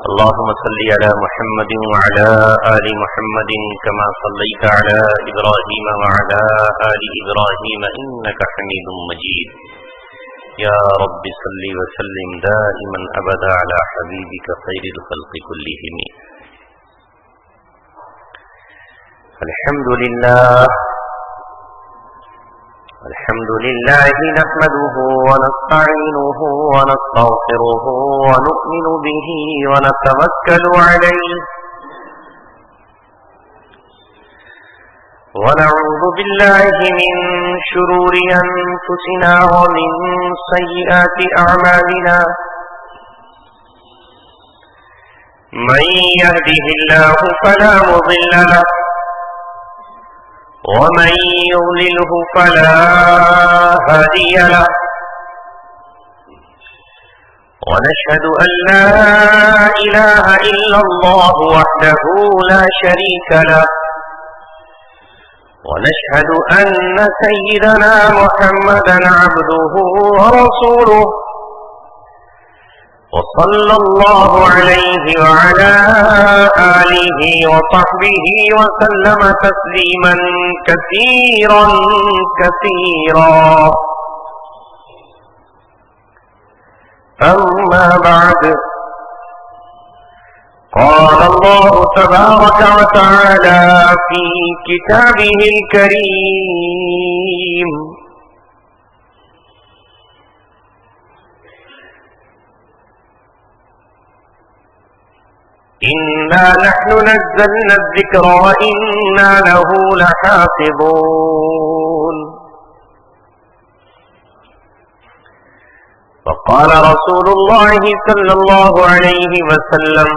اللهم صل على محمد وعلى آل محمد كما صليت على إبراهيم وعلى آل إبراهيم إنك حميد مجيد يا رب صل وسلم دائما أبدا على حبيبك خير الخلق كلهم. الحمد لله نحمده ونستعينه ونستغفره ونؤمن به ونتوكل عليه ونعوذ بالله من شرور أنفسنا ومن سيئات أعمالنا. من يهده الله فلا مضل له ومن يضلله فلا هادي له. ونشهد أن لا إله إلا الله وحده لا شريك له. ونشهد أن سيدنا محمدا عبده ورسوله وصلى الله عليه وعلى آله وصحبه وسلم تسليما كثيرا كثيرا. أما بعد، قال الله تبارك وتعالى في كتابه الكريم: إنا نحن نزلنا الذكر وإنا له لحافظون. وقال رسول الله صلى الله عليه وسلم: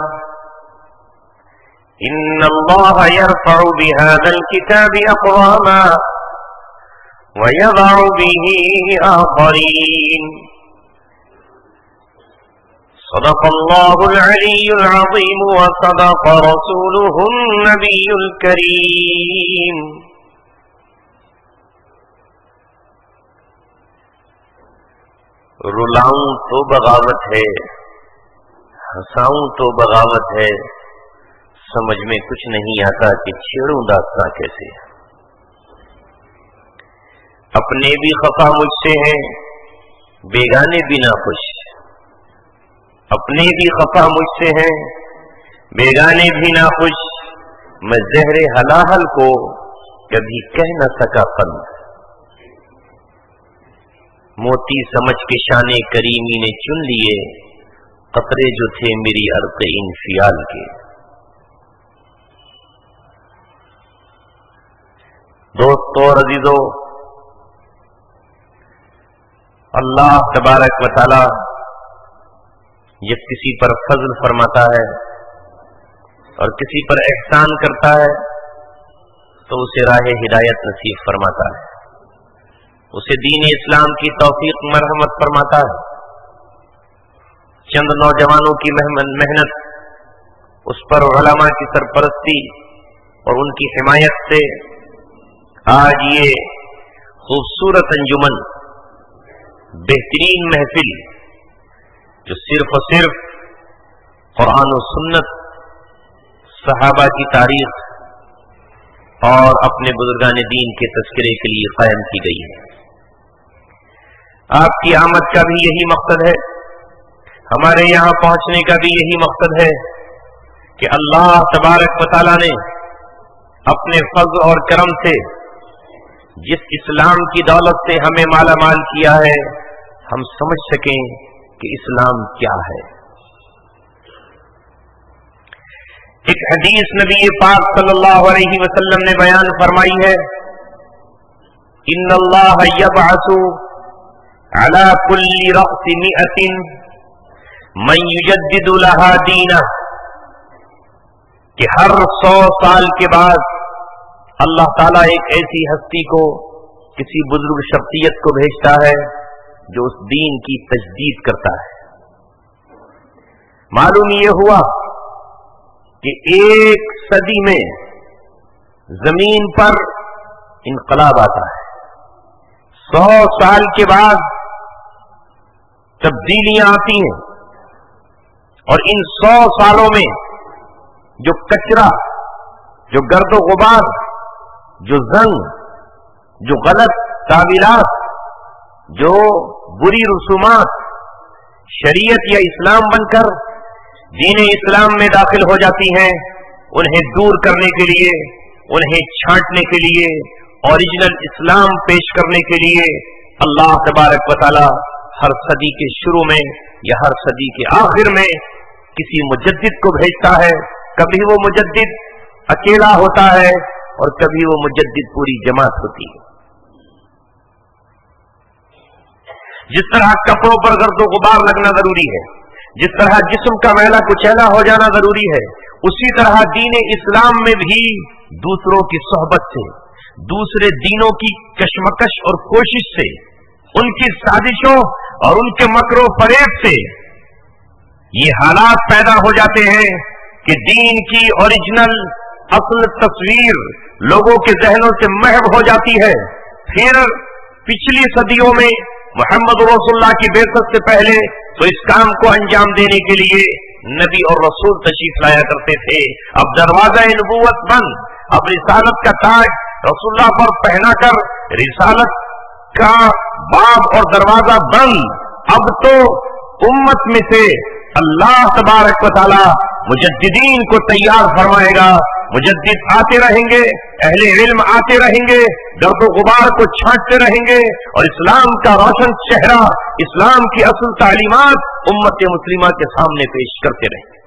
إن الله يرفع بهذا الكتاب أقواما ويضع به آخرين. صدق الله العلي العظيم وصدق رسوله النبي الكريم. رلاؤں تو بغاوت ہے، ہنساؤں تو بغاوت ہے، سمجھ میں کچھ نہیں آتا کہ چھیڑوں داستاں کیسے. اپنے بھی خفا مجھ سے ہیں، بیگانے بھی ناخوش. اپنے بھی خفا مجھ سے ہیں، بیگانے بھی ناخوش. میں زہر ہلاہل کو کبھی کہہ نہ سکا قند. موتی سمجھ کے شان کریمی نے چن لیے قطرے جو تھے میری عرق انفیال کے. دوستو اور عزیزو، اللہ تبارک و تعالی جب کسی پر فضل فرماتا ہے اور کسی پر احسان کرتا ہے تو اسے راہ ہدایت نصیب فرماتا ہے، اسے دین اسلام کی توفیق مرحمت فرماتا ہے. چند نوجوانوں کی محنت، اس پر علماء کی سرپرستی اور ان کی حمایت سے آج یہ خوبصورت انجمن، بہترین محفل جو صرف و صرف قرآن و سنت، صحابہ کی تاریخ اور اپنے بزرگان دین کے تذکرے کے لیے قائم کی گئی ہے. آپ کی آمد کا بھی یہی مقصد ہے، ہمارے یہاں پہنچنے کا بھی یہی مقصد ہے کہ اللہ تبارک و تعالیٰ نے اپنے فضل اور کرم سے جس اسلام کی دولت سے ہمیں مالا مال کیا ہے، ہم سمجھ سکیں کہ اسلام کیا ہے. ایک حدیث نبی پاک صلی اللہ علیہ وسلم نے بیان فرمائی ہے: ان اللہ یبعث علی کل رأس مئۃ من یجدد لها دینہ، کہ ہر 100 سال کے بعد اللہ تعالیٰ ایک ایسی ہستی کو، کسی بزرگ شخصیت کو بھیجتا ہے جو اس دین کی تجدید کرتا ہے. معلوم یہ ہوا کہ ایک صدی میں زمین پر انقلاب آتا ہے، 100 سال کے بعد تبدیلیاں آتی ہیں. اور ان 100 سالوں میں جو کچرا، جو گرد و غبار، جو زنگ، جو غلط تعویلات، جو بری رسومات شریعت یا اسلام بن کر دین اسلام میں داخل ہو جاتی ہیں، انہیں دور کرنے کے لیے، انہیں چھانٹنے کے لیے، اوریجنل اسلام پیش کرنے کے لیے اللہ تبارک و تعالی ہر صدی کے شروع میں یا ہر صدی کے آخر میں کسی مجدد کو بھیجتا ہے. کبھی وہ مجدد اکیلا ہوتا ہے اور کبھی وہ مجدد پوری جماعت ہوتی ہے. جس طرح کپڑوں پر گرد و غبار لگنا ضروری ہے، جس طرح جسم کا میلا کچیلا ہو جانا ضروری ہے، اسی طرح دین اسلام میں بھی دوسروں کی صحبت سے، دوسرے دینوں کی کشمکش اور کوشش سے، ان کی سازشوں اور ان کے مکر و فریب سے یہ حالات پیدا ہو جاتے ہیں کہ دین کی اوریجنل اصل تصویر لوگوں کے ذہنوں سے محو ہو جاتی ہے. پھر پچھلی صدیوں میں محمد رسول اللہ کی بعثت سے پہلے تو اس کام کو انجام دینے کے لیے نبی اور رسول تشریف لایا کرتے تھے. اب دروازہ نبوت بند، اب رسالت کا تاج رسول اللہ پر پہنا کر رسالت کا باب اور دروازہ بند. اب تو امت میں سے اللہ تبارک و تعالی مجددین کو تیار فرمائے گا. مجدد آتے رہیں گے، اہل علم آتے رہیں گے، گرد و غبار کو چھانٹتے رہیں گے اور اسلام کا روشن چہرہ، اسلام کی اصل تعلیمات امت مسلمہ کے سامنے پیش کرتے رہیں گے.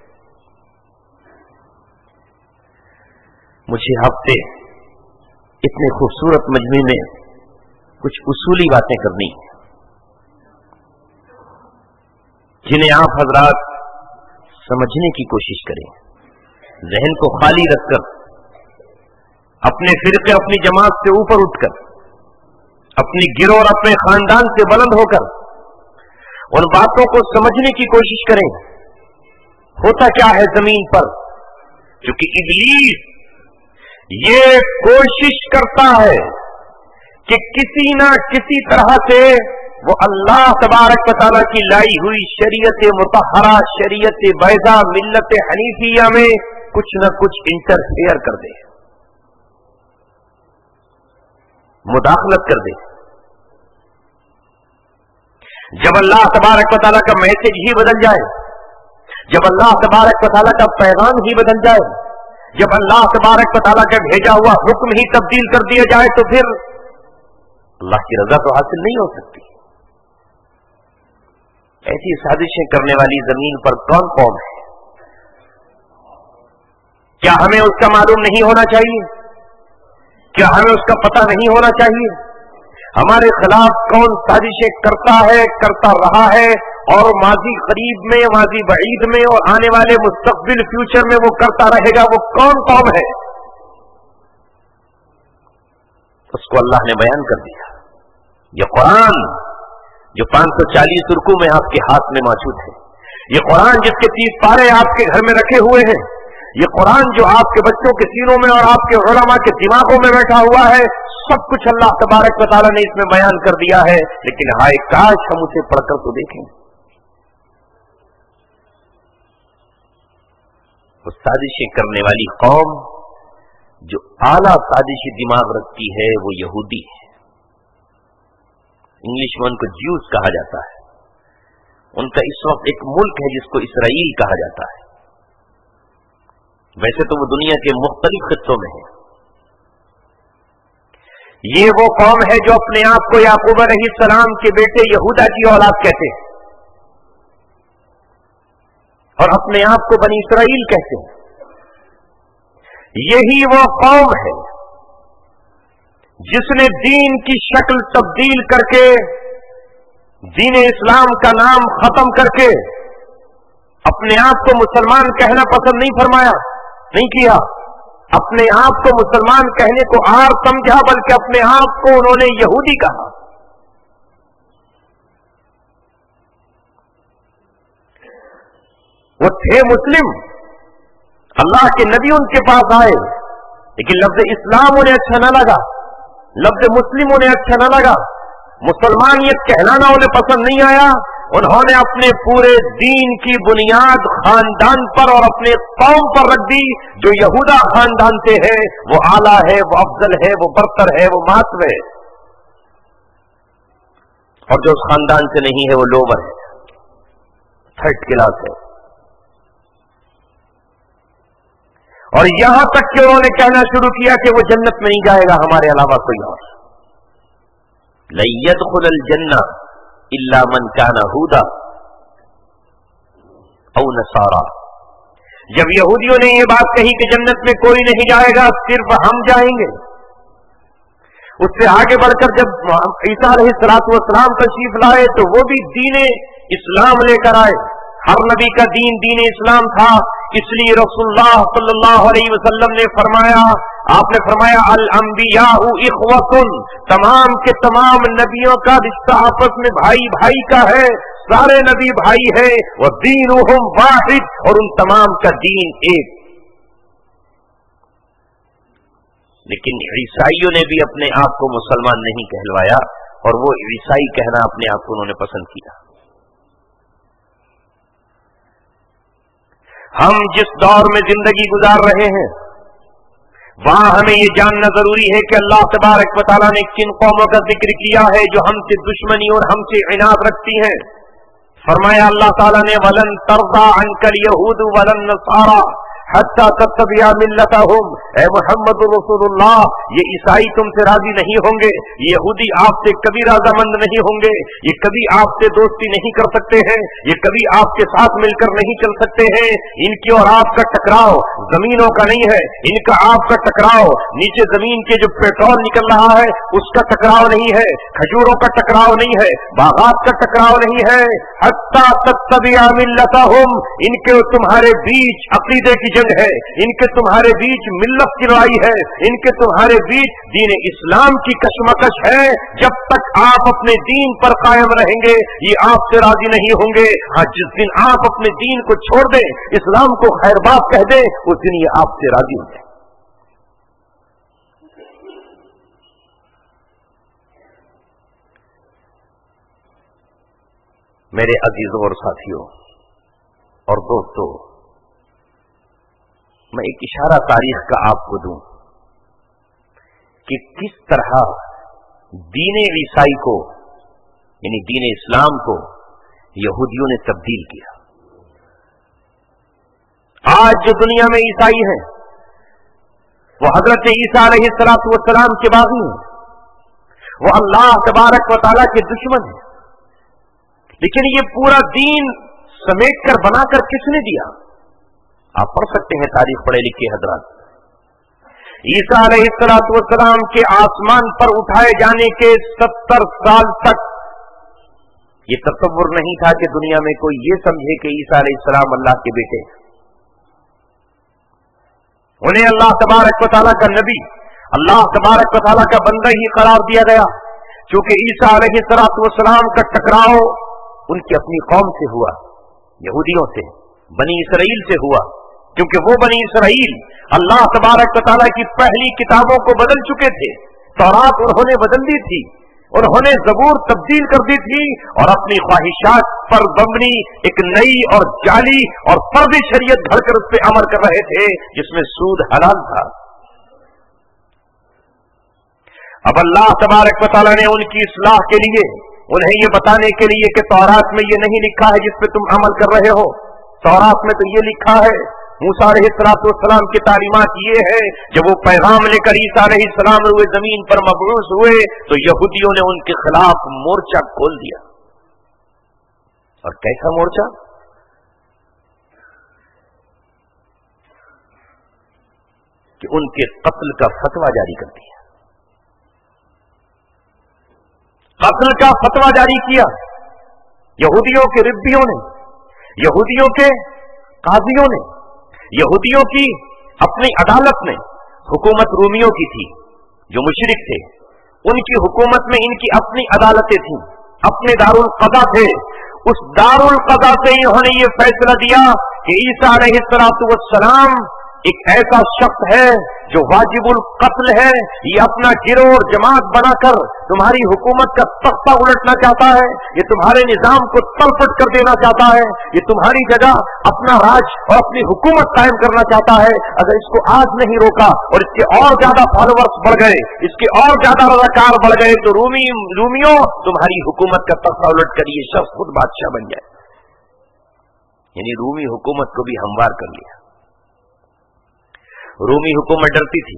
مجھے آپ سے اتنے خوبصورت مجمع میں کچھ اصولی باتیں کرنی ہیں جنہیں آپ حضرات سمجھنے کی کوشش کریں. ذہن کو خالی رکھ کر، اپنے فرقے اپنی جماعت سے اوپر اٹھ کر، اپنی گروہ اور اپنے خاندان سے بلند ہو کر ان باتوں کو سمجھنے کی کوشش کریں. ہوتا کیا ہے زمین پر؟ کیونکہ ابلیس یہ کوشش کرتا ہے کہ کسی نہ کسی طرح سے وہ اللہ تبارک و تعالیٰ کی لائی ہوئی شریعت مطہرہ، شریعت بیضا، ملت حنیفیہ میں کچھ نہ کچھ انٹرفیئر کر دے، مداخلت کر دے. جب اللہ تبارک و تعالیٰ کا میسج ہی بدل جائے، جب اللہ تبارک و تعالیٰ کا پیغام ہی بدل جائے، جب اللہ تبارک و تعالیٰ کا بھیجا ہوا حکم ہی تبدیل کر دیا جائے تو پھر اللہ کی رضا تو حاصل نہیں ہو سکتی. ایسی سازشیں کرنے والی زمین پر کون قوم ہے؟ کیا ہمیں اس کا معلوم نہیں ہونا چاہیے؟ کیا ہمیں اس کا پتہ نہیں ہونا چاہیے؟ ہمارے خلاف کون سازشیں کرتا ہے، کرتا رہا ہے، اور ماضی قریب میں، ماضی بعید میں اور آنے والے مستقبل فیوچر میں وہ کرتا رہے گا، وہ کون قوم ہے؟ اس کو اللہ نے بیان کر دیا. یہ قرآن جو 540 رکوع میں آپ کے ہاتھ میں موجود ہے، یہ قرآن جس کے 30 پارے آپ کے گھر میں رکھے ہوئے ہیں، یہ قرآن جو آپ کے بچوں کے سینوں میں اور آپ کے علماء کے دماغوں میں بیٹھا ہوا ہے، سب کچھ اللہ تبارک و تعالیٰ نے اس میں بیان کر دیا ہے. لیکن ہائے کاش ہم اسے پڑھ کر تو دیکھیں. وہ سازشیں کرنے والی قوم جو اعلیٰ سازشی دماغ رکھتی ہے وہ یہودی ہے. انگلش میں ان کو جیوز کہا جاتا ہے. ان کا اس وقت ایک ملک ہے جس کو اسرائیل کہا جاتا ہے. ویسے تو وہ دنیا کے مختلف خطوں میں ہے. یہ وہ قوم ہے جو اپنے آپ کو یعقوب علیہ السلام کے بیٹے یہودا کی اولاد کہتے ہیں اور اپنے آپ کو بنی اسرائیل کہتے ہیں. یہی وہ قوم ہے جس نے دین کی شکل تبدیل کر کے، دین اسلام کا نام ختم کر کے اپنے آپ کو مسلمان کہنا پسند نہیں فرمایا، نہیں کیا. اپنے آپ کو مسلمان کہنے کو عار سمجھا، بلکہ اپنے آپ کو انہوں نے یہودی کہا. وہ تھے مسلم، اللہ کے نبی ان کے پاس آئے، لیکن لفظ اسلام انہیں اچھا نہ لگا، لفظ مسلم انہیں اچھا نہ لگا، مسلمانیت کہلانا انہیں پسند نہیں آیا. انہوں نے اپنے پورے دین کی بنیاد خاندان پر اور اپنے قوم پر رکھ دی. جو یہودا خاندان سے ہے وہ اعلیٰ ہے، وہ افضل ہے، وہ برتر ہے، وہ ماتو ہے، اور جو اس خاندان سے نہیں ہے وہ لوور ہے، تھرڈ کلاس ہے. اور یہاں تک کہ انہوں نے کہنا شروع کیا کہ وہ جنت میں نہیں جائے گا ہمارے علاوہ کوئی اور. لن يدخل الجنہ الا من كان هودا او نصارا. جب یہودیوں نے یہ بات کہی کہ جنت میں کوئی نہیں جائے گا، صرف ہم جائیں گے، اس سے آگے بڑھ کر جب عیسیٰ علیہ الصلوۃ والسلام تشریف لائے تو وہ بھی دین اسلام لے کر آئے. ہر نبی کا دین دین اسلام تھا. اس لیے رسول اللہ صلی اللہ علیہ وسلم نے فرمایا، آپ نے فرمایا الانبیاء اخوۃ، تمام کے تمام نبیوں کا رشتہ آپس میں بھائی بھائی کا ہے، سارے نبی بھائی ہیں. ودینہم واحد، اور ان تمام کا دین ایک. لیکن عیسائیوں نے بھی اپنے آپ کو مسلمان نہیں کہلوایا، اور وہ عیسائی کہنا اپنے آپ کو انہوں نے پسند کیا. ہم جس دور میں زندگی گزار رہے ہیں وہاں ہمیں یہ جاننا ضروری ہے کہ اللہ تبارک و تعالیٰ نے کن قوموں کا ذکر کیا ہے جو ہم سے دشمنی اور ہم سے عناد رکھتی ہیں. فرمایا اللہ تعالیٰ نے وَلَن تَرْضَىٰ عَنْكَ الْيَهُودُ وَلَا النَّصَارَىٰ حَتَّىٰ تَتَّبِعَ مِلَّتَهُمْ. اے محمد رسول اللہ، یہ عیسائی تم سے راضی نہیں ہوں گے، یہ یہودی آپ سے کبھی رضامند نہیں ہوں گے، یہ کبھی آپ سے دوستی نہیں کر سکتے ہیں، یہ کبھی آپ کے ساتھ مل کر نہیں چل سکتے ہیں. ان کی اور آپ کا ٹکراؤ زمینوں کا نہیں ہے، ان کا آپ کا ٹکراؤ نیچے زمین کے جو پیٹرول نکل رہا ہے اس کا ٹکراؤ نہیں ہے، کھجوروں کا ٹکراؤ نہیں ہے، باغات کا ٹکراؤ نہیں ہے. حتیٰ تتبع ملتہم، ان کے تمہارے بیچ عقیدے کی جنگ ہے، ان کے تمہارے بیچ ملت کی لڑائی ہے، ان کے تمہارے بیچ دین اسلام کی کشمکش ہے. جب تک آپ اپنے دین پر قائم رہیں گے یہ آپ سے راضی نہیں ہوں گے. ہاں، جس دن آپ اپنے دین کو چھوڑ دیں، اسلام کو خیر بات کہہ دیں، اس دن یہ آپ سے راضی ہوں گے. میرے عزیزوں اور ساتھیوں اور دوستوں، میں ایک اشارہ تاریخ کا آپ کو دوں کہ کس طرح دین عیسائی کو، یعنی دین اسلام کو، یہودیوں نے تبدیل کیا. آج جو دنیا میں عیسائی ہیں وہ حضرت عیسیٰ علیہ الصلوۃ والسلام کے باغی ہیں، وہ اللہ تبارک و تعالیٰ کے دشمن ہیں. لیکن یہ پورا دین سمیٹ کر بنا کر کس نے دیا؟ آپ پڑھ سکتے ہیں تاریخ پڑھے لکھے حضرات. عیسیٰ علیہ الصلوۃ والسلام کے آسمان پر اٹھائے جانے کے 70 سال تک یہ تصور نہیں تھا کہ دنیا میں کوئی یہ سمجھے کہ عیسیٰ علیہ السلام اللہ کے بیٹے. انہیں اللہ تبارک و تعالیٰ کا نبی، اللہ تبارک و تعالیٰ کا بندہ ہی قرار دیا گیا. چونکہ عیسیٰ علیہ الصلوۃ والسلام کا ٹکراؤ ان کی اپنی قوم سے ہوا، یہودیوں سے، بنی اسرائیل سے ہوا. کیونکہ وہ بنی اسرائیل اللہ تبارک و تعالیٰ کی پہلی کتابوں کو بدل چکے تھے. تورات انہوں نے بدل دی تھی، انہوں نے زبور تبدیل کر دی تھی، اور اپنی خواہشات پر مبنی ایک نئی اور جعلی اور فردی شریعت گھڑ کر اس پہ عمل کر رہے تھے جس میں سود حلال تھا. اب اللہ تبارک و تعالیٰ نے ان کی اصلاح کے لیے، انہیں یہ بتانے کے لیے کہ تورات میں یہ نہیں لکھا ہے جس پہ تم عمل کر رہے ہو، تورات میں تو یہ لکھا ہے. موسیٰ علیہ السلام کی تعلیمات یہ ہے، جب وہ پیغام لے کر عیسیٰ علیہ السلام ہوئے زمین پر مبعوث ہوئے تو یہودیوں نے ان کے خلاف مورچہ کھول دیا. اور کیسا مورچہ؟ کہ ان کے قتل کا فتویٰ جاری کر دیا. قتل کا فتویٰ جاری کیا یہودیوں کے ربیوں نے، یہودیوں کے قاضیوں نے، یہودیوں کی اپنی عدالت میں. حکومت رومیوں کی تھی جو مشرک تھے، ان کی حکومت میں ان کی اپنی عدالتیں تھیں، اپنے دارالقضا تھے. اس دارالقضا سے انہوں نے یہ فیصلہ دیا کہ عیسیٰ علیہ السلام ایک ایسا شخص ہے جو واجب القتل ہے، یہ اپنا گروہ اور جماعت بنا کر تمہاری حکومت کا تختہ الٹنا چاہتا ہے، یہ تمہارے نظام کو تلپٹ کر دینا چاہتا ہے، یہ تمہاری جگہ اپنا راج اور اپنی حکومت قائم کرنا چاہتا ہے۔ اگر اس کو آج نہیں روکا اور اس کے اور زیادہ فالوورز بڑھ گئے، اس کے اور زیادہ رضاکار بڑھ گئے، تو رومیوں تمہاری حکومت کا تختہ الٹ کر یہ شخص خود بادشاہ بن جائے۔ یعنی رومی حکومت کو بھی ہموار کر لیا۔ رومی حکومت ڈرتی تھی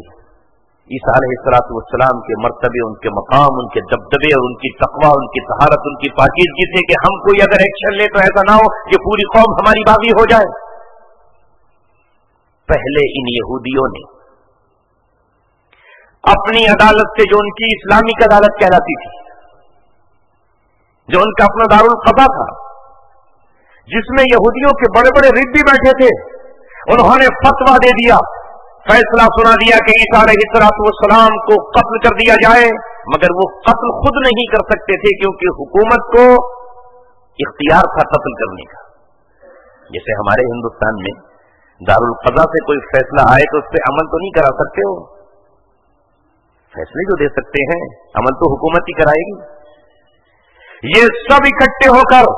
عیسیٰ علیہ السلام کے مرتبے، ان کے مقام، ان کے دبدبے اور ان کی تقویٰ، ان کی طہارت، ان کی پاکیزگی سے کہ ہم کوئی اگر ایکشن لے تو ایسا نہ ہو کہ پوری قوم ہماری باغی ہو جائے۔ پہلے ان یہودیوں نے اپنی عدالت سے، جو ان کی اسلامک عدالت کہلاتی تھی، جو ان کا اپنا دارالقضا تھا، جس میں یہودیوں کے بڑے بڑے ربی بیٹھے تھے، انہوں نے فتویٰ دے دیا، فیصلہ سنا دیا کہ عیسیٰ علیہ السلام کو قتل کر دیا جائے، مگر وہ قتل خود نہیں کر سکتے تھے کیونکہ حکومت کو اختیار تھا قتل کرنے کا۔ جیسے ہمارے ہندوستان میں دارالقضا سے کوئی فیصلہ آئے تو اس پہ عمل تو نہیں کرا سکتے ہو، فیصلے جو دے سکتے ہیں، عمل تو حکومت ہی کرائے گی۔ یہ سب اکٹھے ہو کر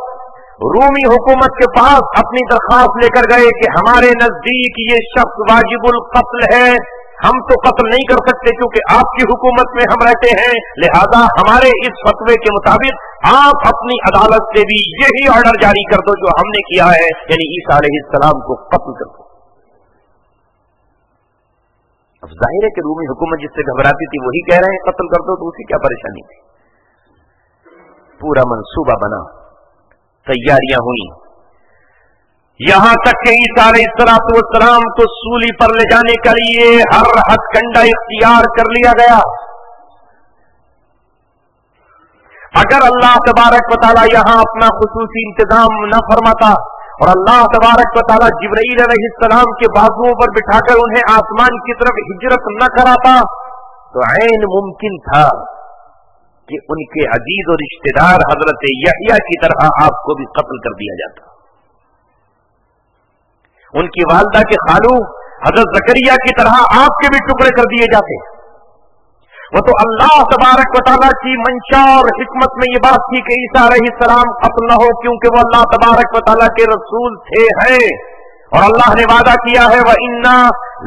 رومی حکومت کے پاس اپنی درخواست لے کر گئے کہ ہمارے نزدیک یہ شخص واجب القتل ہے، ہم تو قتل نہیں کر سکتے کیونکہ آپ کی حکومت میں ہم رہتے ہیں، لہذا ہمارے اس فتوے کے مطابق آپ اپنی عدالت سے بھی یہی آرڈر جاری کر دو جو ہم نے کیا ہے، یعنی عیسیٰ علیہ السلام کو قتل کر دو۔ اب ظاہر ہے کہ رومی حکومت جس سے گھبراتی تھی وہی کہہ رہے ہیں قتل کر دو، تو اسی کیا پریشانی تھی۔ پورا منصوبہ بنا، تیاریاں ہوئی، یہاں تک کہ عیسیٰ علیہ السلام کو سولی پر لے جانے کے لیے ہر ہتھ کنڈا اختیار کر لیا گیا۔ اگر اللہ تبارک و تعالیٰ یہاں اپنا خصوصی انتظام نہ فرماتا اور اللہ تبارک و تعالیٰ جبرائیل علیہ السلام کے بازوؤں پر بٹھا کر انہیں آسمان کی طرف ہجرت نہ کراتا تو عین ممکن تھا کہ ان کے عزیز اور رشتہ دار حضرت یحییٰ کی طرح آپ کو بھی قتل کر دیا جاتا، ان کی والدہ کے خالو حضرت زکریا کی طرح آپ کے بھی ٹکڑے کر دیے جاتے۔ وہ تو اللہ تبارک و تعالیٰ کی منشا اور حکمت میں یہ بات تھی کہ عیسیٰ علیہ السلام قتل نہ ہو، کیونکہ وہ اللہ تبارک و تعالیٰ کے رسول تھے ہیں، اور اللہ نے وعدہ کیا ہے وَإِنَّا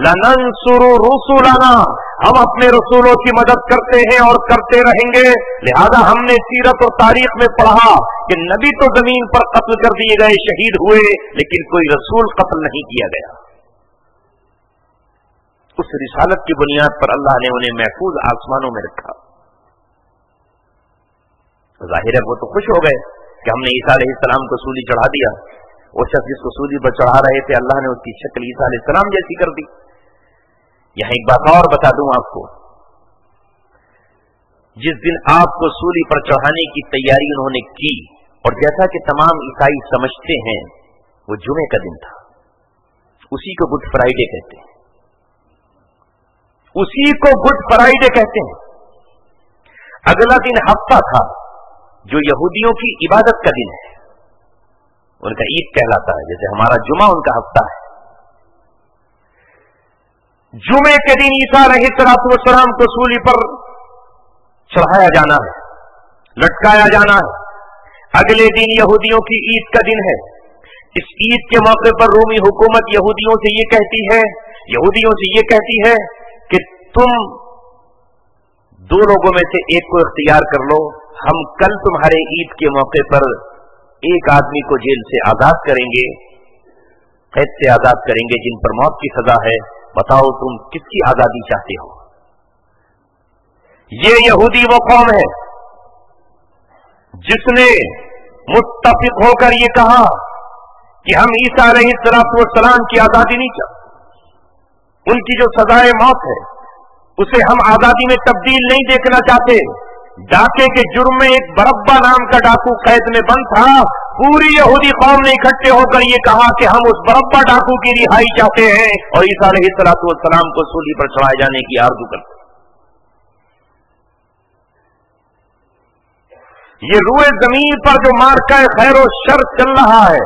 لَنَنصُرُ رُسُلَنَا، ہم اپنے رسولوں کی مدد کرتے ہیں اور کرتے رہیں گے۔ لہذا ہم نے سیرت اور تاریخ میں پڑھا کہ نبی تو زمین پر قتل کر دیے گئے، شہید ہوئے، لیکن کوئی رسول قتل نہیں کیا گیا۔ اس رسالت کی بنیاد پر اللہ نے انہیں محفوظ آسمانوں میں رکھا۔ ظاہر ہے وہ تو خوش ہو گئے کہ ہم نے عیسیٰ علیہ السلام کو سولی چڑھا دیا۔ وہ شخص جس کو سولی پر چڑھا رہے تھے اللہ نے اس کی شکل عیسیٰ علیہ السلام جیسی کر دی۔ یہاں ایک بات اور بتا دوں آپ کو، جس دن آپ کو سولی پر چڑھانے کی تیاری انہوں نے کی، اور جیسا کہ تمام عیسائی سمجھتے ہیں، وہ جمعے کا دن تھا، اسی کو گڈ فرائیڈے کہتے ہیں، اسی کو گڈ فرائیڈے کہتے ہیں۔ اگلا دن ہفتہ تھا جو یہودیوں کی عبادت کا دن ہے، ان کا عید کہلاتا ہے، جیسے ہمارا جمعہ ان کا ہفتہ ہے۔ جمعے کے دن عیسیٰ علیہ السلام کو سولی پر چڑھایا جانا ہے، لٹکایا جانا ہے۔ اگلے دن یہودیوں کی عید کا دن ہے۔ اس عید کے موقع پر رومی حکومت یہودیوں سے یہ کہتی ہے کہ تم دو لوگوں میں سے ایک کو اختیار کر لو، ہم کل تمہارے عید کے موقع پر ایک آدمی کو جیل سے آزاد کریں گے، قید سے آزاد کریں گے، جن پر موت کی سزا ہے، بتاؤ تم کس کی آزادی چاہتے ہو؟ یہ یہودی وہ قوم ہے جس نے متفق ہو کر یہ کہا کہ ہم عیسیٰ علیہ السلام کی آزادی نہیں چاہتے، ان کی جو سزائے موت ہے اسے ہم آزادی میں تبدیل نہیں دیکھنا چاہتے۔ ڈاکے کے جرم میں ایک بربا نام کا ڈاکو قید میں بند تھا، پوری یہودی قوم نے اکٹھے ہو کر یہ کہا کہ ہم اس بربا ڈاکو کی رہائی چاہتے ہیں اور عیسیٰ علیہ السلام کو سولی پر چڑھائے جانے کی آرزو کرتے ہیں۔ یہ روئے زمین پر جو مارکہ خیر و شر چل رہا ہے،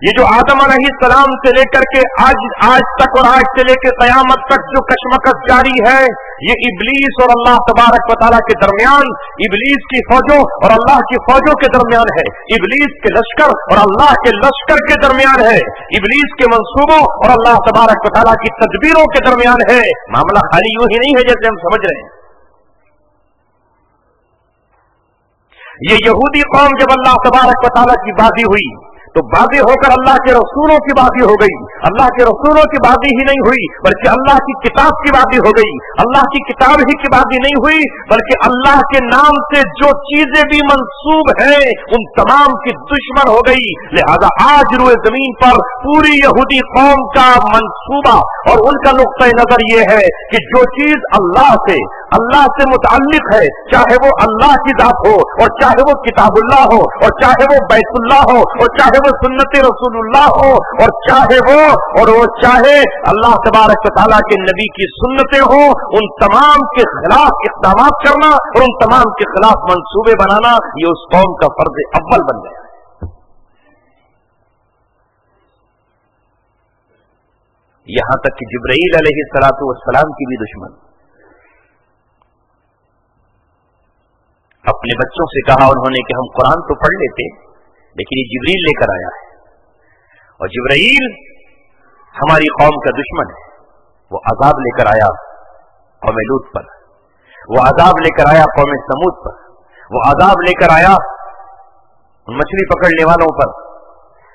یہ جو آدم علیہ السلام سے لے کر کے آج تک اور آج سے لے کے قیامت تک جو کشمکش جاری ہے، یہ ابلیس اور اللہ تبارک و تعالیٰ کے درمیان، ابلیس کی فوجوں اور اللہ کی فوجوں کے درمیان ہے، ابلیس کے لشکر اور اللہ کے لشکر کے درمیان ہے، ابلیس کے منصوبوں اور اللہ تبارک و تعالیٰ کی تدبیروں کے درمیان ہے۔ معاملہ خالی یوں ہی نہیں ہے جیسے ہم سمجھ رہے ہیں۔ یہ یہودی قوم جب اللہ تبارک و تعالیٰ کی بازی ہوئی تو بازی ہو کر اللہ کے رسولوں کی بازی ہو گئی۔ اللہ کے رسولوں کی بازی ہی نہیں ہوئی بلکہ اللہ کی کتاب کی بازی ہو گئی۔ اللہ کی کتاب ہی کی بازی نہیں ہوئی بلکہ اللہ کے نام سے جو چیزیں بھی منسوب ہیں ان تمام کی دشمن ہو گئی۔ لہذا آج روئے زمین پر پوری یہودی قوم کا منصوبہ اور ان کا نقطہ نظر یہ ہے کہ جو چیز اللہ سے متعلق ہے، چاہے وہ اللہ کی ذات ہو اور چاہے وہ کتاب اللہ ہو اور چاہے وہ بیت اللہ ہو اور چاہے وہ سنت رسول اللہ ہو اور چاہے اللہ تبارک و تعالیٰ کے نبی کی سنتیں ہوں، ان تمام کے خلاف اقدامات کرنا اور ان تمام کے خلاف منصوبے بنانا یہ اس قوم کا فرض اول بن گیا ہے۔ یہاں تک کہ جبرائیل علیہ السلام کی بھی دشمن، اپنے بچوں سے کہا انہوں نے کہ ہم قرآن تو پڑھ لیتے لیکن یہ جبریل لے کر آیا ہے اور جبرائیل ہماری قوم کا دشمن ہے۔ وہ عذاب لے کر آیا قوم لوط پر، وہ عذاب لے کر آیا قوم سمود پر، وہ عذاب لے کر آیا ان مچھلی پکڑنے والوں پر۔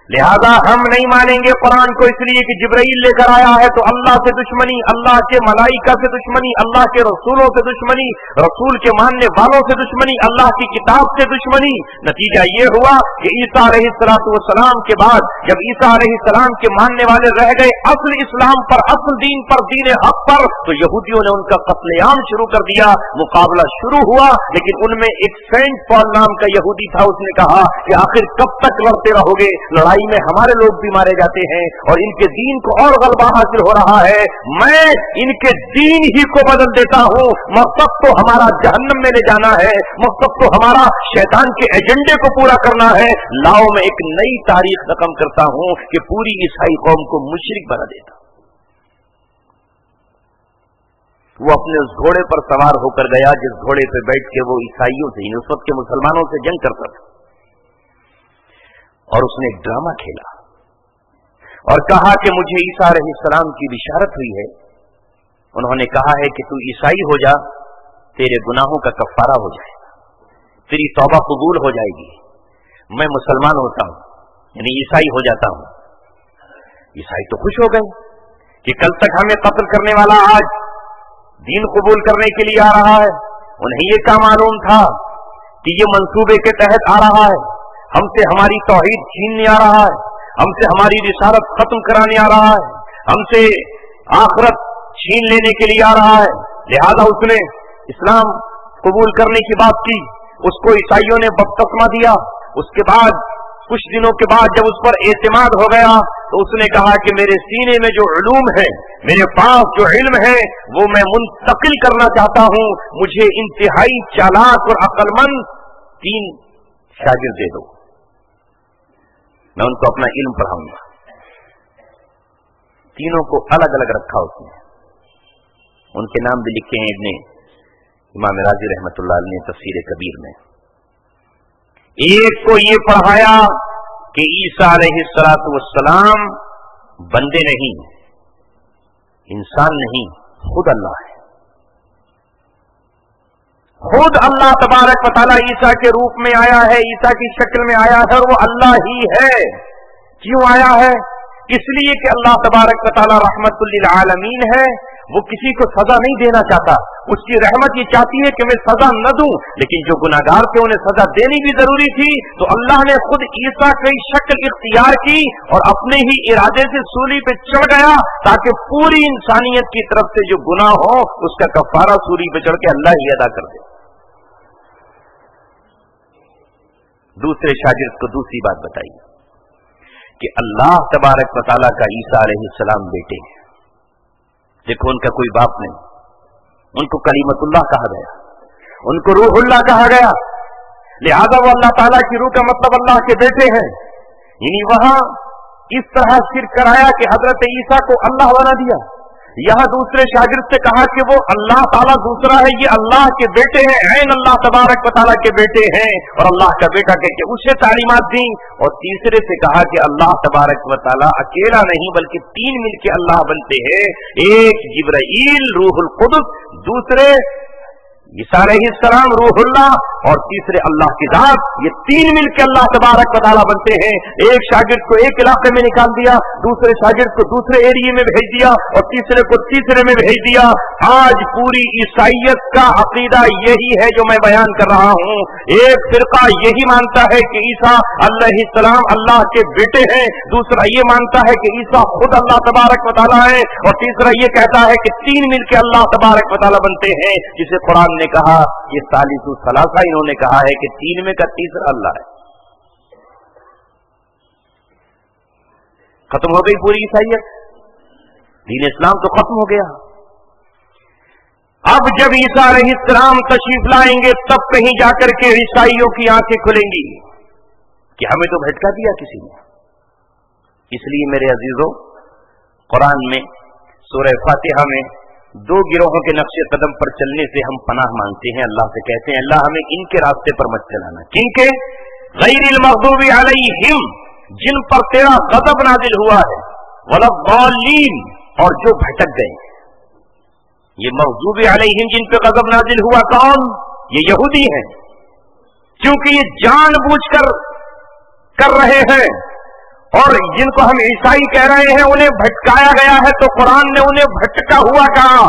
لہذا ہم نہیں مانیں گے قرآن کو اس لیے کہ جبرائیل لے کر آیا ہے تو اللہ سے دشمنی، اللہ کے ملائکہ سے دشمنی، اللہ کے رسولوں سے دشمنی، رسول کے ماننے والوں سے دشمنی، اللہ کی کتاب سے دشمنی۔ نتیجہ یہ ہوا کہ عیسیٰ علیہ السلام کے بعد جب عیسیٰ علیہ السلام کے ماننے والے رہ گئے اصل اسلام پر، اصل دین پر، دین حق پر، تو یہودیوں نے ان کا قتل عام شروع کر دیا۔ مقابلہ شروع ہوا لیکن ان میں ایک سینٹ پال نام کا یہودی تھا، اس نے کہا کہ آخر کب تک لڑتے رہو گے، لڑائی میں ہمارے لوگ بھی مارے جاتے ہیں اور ان کے دین کو اور غلبہ حاصل ہو رہا ہے، میں ان کے دین ہی کو بدل دیتا ہوں، مقصد تو ہمارا جہنم میں لے جانا ہے، مقصد تو ہمارا شیطان کے ایجنڈے کو پورا کرنا ہے، لاؤ میں ایک نئی تاریخ رقم کرتا ہوں کہ پوری عیسائی قوم کو مشرک بنا دیتا۔ وہ اپنے اس گھوڑے پر سوار ہو کر گیا جس گھوڑے پہ بیٹھ کے وہ عیسائیوں سے، اس وقت کے مسلمانوں سے جنگ کرتا تھا، اور اس نے ایک ڈرامہ کھیلا اور کہا کہ مجھے عیسیٰ علیہ السلام کی بشارت ہوئی ہے، انہوں نے کہا ہے کہ تو عیسائی ہو جا، تیرے گناہوں کا کفارہ ہو جائے گا، تیری توبہ قبول ہو جائے گی، میں مسلمان ہوتا ہوں یعنی عیسائی ہو جاتا ہوں۔ عیسائی تو خوش ہو گئے کہ کل تک ہمیں قتل کرنے والا آج دین قبول کرنے کے لیے آ رہا ہے، انہیں یہ کیا معلوم تھا کہ یہ منصوبے کے تحت آ رہا ہے، ہم سے ہماری توحید چھیننے آ رہا ہے، ہم سے ہماری رسالت ختم کرانے آ رہا ہے، ہم سے آخرت چھین لینے کے لیے آ رہا ہے۔ لہذا اس نے اسلام قبول کرنے کی بات کی، اس کو عیسائیوں نے بپتسمہ دیا، اس کے بعد کچھ دنوں کے بعد جب اس پر اعتماد ہو گیا تو اس نے کہا کہ میرے سینے میں جو علوم ہے، میرے پاس جو علم ہے وہ میں منتقل کرنا چاہتا ہوں، مجھے انتہائی چالاک اور عقل مند 3 شاگرد دے دو، میں ان کو اپنا علم پڑھاؤں گا۔ تینوں کو الگ الگ رکھا اس نے، ان کے نام بھی لکھے ہیں امام راضی رحمۃ اللہ علیہ نے تفسیر کبیر میں۔ ایک کو یہ پڑھایا کہ عیسیٰ علیہ السلام بندے نہیں، انسان نہیں، خود اللہ ہے، خود اللہ تبارک و تعالیٰ عیسیٰ کے روپ میں آیا ہے، عیسیٰ کی شکل میں آیا ہے اور وہ اللہ ہی ہے۔ کیوں آیا ہے؟ اس لیے کہ اللہ تبارک و تعالیٰ رحمت للعالمین ہے، وہ کسی کو سزا نہیں دینا چاہتا، اس کی رحمت یہ چاہتی ہے کہ میں سزا نہ دوں، لیکن جو گناہگار تھے انہیں سزا دینی بھی ضروری تھی، تو اللہ نے خود عیسیٰ کی شکل اختیار کی اور اپنے ہی ارادے سے سولی پہ چڑھ گیا تاکہ پوری انسانیت کی طرف سے جو گناہ ہو اس کا کفارہ سولی پہ چڑھ کے اللہ ہی ادا کر دے۔ دوسرے شاگرد کو دوسری بات بتائی کہ اللہ تبارک و تعالیٰ کا عیسیٰ علیہ السلام بیٹے ہیں، دیکھو ان کا کوئی باپ نہیں، ان کو کلیمت اللہ کہا گیا، ان کو روح اللہ کہا گیا، لہذا وہ اللہ تعالیٰ کی روح کا مطلب اللہ کے بیٹے ہیں، یعنی وہاں इस तरह शिर्क कराया कि हजरत ईसा को अल्लाह बना दिया। यहाँ दूसरे शागिर्द से कहा कि वो अल्लाह ताला दूसरा है, ये अल्लाह के बेटे हैं, ऐन अल्लाह तबारक व तआला के बेटे हैं और अल्लाह का बेटा कह के उसे तालीमात दी। और तीसरे से कहा कि अल्लाह तबारक व तआला अकेला नहीं बल्कि तीन मिलके अल्लाह बनते हैं, एक जिब्राईल रूहुल कुदस, दूसरे ईसा अलैहिस्सलाम रूहुल्लाह और तीसरे अल्लाह की जात, ये तीन मिलकर अल्लाह तबारक व तआला बनते हैं। एक शागिर्द को एक इलाके में निकाल दिया, दूसरे शागिर्द को दूसरे एरिया में भेज दिया और तीसरे को तीसरे में भेज दिया। आज पूरी ईसाइयत का अकीदा यही है जो मैं बयान कर रहा हूँ। एक फिरका यही मानता है कि ईसा अलैहिस्सलाम अल्लाह के बेटे हैं, दूसरा ये मानता है कि ईसा खुद अल्लाह तबारक व तआला है और तीसरा ये कहता है कि तीन मिलकर अल्लाह तबारक व तआला बनते हैं, जिसे कुरान ने कहा ये सालिसु सलासा, इन्होंने कहा है कि तीन में का तीसरा अल्लाह है। खत्म हो गई पूरी ईसाइयत, दीन इस्लाम तो खत्म हो गया। अब जब ईसा अलैहिस्सलाम तशरीफ लाएंगे तब कहीं जाकर के ईसाइयों की आंखें खुलेंगी कि हमें तो भटका दिया किसी ने। इसलिए मेरे अजीजों, कुरान में सूरह फातिहा में दो गिरोहों के नक्शे कदम पर चलने से हम पनाह मांगते हैं, अल्लाह से कहते हैं अल्लाह हमें इनके रास्ते पर मत चलाना। किनके? गैरिल मग़दूबी अलैहिम, जिन पर तेरा गज़ब नाजिल हुआ है, वलद्दालीन, और जो भटक गए। ये मग़दूबी अलैहिम जिन पे गज़ब नाजिल हुआ कौन? ये यहूदी हैं, क्योंकि ये जानबूझकर कर रहे हैं। और जिनको हम ईसाई कह रहे हैं उन्हें भटकाया गया है, तो कुरान ने उन्हें भटका हुआ कहा,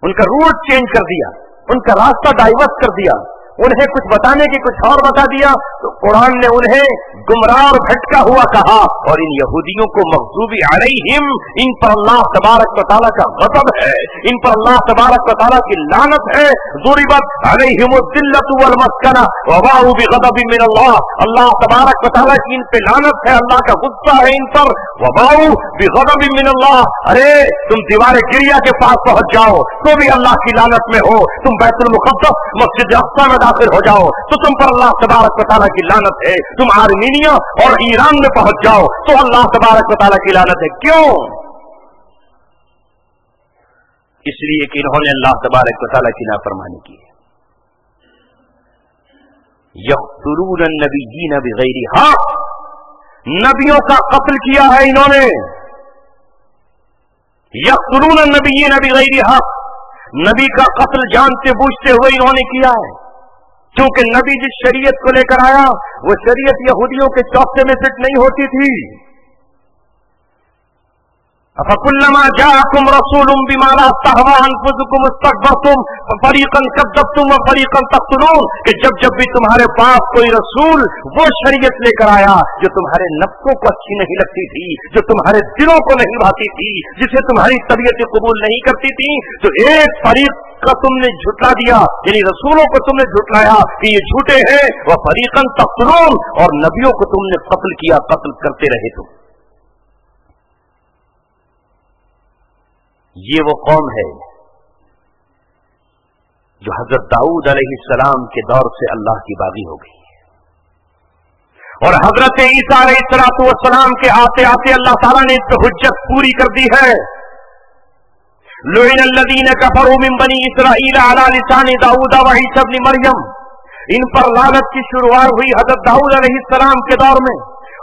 उनका रूट चेंज कर दिया, उनका रास्ता डाइवर्ट कर दिया, उन्हें कुछ बताने की कुछ और बता दिया, तो कुरान ने उन्हें गुमराह और भटका हुआ कहा। और इन यहूदियों को मग़ज़ूबी अलैहिम, इन पर अल्लाह तबारक व तआला का गज़ब है, इन पर अल्लाह तबारक व तआला की लानत है। ज़ुरिबत अलैहिमुद्दिल्लतु वल मस्कना व बाऊ बिग़ज़बिन मिन अल्लाह, अल्लाह तबारक व तआला की इन पे लानत है, अल्लाह का गुस्सा है इन पर। व बाऊ बिग़ज़बिन मिन अल्लाह, अरे तुम दीवार गिरिया के पास पहुंच जाओ तो भी अल्लाह की लानत में हो, तुम बैतुल मुक़द्दस मस्जिद अक़सा में दाखिल हो जाओ तो तुम पर अल्लाह तबारक व तआला की लानत है, तुम आर्मीनिया और ईरान में पहुंच जाओ तो अल्लाह तबारक व तआला की लानत है। क्यों? इसलिए कि इन्होंने अल्लाह तबारक व तआला की नाफरमानी की है। यक़्तुलून अन्नबिय्यीन बिग़ैरि हक़, नबियों का कत्ल किया है इन्होंने। यक़्तुलून अन्नबिय्यीन बिग़ैरि हक़, नबी का कत्ल जानते बूझते हुए इन्होंने किया है, क्योंकि नबी जिस शरीयत को लेकर आया वो शरीयत यहूदियों के चौथे में फिट नहीं होती थी। अफकुल्लमा जाअकुम रसूलुम बिमा ला तहवा अनफुसुकुम इस्तकबरतुम फरीक़न कज़्ज़बतुम व फरीक़न तक़्तुलून, कि जब जब भी तुम्हारे पास कोई रसूल वो शरीयत लेकर आया जो तुम्हारे नफ्सों को अच्छी नहीं लगती थी, जो तुम्हारे दिलों को नहीं भाती थी, जिसे तुम्हारी तबीयत कबूल नहीं करती थी, तो एक फरीक का तुमने झुटला दिया, यानी रसूलों को तुमने झुटलाया कि ये झूठे हैं, वह फरीक़न तक़्तुलून, और नबियों को तुमने कत्ल किया, कत्ल करते रहे तुम। ये वो कौम है जो हजरत दाऊद अलैहिस्सलाम के दौर से अल्लाह की बागी हो गई है, और हजरत ईसा अलैहिस्सलाम के आते आते अल्लाह ताला ने इस पर हुज्जत पूरी कर दी है। लुइनल लज़ीना कफरू मिन बनी इसराईल अला लिसानी दाऊद व ईसा इब्न मरियम, इन पर लानत की शुरुआत हुई हजरत दाऊद अलैहिस्सलाम के दौर में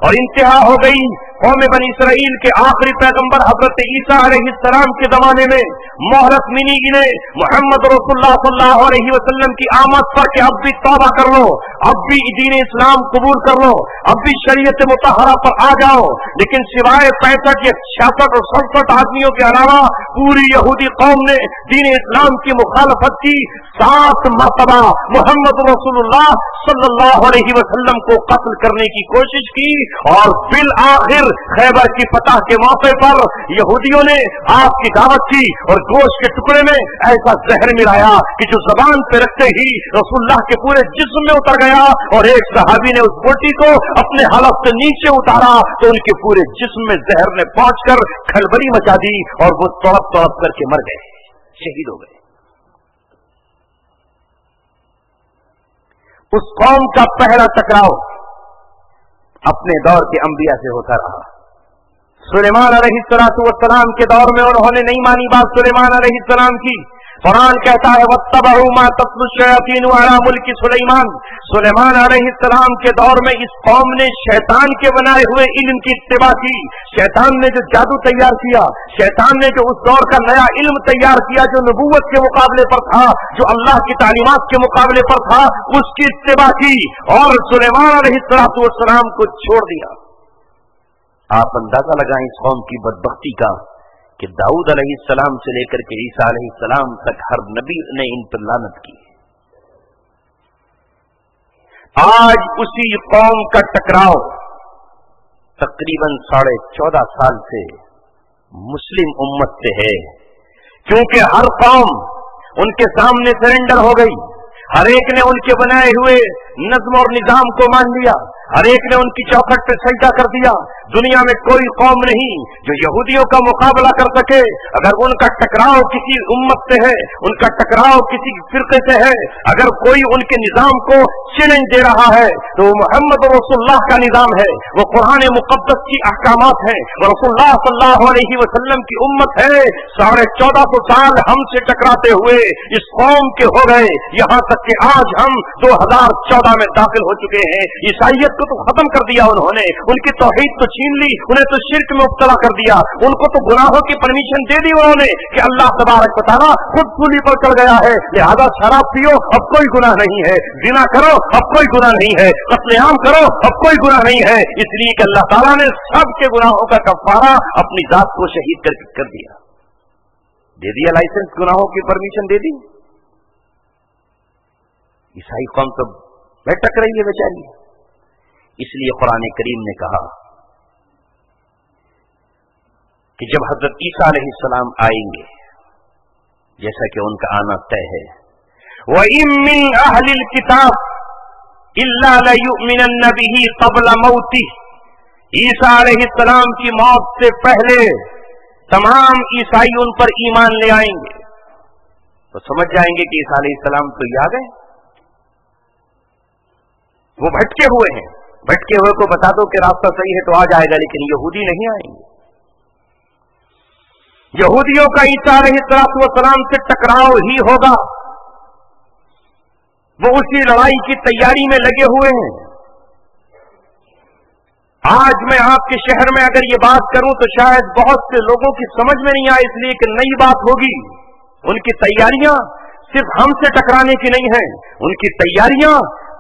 और इंतहा हो गई कौम बनी इसराइल के आखिरी पैगंबर हजरत ईसा अलैहिस्सलाम के जमाने में। मोहलत मिली इन्हें मोहम्मद रसूलुल्लाह सल्लल्लाहु अलैहि वसल्लम की आमद पर कि अब भी तौबा कर लो, अब भी दीन इस्लाम कबूल कर लो, अब भी शरीयत मुतहरा पर आ जाओ। लेकिन सिवाय 65 या 66 और 67 आदमियों के अलावा पूरी यहूदी कौम ने दीन इस्लाम की मुखालफत की। 7 मरतबा मोहम्मद रसूलुल्लाह सल्लल्लाहु अलैहि वसल्लम को कत्ल करने की कोशिश की और बिल आखिर खैबर की फतह के मौके पर यहूदियों ने आपकी दावत की और गोश्त के टुकड़े में ऐसा जहर मिलाया कि जो जबान पे रखते ही रसूलुल्लाह के पूरे जिस्म में उतर गया, और एक सहाबी ने उस बोटी को अपने हलक से नीचे उतारा तो उनके पूरे जिस्म में जहर ने पहुंचकर खलबली मचा दी और वो तड़प तड़प करके मर गए, शहीद हो गए। उस कौम का पहला टकराव اپنے دور کے انبیاء سے ہوتا رہا. سلیمان علیہ السلام کے دور میں انہوں نے نہیں مانی بات سلیمان علیہ السلام کی. قرآن کہتا ہے وَاتَّبَعُوا مَا تَتْلُو الشَّيَاطِينُ عَلَىٰ مُلْكِ سُلَيْمَانَ. سلیمان علیہ السلام کے دور میں اس قوم نے شیطان کے بنائے ہوئے علم کی اتباع کی. شیطان نے جو جادو تیار کیا، شیطان نے جو اس دور کا نیا علم تیار کیا جو نبوت کے مقابلے پر تھا، جو اللہ کی تعلیمات کے مقابلے پر تھا، اس کی اتباع کی اور سلیمان علیہ السلام کو چھوڑ دیا. آپ اندازہ لگائیں اس قوم کی بدبختی کا کہ داؤد علیہ السلام سے لے کر کے عیسیٰ علیہ السلام تک ہر نبی نے ان پر لعنت کی. آج اسی قوم کا ٹکراؤ تقریباً 14.5 سال سے مسلم امت سے ہے، کیونکہ ہر قوم ان کے سامنے سرنڈر ہو گئی. ہر ایک نے ان کے بنائے ہوئے نظم اور نظام کو مان لیا، ہر ایک نے ان کی چوکھٹ پہ سجدہ کر دیا. دنیا میں کوئی قوم نہیں جو یہودیوں کا مقابلہ کر سکے. اگر ان کا ٹکراؤ کسی امت سے ہے، ان کا ٹکراؤ کسی فرقے سے ہے، اگر کوئی ان کے نظام کو چیلنج دے رہا ہے تو وہ محمد رسول اللہ کا نظام ہے، وہ قرآن مقدس کی احکامات ہیں، وہ رسول اللہ صلی اللہ علیہ وسلم کی امت ہے. 1450 سال ہم سے ٹکراتے ہوئے اس قوم کے ہو گئے، یہاں تک کہ آج ہم 2014 میں داخل ہو چکے ہیں. عیسائیت کو تو ختم کر دیا انہوں نے، ان کی توحید تو چھین لی، انہیں تو شرک میں مبتلا کر دیا، ان کو تو گناہوں کی پرمیشن دے دی انہوں نے کہ اللہ تبارک و تعالیٰ خود سولی پر چڑھ گیا ہے، لہذا شراب پیو اب کوئی گناہ نہیں ہے، زنا کرو اب کوئی گناہ نہیں ہے، قتل عام کرو اب کوئی گناہ نہیں ہے، اس لیے کہ اللہ تعالیٰ نے سب کے گناہوں کا کفارہ اپنی ذات کو شہید کر دیا، دے دیا لائسنس، گناہوں کی پرمیشن دے دی. عیسائی قوم تو بھٹک رہی ہے بیچاری. اس لیے قرآن کریم نے کہا کہ جب حضرت عیسیٰ علیہ السلام آئیں گے، جیسا کہ ان کا آنا طے ہے، وَإِن مِّنْ أَهْلِ الْكِتَابِ إِلَّا لَيُؤْمِنَنَّ بِهِ قَبْلَ مَوْتِهِ. عیسیٰ علیہ السلام کی موت سے پہلے تمام عیسائی ان پر ایمان لے آئیں گے. تو سمجھ جائیں گے کہ عیسیٰ علیہ السلام تو آ گئے، وہ بھٹکے ہوئے ہیں. بھٹکے ہوئے کو بتا دو کہ راستہ صحیح ہے تو آ جائے گا، لیکن یہودی نہیں آئیں گے. یہودیوں کا عیسیٰ علیہ السلام سے ٹکراؤ ہی ہوگا. وہ اسی لڑائی کی تیاری میں لگے ہوئے ہیں. آج میں آپ کے شہر میں اگر یہ بات کروں تو شاید بہت سے لوگوں کی سمجھ میں نہیں آئے، اس لیے کہ نئی بات ہوگی. ان کی تیاریاں صرف ہم سے ٹکرانے کی نہیں ہیں، ان کی تیاریاں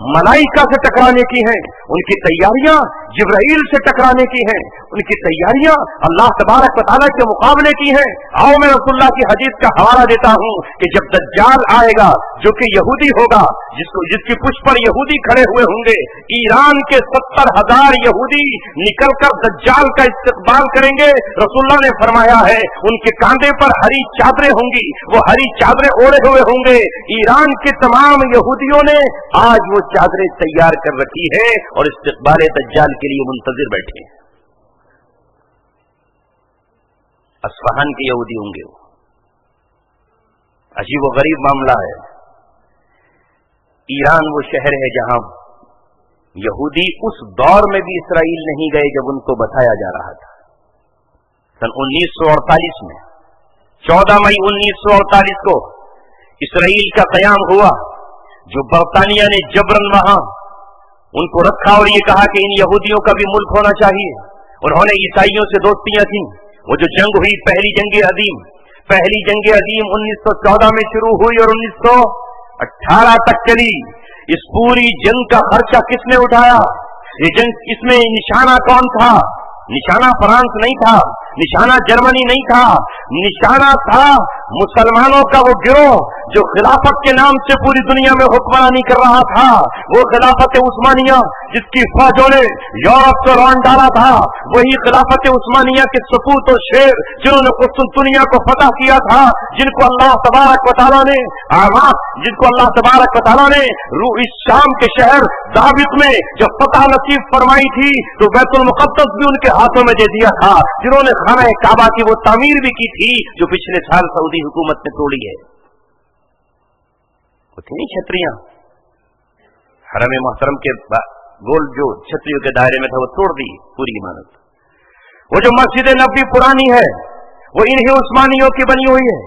ملائکہ سے ٹکرانے کی ہیں، ان کی تیاریاں جبرائیل سے ٹکرانے کی ہیں، ان کی تیاریاں اللہ تبارک و تعالیٰ کے مقابلے کی ہیں. آؤ میں رسول اللہ کی حدیث کا حوالہ دیتا ہوں کہ جب دجال آئے گا جو کہ یہودی ہوگا، جس کی پشت پر یہودی کھڑے ہوئے ہوں گے، ایران کے 70,000 یہودی نکل کر دجال کا استقبال کریں گے. رسول اللہ نے فرمایا ہے ان کے کاندھے پر ہری چادریں ہوں گی، وہ ہری چادریں اوڑھے ہوئے ہوں گے. ایران کے تمام یہودیوں نے آج وہ چادریں تیار کر رکھی ہے اور استقبال دجال کے لیے منتظر بیٹھے ہیں. اصفہان کے یہودی ہوں گے. وہ عجیب و غریب معاملہ ہے. ایران وہ شہر ہے جہاں یہودی اس دور میں بھی اسرائیل نہیں گئے جب ان کو بتایا جا رہا تھا. سن 1948 میں 14 مئی 1948 کو اسرائیل کا قیام ہوا، جو برطانیہ نے جبرن وہاں ان کو رکھا اور یہ کہا کہ ان یہودیوں کا بھی ملک ہونا چاہیے. انہوں نے عیسائیوں سے دوستیاں تھیں. وہ جو جنگ ہوئی پہلی جنگ عظیم 1914 میں شروع ہوئی اور 1918 تک چلی. اس پوری جنگ کا خرچہ کس نے اٹھایا؟ یہ جنگ، اس میں نشانہ کون تھا؟ نشانہ فرانس نہیں تھا، نشانہ جرمنی نہیں تھا، نشانہ تھا مسلمانوں کا وہ گروہ جو خلافت کے نام سے پوری دنیا میں حکمرانی کر رہا تھا. وہ خلافت عثمانیہ جس کی فوجوں نے یورپ سے رون ڈالا تھا، وہی خلافت عثمانیہ کے سپوت و شیر جنہوں نے قسطنطنیہ کو فتح کیا تھا، جن کو اللہ تبارک و تعالیٰ نے اس شام کے شہر دابق میں جب فتح نصیب فرمائی تھی تو بیت المقدس بھی ان کے ہاتھوں میں دے دیا تھا، جنہوں نے خانہ کعبہ کی وہ تعمیر بھی کی تھی جو پچھلے سال سعودی حکومت نے توڑی ہے. اتنی چھتریاں حرم محترم کے गोल जो छतरियों के दायरे में था वो तोड़ दी पूरी इमारत। वो जो मस्जिद नबी पुरानी है वो इन्हीं उस्मानियों की बनी हुई है।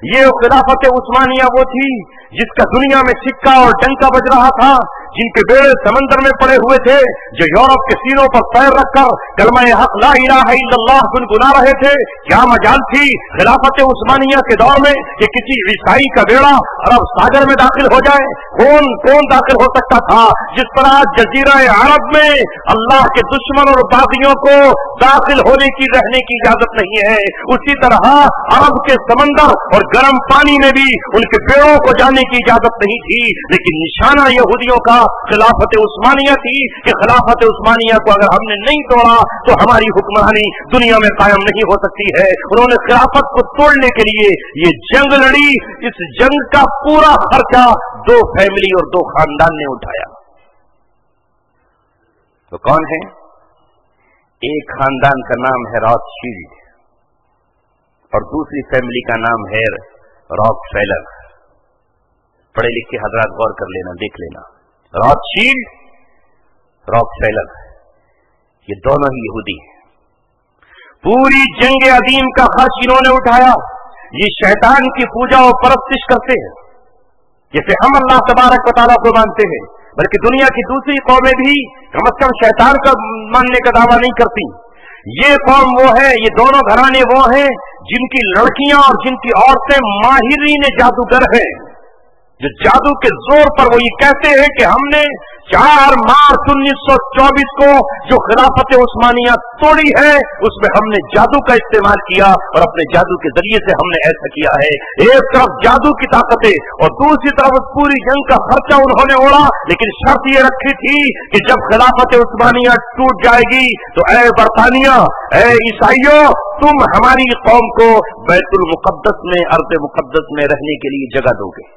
ये खिलाफत उस्मानिया वो थी जिसका दुनिया में सिक्का और डंका बज रहा था, जिनके बेड़े समंदर में पड़े हुए थे, जो यूरोप के सीनों पर पैर रखकर कलमा हक ला इलाहा इल्लल्लाह गुनगुना रहे थे। क्या मजाल थी खिलाफत उस्मानिया के दौर में कि किसी ईसाई का बेड़ा अरब सागर में दाखिल हो जाए। कौन कौन दाखिल हो सकता था? जिस पर आज जजीरा अरब में अल्लाह के दुश्मन और बागियों को दाखिल होने की रहने की इजाजत नहीं है, उसी तरह अरब के समंदर और गर्म पानी में भी उनके बेड़ों को जाने की इजाजत नहीं थी। लेकिन निशाना यहूदियों का खिलाफत उस्मानिया थी कि खिलाफत उस्मानिया को अगर हमने नहीं तोड़ा तो हमारी हुक्मरानी दुनिया में कायम नहीं हो सकती है। उन्होंने खिलाफत को तोड़ने के लिए ये जंग लड़ी। इस जंग का पूरा खर्चा 2 फैमिली और 2 खानदान ने उठाया। तो कौन है? एक खानदान का नाम है रॉथशील्ड और दूसरी फैमिली का नाम है रॉकफेलर। पढ़े लिखे हजरात गौर कर लेना, देख लेना। रॉथशील्ड, रॉकफेलर, ये दोनों ही यहूदी हैं। पूरी जंग अजीम का खर्च इन्होंने उठाया। ये शैतान की पूजा और परस्तिश करते हैं, जैसे हम अल्लाह तबारक व तआला को मानते हैं, बल्कि दुनिया की दूसरी कौमें भी कम से कम शैतान का मानने का दावा नहीं करती। ये कौम वो है, ये दोनों घराने वो हैं जिनकी लड़कियां और जिनकी औरतें माहिरीन जादूगर हैं, जो जादू के जोर पर वो ये कहते हैं कि हमने 4 मार्च 1924 को जो खिलाफत उस्मानिया तोड़ी है उसमें हमने जादू का इस्तेमाल किया और अपने जादू के जरिए से हमने ऐसा किया है। एक तरफ जादू की ताकतें और दूसरी तरफ उस पूरी जंग का खर्चा उन्होंने ओढ़ा। लेकिन शर्त ये रखी थी कि जब खिलाफत उस्मानिया टूट जाएगी तो ऐ बरतानिया, ऐ ईसाइयों, तुम हमारी कौम को बैतुल मुकद्दस में, अर्द मुकद्दस में रहने के लिए जगह दोगे।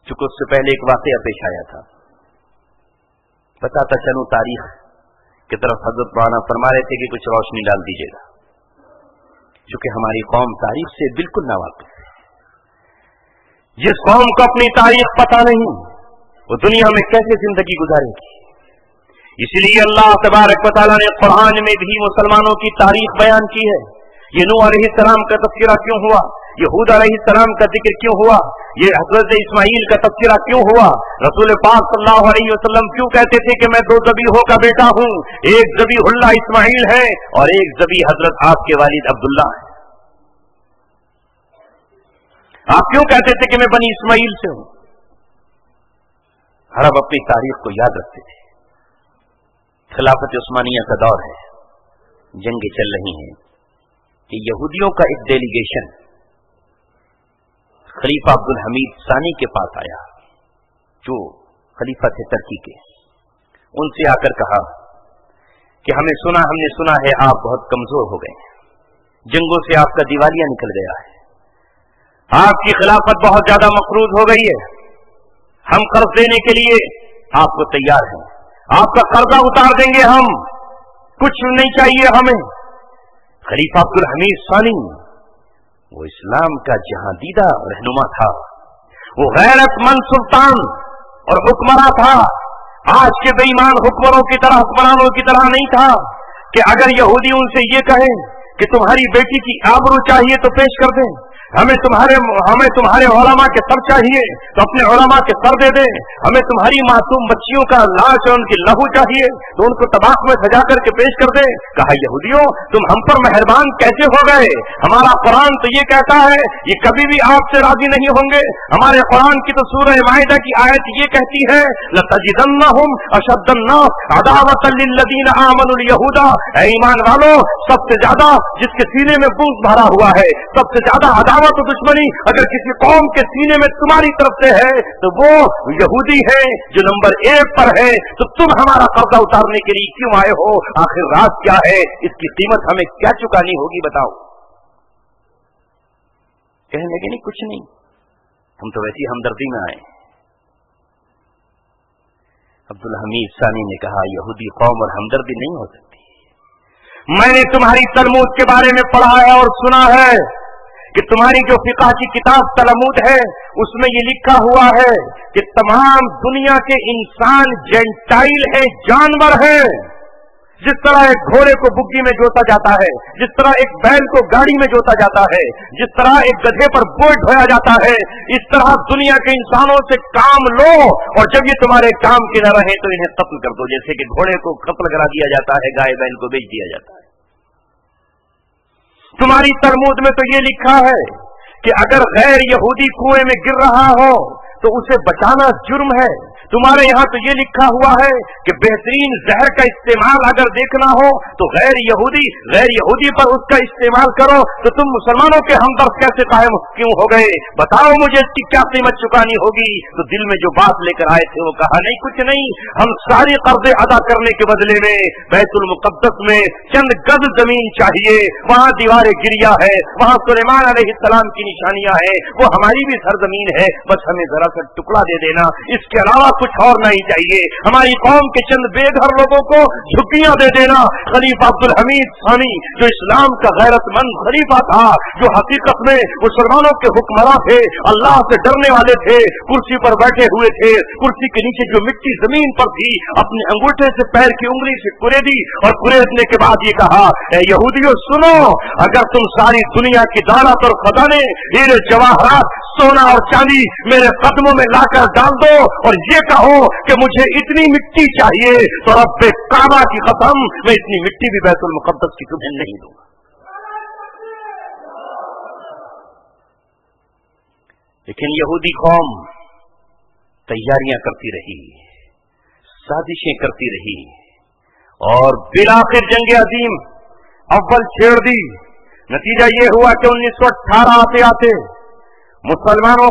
चूंकि उससे पहले एक वाकया पेश आया था, बताता चलूं तारीख की तरफ। हजरत मौलाना फरमा रहे थे कि कुछ रोशनी डाल दीजिएगा, चूंकि हमारी कौम तारीख से बिल्कुल नावाकिफ है। जिस कौम को अपनी तारीख पता नहीं वो दुनिया में कैसे जिंदगी गुजारेगी। इसलिए अल्लाह तबारक व तआला ने कुरान में भी मुसलमानों की तारीख बयान की है। ये नूह अलैहिस्सलाम का तज़किरा क्यों हुआ, यहूद अलैहिस्सलाम का जिक्र क्यों हुआ, ये हजरत इस्माइल का तज़किरा क्यों हुआ, रसूल पाक सल्लल्लाहु अलैहि वसल्लम क्यों कहते थे कि मैं 2 ज़बीहों का बेटा हूं, एक ज़बीहुल्लाह इस्माइल है और एक ज़बी हजरत आपके वालिद अब्दुल्लाह है। आप क्यों कहते थे कि मैं बनी इस्माइल से हूं? अरब अपनी तारीख को याद रखते थे। खिलाफत उस्मानिया का दौर है, जंगें चल रही हैं कि यहूदियों का एक डेलीगेशन खलीफा अब्दुल हमीद सानी के पास आया, जो खलीफा थे टर्की के। उनसे आकर कहा कि हमने सुना है आप बहुत कमजोर हो गए, जंगों से आपका दिवालिया निकल गया है, आपकी खिलाफत बहुत ज्यादा मकरूज हो गई है, हम कर्ज देने के लिए आपको तैयार हैं, आपका कर्जा उतार देंगे, हम कुछ नहीं चाहिए हमें। खलीफा अब्दुल हमीद सानी वो इस्लाम का जहादीदा रहनुमा था, वो गैरतमंद सुल्तान और हुक्मरां था। आज के बेईमान हुक्मरों की तरह, हुक्मरानों की तरह नहीं था कि अगर यहूदी उनसे ये कहें कि तुम्हारी बेटी की आबरू चाहिए तो पेश कर दें, हमें तुम्हारे उलमा के सर चाहिए तो अपने उलमा के सर दे दें, हमें तुम्हारी मासूम बच्चियों का लाश और उनकी लहू चाहिए तो उनको तबाक में सजा करके पेश कर दें। कहा यहूदियों तुम हम पर मेहरबान कैसे हो गए, हमारा कुरान तो ये कहता है ये कभी भी आपसे राजी नहीं होंगे। हमारे कुरान की तो सूरह माइदा की आयत ये कहती है लतजिदन्नहुम अशद्दन्नास अदावतन लिल्लज़ीना आमनुल यहूदा, ऐ ईमान वालों सबसे ज्यादा जिसके सीने में बुग़्ज़ भरा हुआ है, सबसे ज्यादा तो दुश्मनी अगर किसी कौम के सीने में तुम्हारी तरफ से है तो वो यहूदी है जो नंबर 1 पर है। तो तुम हमारा कर्जा उतारने के लिए क्यों आए हो, आखिर राज क्या है, इसकी कीमत हमें क्या चुकानी होगी बताओ। कहने लगे नहीं कुछ नहीं, हम तो वैसी हमदर्दी में आए। अब्दुल हमीद सानी ने कहा यहूदी कौम और हमदर्दी नहीं हो सकती। मैंने तुम्हारी तलमूद के बारे में पढ़ा है और सुना है کہ تمہاری جو فقہ کی کتاب تلمود ہے اس میں یہ لکھا ہوا ہے کہ تمام دنیا کے انسان جینٹائل ہیں، جانور ہیں. جس طرح ایک گھوڑے کو بگی میں جوتا جاتا ہے، جس طرح ایک بیل کو گاڑی میں جوتا جاتا ہے، جس طرح ایک گدھے پر بوجھ ڈھویا جاتا ہے، اس طرح دنیا کے انسانوں سے کام لو اور جب یہ تمہارے کام کے نہ رہے تو انہیں قتل کر دو، جیسے کہ گھوڑے کو قتل کرا دیا جاتا ہے، گائے بیل کو بیچ دیا جاتا ہے. تمہاری تلمود میں تو یہ لکھا ہے کہ اگر غیر یہودی کنویں میں گر رہا ہو تو اسے بچانا جرم ہے. تمہارے یہاں تو یہ لکھا ہوا ہے کہ بہترین زہر کا استعمال اگر دیکھنا ہو تو غیر یہودی پر اس کا استعمال کرو. تو تم مسلمانوں کے ہمدرد کیسے قائم کیوں ہو گئے؟ بتاؤ مجھے اس کی کیا قیمت چکانی ہوگی؟ تو دل میں جو بات لے کر آئے تھے وہ کہا نہیں کچھ نہیں، ہم ساری قرضے ادا کرنے کے بدلے میں بیت المقدس میں چند گز زمین چاہیے، وہاں دیوار گریا ہے، وہاں سلیمان علیہ السلام کی نشانیاں ہیں، وہ ہماری بھی سرزمین ہے، بس ہمیں ذرا سا ٹکڑا دے دینا، اس کے علاوہ کچھ اور نہیں چاہیے. ہماری قوم کے چند بے گھر لوگوں کو جھکیاں دے دینا. خلیفہ عبدالحمید ثانی جو اسلام کا غیرت مند خلیفہ تھا، جو حقیقت میں مسلمانوں کے حکمراں تھے، اللہ سے ڈرنے والے تھے، کرسی پر بیٹھے ہوئے تھے، کرسی کے نیچے جو مٹی زمین پر تھی اپنے انگوٹھے سے پیر کی انگلی سے کریدی اور کریدنے کے بعد یہ کہا، اے یہودیوں سنو، اگر تم ساری دنیا کی دولت اور خزانے، ہیرے جواہرات، سونا اور چاندی میرے قدموں میں لا کر ڈال دو اور یہ کہو کہ مجھے اتنی مٹی چاہیے، تو رب کعبہ کی قسم میں اتنی مٹی بھی بیت المقدس کی تمہیں نہیں دوں گا. لیکن یہودی قوم تیاریاں کرتی رہی، سازشیں کرتی رہی اور بالآخر جنگ عظیم اول چھیڑ دی. نتیجہ یہ ہوا کہ 1918 آتے آتے مسلمانوں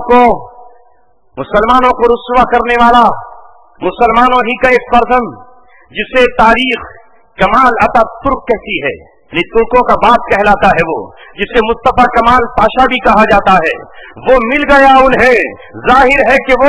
کو رسوا کرنے والا، مسلمانوں ہی کا ایک فرزند جسے تاریخ کمال اتا ترک کہتی ہے، ترکوں کا باپ کہلاتا ہے، وہ جسے مصطفیٰ کمال پاشا بھی کہا جاتا ہے، وہ مل گیا انہیں. ظاہر ہے کہ وہ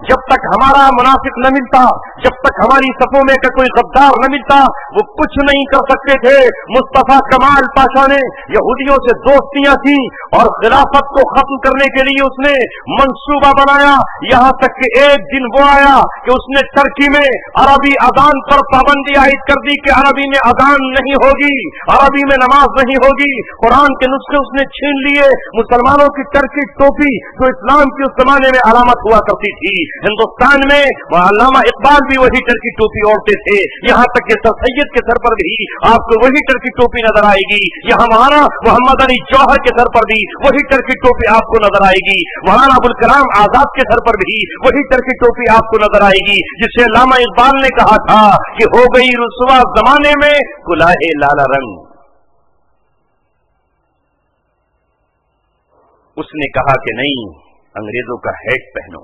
جب تک ہمارا منافق نہ ملتا، جب تک ہماری صفوں میں کا کوئی غدار نہ ملتا، وہ کچھ نہیں کر سکتے تھے. مصطفیٰ کمال پاشا نے یہودیوں سے دوستیاں کی اور خلافت کو ختم کرنے کے لیے اس نے منصوبہ بنایا. یہاں تک کہ ایک دن وہ آیا کہ اس نے ترکی میں عربی اذان پر پابندی عائد کر دی کہ عربی میں اذان نہیں ہوگی، عربی میں نماز نہیں ہوگی. قرآن کے نسخے اس نے چھین لیے. مسلمانوں کی ٹرکی ٹوپی جو اسلام کے اس زمانے میں علامت ہوا کرتی تھی، ہندوستان میں علامہ اقبال بھی وہی ٹرکی ٹوپی اوڑھتے تھے. یہاں تک کہ سر سید کے سر پر بھی آپ کو وہی ٹرکی ٹوپی نظر آئے گی. یہاں مولانا محمد علی جوہر کے سر پر بھی وہی ٹرکی ٹوپی آپ کو نظر آئے گی. مولانا ابوالکلام آزاد کے سر پر بھی وہی ٹرکی ٹوپی آپ کو نظر آئے گی، جسے علامہ اقبال نے کہا تھا کہ ہو گئی رسوا زمانے میں کلائے لالا رنگ. اس نے کہا کہ نہیں، انگریزوں کا ہیٹ پہنو.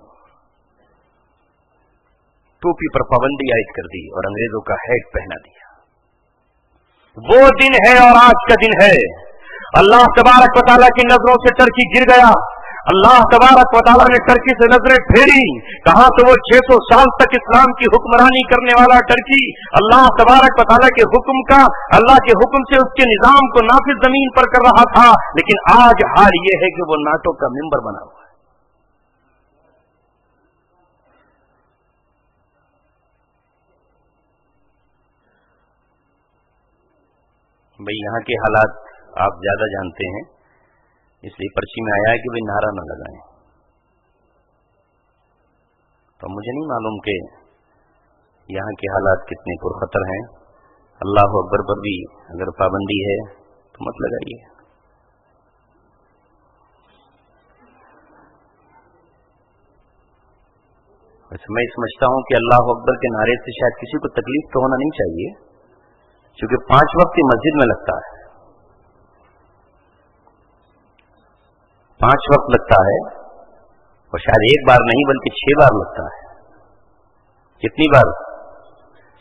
ٹوپی پر پابندی عائد کر دی اور انگریزوں کا ہیٹ پہنا دیا. وہ دن ہے اور آج کا دن ہے. اللہ تبارک و تعالیٰ کی نظروں سے ٹرکی گر گیا. اللہ تبارک و تعالیٰ نے ٹرکی سے نظریں پھیری. کہاں تو وہ 600 سال تک اسلام کی حکمرانی کرنے والا ٹرکی اللہ تبارک و تعالیٰ کے حکم کا، اللہ کے حکم سے اس کے نظام کو نافذ زمین پر کر رہا تھا، لیکن آج حال یہ ہے کہ وہ ناٹو کا ممبر بنا ہوا ہے. بھئی یہاں کے حالات آپ زیادہ جانتے ہیں، اس لیے پرچی میں آیا ہے کہ بھئی نعرہ نہ لگائیں. تو مجھے نہیں معلوم کہ یہاں کے حالات کتنے پرخطر ہیں. اللہ اکبر پر بھی اگر پابندی ہے تو مت لگائیے. ویسے میں سمجھتا ہوں کہ اللہ اکبر کے نعرے سے شاید کسی کو تکلیف تو ہونا نہیں چاہیے، کیونکہ 5 وقت کی مسجد میں لگتا ہے، 5 وقت لگتا ہے اور شاید ایک بار نہیں بلکہ 6 بار لگتا ہے. کتنی بار؟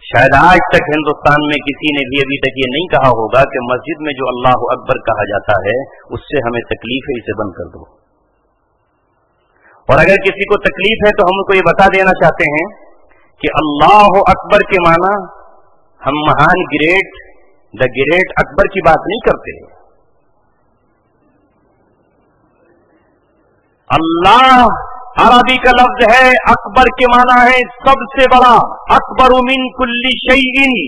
شاید آج تک ہندوستان میں کسی نے بھی ابھی تک یہ نہیں کہا ہوگا کہ مسجد میں جو اللہ اکبر کہا جاتا ہے اس سے ہمیں تکلیف ہے، اسے بند کر دو. اور اگر کسی کو تکلیف ہے تو ہم کو یہ بتا دینا چاہتے ہیں کہ اللہ اکبر کے معنی ہم مہان گریٹ، دا گریٹ اکبر کی بات نہیں کرتے. अल्लाह अरबी का लफ्ज है, अकबर के माना है सबसे बड़ा, अकबर मिन कुल्ली शैइन।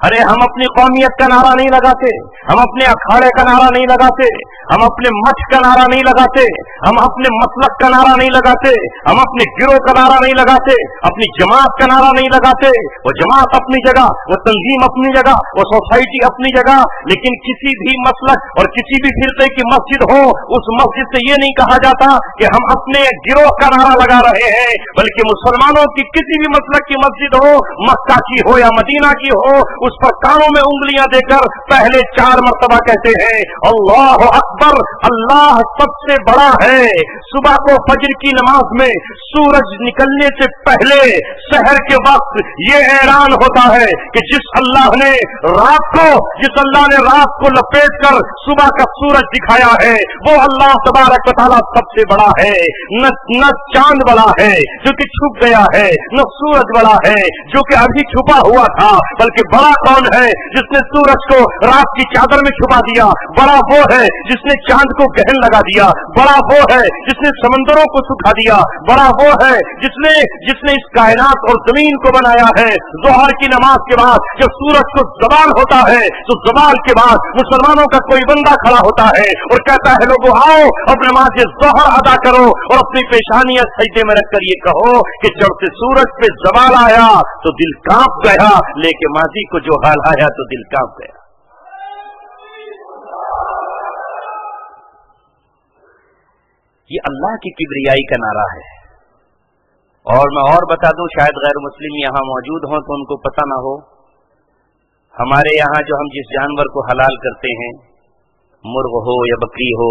अरे हम अपनी कौमियत का नारा नहीं लगाते, हम अपने अखाड़े का नारा नहीं लगाते, हम अपने मठ का नारा नहीं लगाते, हम अपने मसलक का नारा नहीं लगाते, हम अपने गिरोह का नारा नहीं लगाते, अपनी जमात का नारा नहीं लगाते। वो जमात अपनी जगह, वो तंजीम अपनी जगह, वो सोसाइटी अपनी जगह, लेकिन किसी भी मसलक और किसी भी फिरके की मस्जिद हो, उस मस्जिद से ये नहीं कहा जाता कि हम अपने गिरोह का नारा लगा रहे हैं, बल्कि मुसलमानों की किसी भी मसलक की मस्जिद हो, मक्का की हो या मदीना की हो, उस पर कानों में उंगलियां देकर पहले 4 मरतबा कहते हैं अल्लाह अकबर, अल्लाह सबसे बड़ा है। सुबह को फजर की नमाज में सूरज निकलने से पहले शहर के वक्त ये ऐलान होता है कि जिस अल्लाह ने रात को लपेट कर सुबह का सूरज दिखाया है, वो अल्लाह तबारक व तआला सबसे बड़ा है। न चांद बड़ा है जो कि छुप गया है, न सूरज बड़ा है जो कि अभी छुपा हुआ था, बल्कि बड़ा कौन है जिसने सूरज को रात की चादर में छुपा दिया? बड़ा वो है जिसने चांद को गहन लगा दिया, बड़ा वो है जिसने समंदरों को सुखा दिया, बड़ा वो है जिसने इस कायनात और जमीन को बनाया है। जोहर की नमाज के बाद जब सूरज को ज़वाल होता है, तो ज़वाल के बाद मुसलमानों का कोई बंदा खड़ा होता है और कहता है लोगों आओ अब नमाज जोहर अदा करो, और अपनी पेशानियां सजदे में रखकर ये कहो कि जब से सूरज पे ज़वाल आया तो दिल कांप गया, लेके माजी को जो हाल आया तो दिल कांप गया। ये अल्लाह की किबरियाई का नारा है। और मैं और बता दूं, शायद गैर मुस्लिम यहां मौजूद हों तो उनको पता ना हो, हमारे यहां जो हम जिस जानवर को हलाल करते हैं, मुर्ग हो या बकरी हो,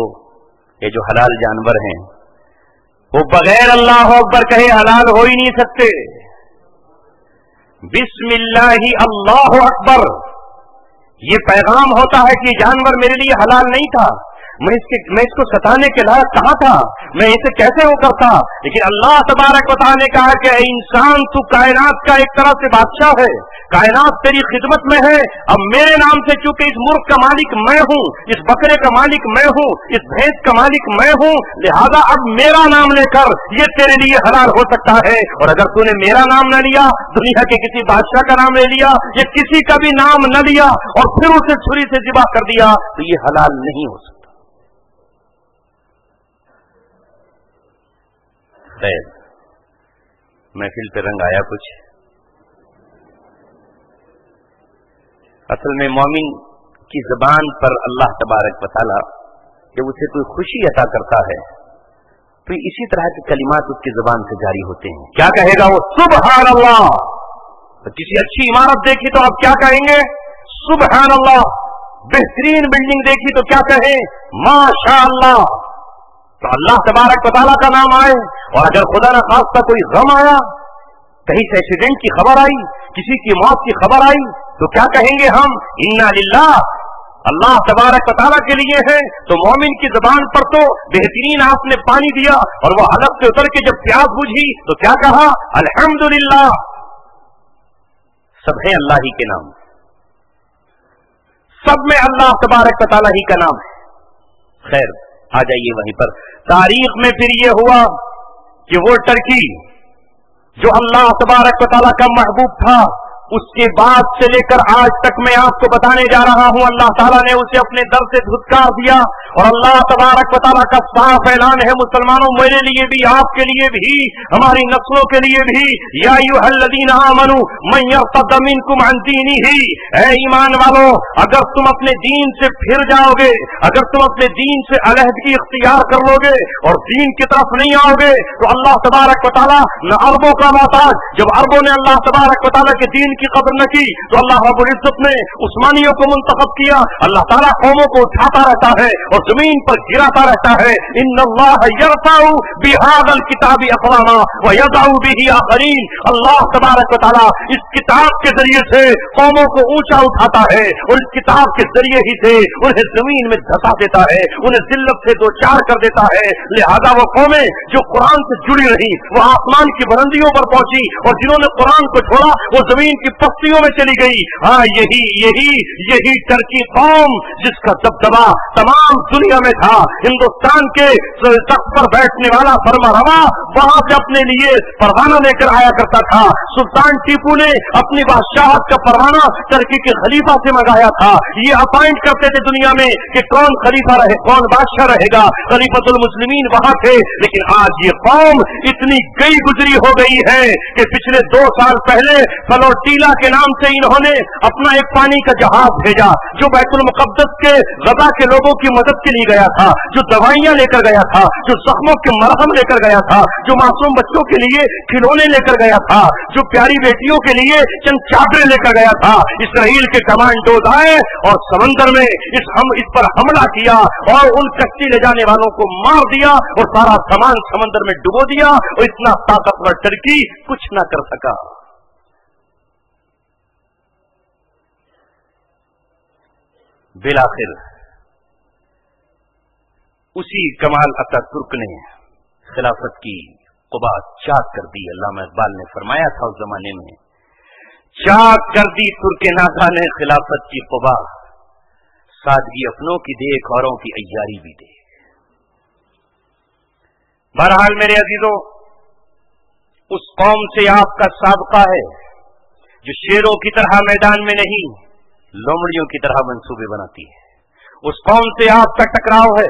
ये जो हलाल जानवर हैं, वो बगैर अल्लाह अकबर कहे हलाल हो ही नहीं सकते। बिस्मिल्लाहि अल्लाहु अकबर ये पैगाम होता है कि जानवर मेरे लिए हलाल नहीं था, मैं इसको सताने के लायक कहाँ था, मैं इसे कैसे वो करता, लेकिन अल्लाह तबारक व तआला ने कहा कि इंसान तू कायनात का एक तरह से बादशाह है, कायनात तेरी खिदमत में है, अब मेरे नाम से चूंकि इस मुर्ग का मालिक मैं हूँ, इस बकरे का मालिक मैं हूँ, इस भैंस का मालिक मैं हूँ, लिहाजा अब मेरा नाम लेकर ये तेरे लिए हलाल हो सकता है। और अगर तूने मेरा नाम न लिया, दुनिया के किसी बादशाह का नाम ले लिया, या किसी का भी नाम न लिया और फिर उसे छुरी से ज़िबा कर दिया, तो ये हलाल नहीं हो सकता। महफिल पे रंग आया कुछ। असल में मोमिन की ज़बान पर अल्लाह तबारक व तआला जब उसे कोई खुशी अता करता है तो इसी तरह के कलिमात उसकी ज़बान से जारी होते हैं। क्या कहेगा वो? सुबहान अल्लाह। तो किसी अच्छी इमारत देखी तो आप क्या कहेंगे? सुबहान अल्लाह। बेहतरीन बिल्डिंग देखी तो क्या कहें? माशा अल्लाह। तो अल्लाह तबारक व तआला का नाम आए, और अगर खुदा न खास्ता कोई गम आया, कहीं से एक्सीडेंट की खबर आई, किसी की मौत की खबर आई, तो क्या कहेंगे हम? इन्ना लिल्लाह, अल्लाह तबारक व तआला के लिए है। तो मोमिन की ज़बान पर तो बेहतरीन आपने पानी दिया, और वो हलक से उतर के जब प्यास बुझी तो क्या कहा? अल्हम्दुलिल्लाह। सब है अल्लाह ही के नाम, सब में अल्लाह तबारक व तआला ही का नाम है। खैर, आ जाइए वहीं पर। तारीख में फिर ये हुआ कि वो टर्की जो अल्लाह तबारक व तआला का महबूब था, उसके बाद से लेकर आज तक मैं आपको बताने जा रहा हूं, अल्लाह ताला ने उसे अपने दर से धुतकार दिया। और अल्लाह तबारक व तआला का साफ ऐलान है मुसलमानों, मेरे लिए भी, आपके लिए भी, हमारी नस्लों के लिए भी, या अय्युहल्लज़ीना आमनू मन यर्तद मिनकुम अन दीनिही, ऐ ईमान वालों, अगर तुम अपने दीन से फिर जाओगे, अगर तुम अपने दीन से अलहदगी इख्तियार कर लोगे और दीन की तरफ नहीं आओगे, तो अल्लाह तबारक व तआला न अरबों का मोहताज। जब अरबों ने अल्लाह तबारक व तआला के दीन की कदर न की तो अल्लाह रब्बुल इज्जत ने उस्मानियों को मुंतखब किया। अल्लाह ताला कौमों को उठाता रहता है और जमीन पर गिराता रहता है। इन्नल्लाह यरफउ बिहाज़ल किताबि अक़वामा व यदउ बिही आखरीन। अल्लाह तबारक व तआला इस किताब के जरिए से कौमों को ऊंचा उठाता है और इस किताब के जरिए ही से उन्हें जमीन में धसा देता है, उन्हें जिल्लत से दो चार कर देता है। लिहाजा वो कौमें जो कुरान से जुड़ी रही वो आसमान की बुलंदियों पर पहुंची, और जिन्होंने कुरान को छोड़ा वो जमीन की की पस्तियों में चली गई। हाँ, यही टर्की कौम जिसका दबदबा तमाम दुनिया में था, हिंदुस्तान के तख्त पर बैठने वाला फरमारवा वहां से अपने लिए परवाना लेकर आया करता था। सुल्तान टीपू ने अपनी बादशाहत का परवाना टर्की के खलीफा से मंगाया था। ये अपॉइंट करते थे दुनिया में कि कौन खलीफा रहे, कौन बादशाह रहेगा। खलीफतुल मुस्लिमीन वहां थे। लेकिन आज ये कौम इतनी गई गुजरी हो गई है कि पिछले 2 साल पहले फलोटीला के नाम से इन्होंने अपना एक पानी का जहाज भेजा, जो बैतुल मुकद्दस के गजा के लोगों की मदद के लिए गया था, जो दवाइयां लेकर गया था, जो जख्मों के मरहम लेकर गया था, जो मासूम बच्चों के लिए खिलौने लेकर गया था, जो प्यारी बेटियों के लिए चंद चादरें लेकर गया था। इसराइल के कमांडोज आए और समंदर में इस पर हमला किया और उन कश्ती ले जाने वालों को मार दिया और सारा सामान समंदर में डुबो दिया और इतना ताकतवर टर्की कुछ ना कर सका। बिलाखिर उसी कमाल अतातुर्क ने खिलाफत की क़ुबा चाक कर दी। अल्लामा इकबाल ने फरमाया था उस जमाने में, चाक कर दी तुर्के नागा ने खिलाफत की क़ुबा, सादगी अपनों की देख औरों की अय्यारी भी देख। बहरहाल मेरे अजीजों, उस कौम से आपका साबका है जो शेरों की तरह मैदान में नहीं, लोमड़ियों की तरह मंसूबे बनाती है। उस कौम से आपका टकराव है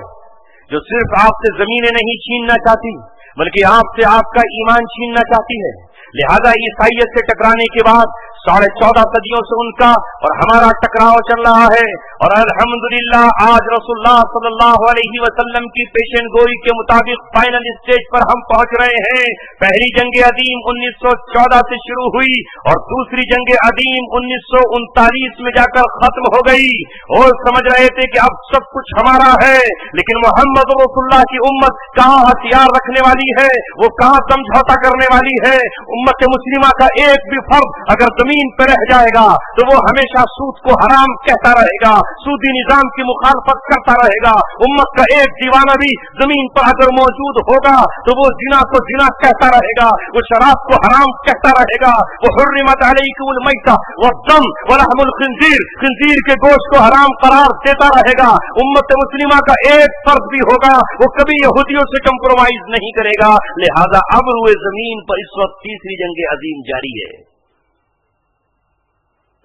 जो सिर्फ आपसे जमीनें नहीं छीनना चाहती, बल्कि आपसे आपका ईमान छीनना चाहती है। लिहाजा ईसाइयत से टकराने के बाद 14.5 सदियों से उनका और हमारा टकराव चल रहा है। और अल्हम्दुलिल्लाह आज रसूलुल्लाह सल्लल्लाहु अलैहि वसल्लम की पेशन गोई के मुताबिक फाइनल स्टेज पर हम पहुंच रहे हैं। पहली जंग अदीम 1914 से शुरू हुई और दूसरी जंग अदीम 1939 में जाकर खत्म हो गई। और समझ रहे थे कि अब सब कुछ हमारा है, लेकिन मोहम्मद रसूलुल्लाह की उम्मत कहाँ हथियार रखने वाली है, वो कहाँ समझौता करने वाली है। उम्मत मुस्लिमा का एक भी फर्द अगर जमीन पर रह जाएगा तो वो हमेशा सूद को हराम कहता रहेगा, सूदी निजाम की मुखालफत करता रहेगा। उम्मत का एक दीवाना भी जमीन पर अगर मौजूद होगा तो वो जिना को जिना कहता रहेगा, वो शराब को हराम कहता रहेगा, वो हुर्रिमत अलैकुमुल मैता वद्दम वलहमुल खिंजीर, खिंजीर के गोश्त को हराम करार देता रहेगा। उम्मत मुस्लिमा का एक फर्द भी होगा वो कभी यहूदियों से कंप्रोमाइज नहीं करेगा। लिहाजा अब रुए जमीन पर इस वक्त तीसरी जंग अजीम जारी है,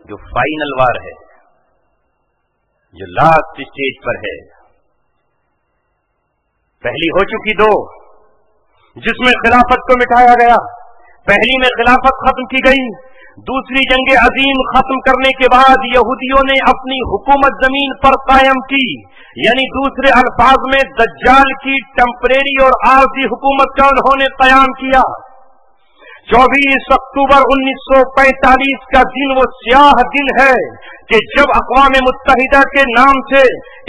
जो फाइनल वार है, जो लास्ट स्टेज पर है। पहली हो चुकी 2, जिसमें खिलाफत को मिटाया गया। पहली में खिलाफत खत्म की गई, दूसरी जंग अजीम खत्म करने के बाद यहूदियों ने अपनी हुकूमत जमीन पर कायम की, यानी दूसरे अल्फाज में दज्जाल की टेम्परेरी और आरजी हुकूमत का उन्होंने कयाम किया। 24 अक्टूबर 1945 का दिन वो स्याह दिन है कि जब अक़वाम मुत्तहिदा के नाम से